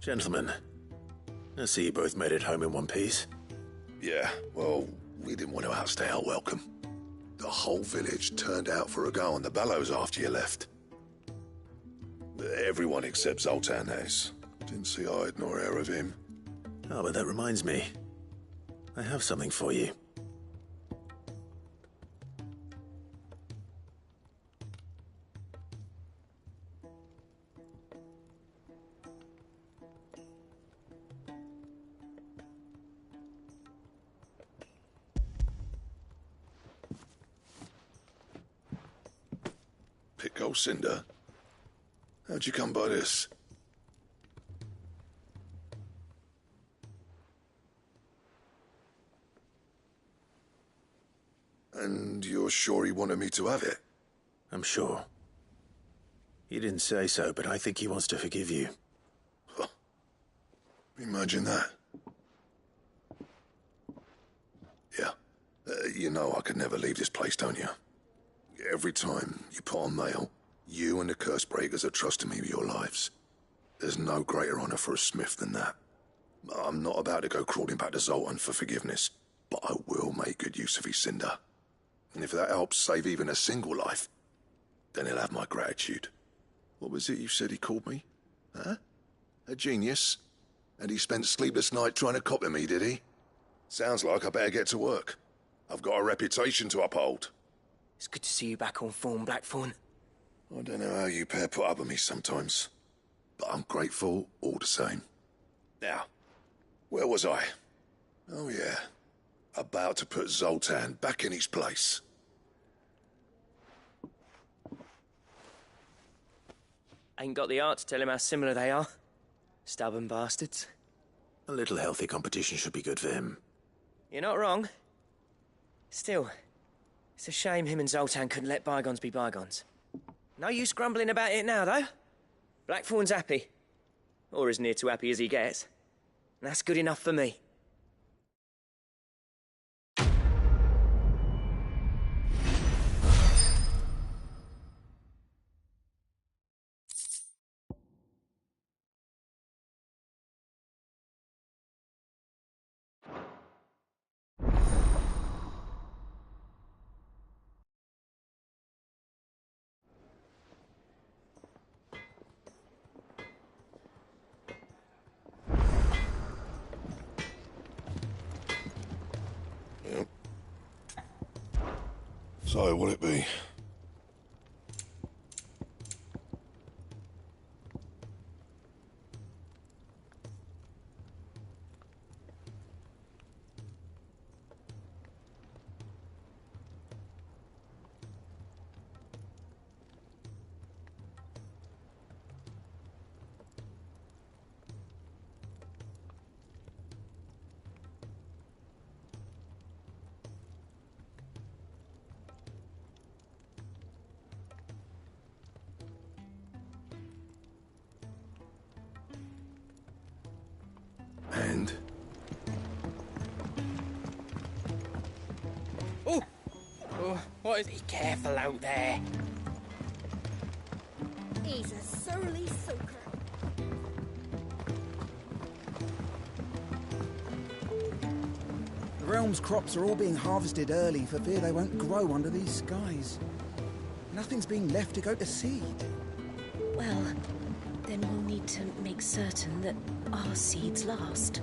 Gentlemen, I see you both made it home in one piece. Yeah, well, we didn't want to outstay our welcome. The whole village turned out for a go on the bellows after you left. Everyone except Zoltan has. Didn't see hide nor hair of him. Oh, but that reminds me. I have something for you. Pico Cinder? How'd you come by this? And you're sure he wanted me to have it? I'm sure. He didn't say so, but I think he wants to forgive you. Imagine that. Yeah. You know I could never leave this place, don't you? Every time you put on mail, you and the Cursebreakers are trusting me with your lives. There's no greater honor for a Smith than that. I'm not about to go crawling back to Zoltan for forgiveness, but I will make good use of his cinder. And if that helps save even a single life, then he'll have my gratitude. What was it you said he called me? Huh? A genius? And he spent sleepless night trying to copy me, did he? Sounds like I better get to work. I've got a reputation to uphold. It's good to see you back on form, Blackthorn. I don't know how you pair put up with me sometimes, but I'm grateful all the same. Now, where was I? Oh yeah, about to put Zoltan back in his place. Ain't got the art to tell him how similar they are. Stubborn bastards. A little healthy competition should be good for him. You're not wrong. Still, it's a shame him and Zoltan couldn't let bygones be bygones. No use grumbling about it now, though. Blackthorn's happy. Or as near to happy as he gets. And that's good enough for me. Yep. So, what'll it be? And? Oh! Oh, what is... Be careful out there. He's a surly soaker. The realm's crops are all being harvested early for fear they won't grow under these skies. Nothing's being left to go to seed. Well, then we'll need to make certain that our seeds last.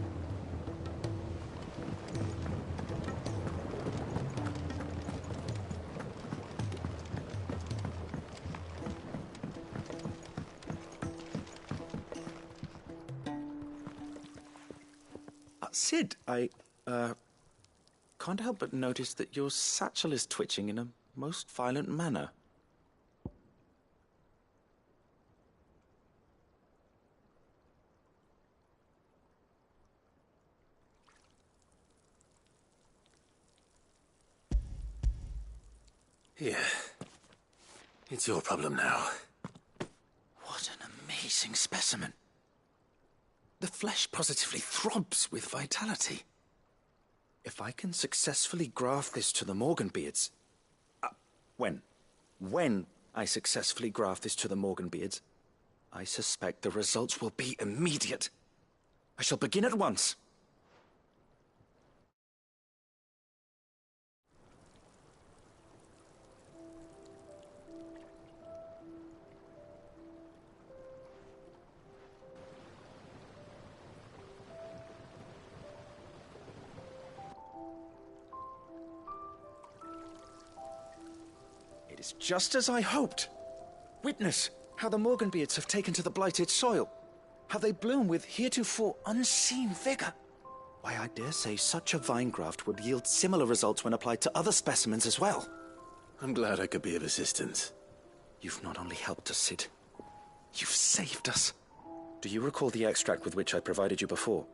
Sid, I can't help but notice that your satchel is twitching in a most violent manner. Here. It's your problem now. What an amazing specimen. The flesh positively throbs with vitality. If I can successfully graft this to the Morganbeards... When I successfully graft this to the Morganbeards, I suspect the results will be immediate. I shall begin at once. It's just as I hoped. Witness how the Morganbeards have taken to the blighted soil. How they bloom with heretofore unseen vigor. Why, I dare say such a vine graft would yield similar results when applied to other specimens as well. I'm glad I could be of assistance. You've not only helped us, Sid. You've saved us. Do you recall the extract with which I provided you before?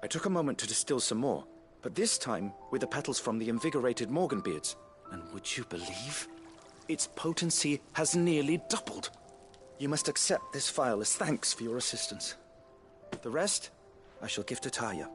I took a moment to distill some more, but this time with the petals from the invigorated Morganbeards. And would you believe? Its potency has nearly doubled. You must accept this vial as thanks for your assistance. The rest, I shall give to Taya.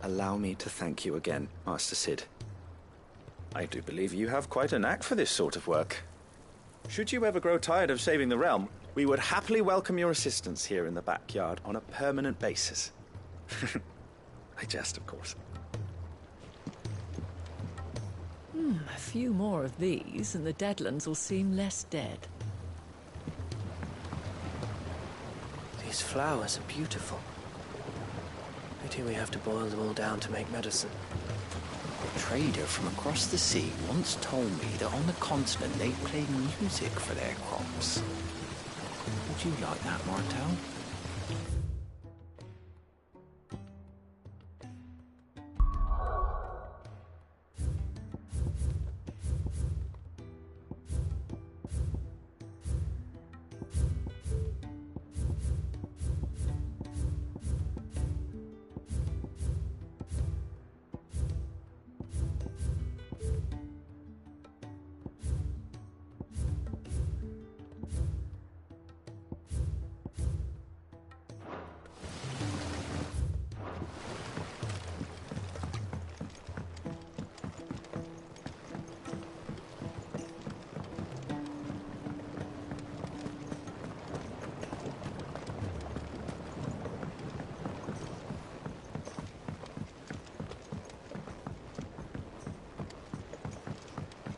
Allow me to thank you again, Master Cid. I do believe you have quite a knack for this sort of work. Should you ever grow tired of saving the realm, we would happily welcome your assistance here in the backyard on a permanent basis. I jest, of course. A few more of these, and the Deadlands will seem less dead. These flowers are beautiful. Pity we have to boil them all down to make medicine. A trader from across the sea once told me that on the continent they play music for their crops. Would you like that, Martel?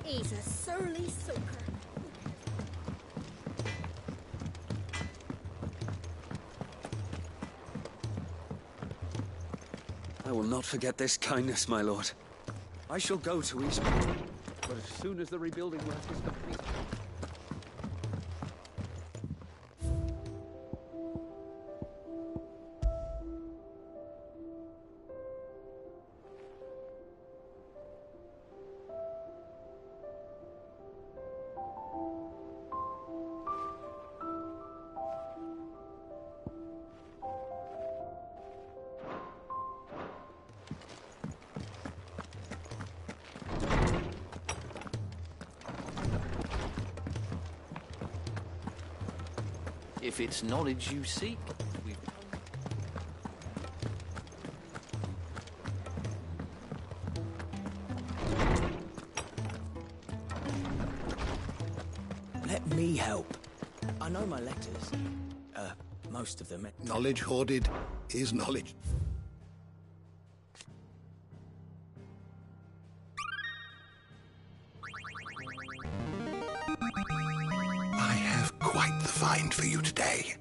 He's a surly soaker. I will not forget this kindness, my lord. I shall go to Eastport, but as soon as the rebuilding work is complete... If it's knowledge you seek, Let me help. I know my letters. Most of them. Knowledge hoarded is knowledge. I have quite the find for you today.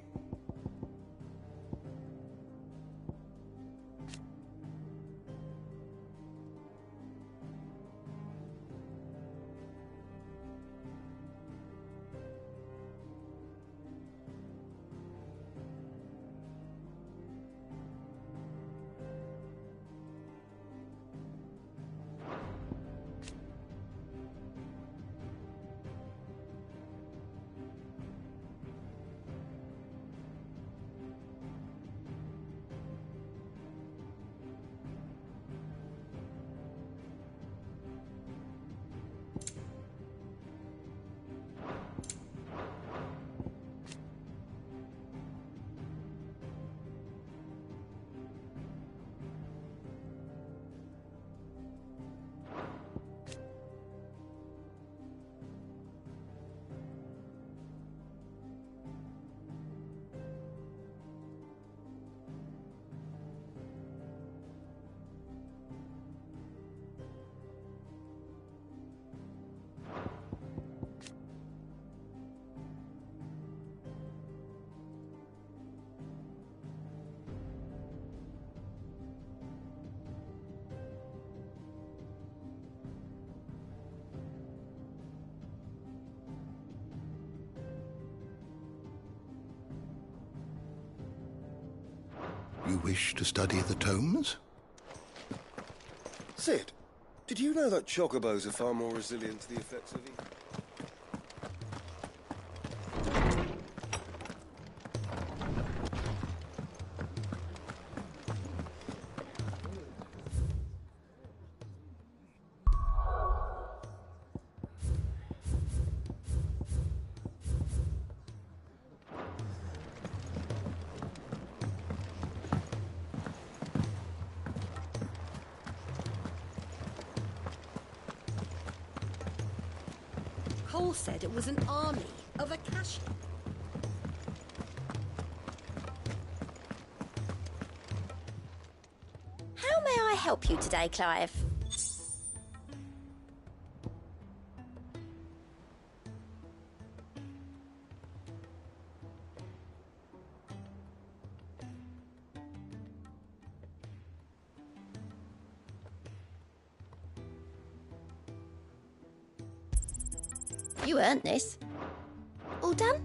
You wish to study the tomes? Sid, did you know that chocobos are far more resilient to the effects of evil? Cole said it was an army of Akashi. How may I help you today, Clive? You earned this. All done?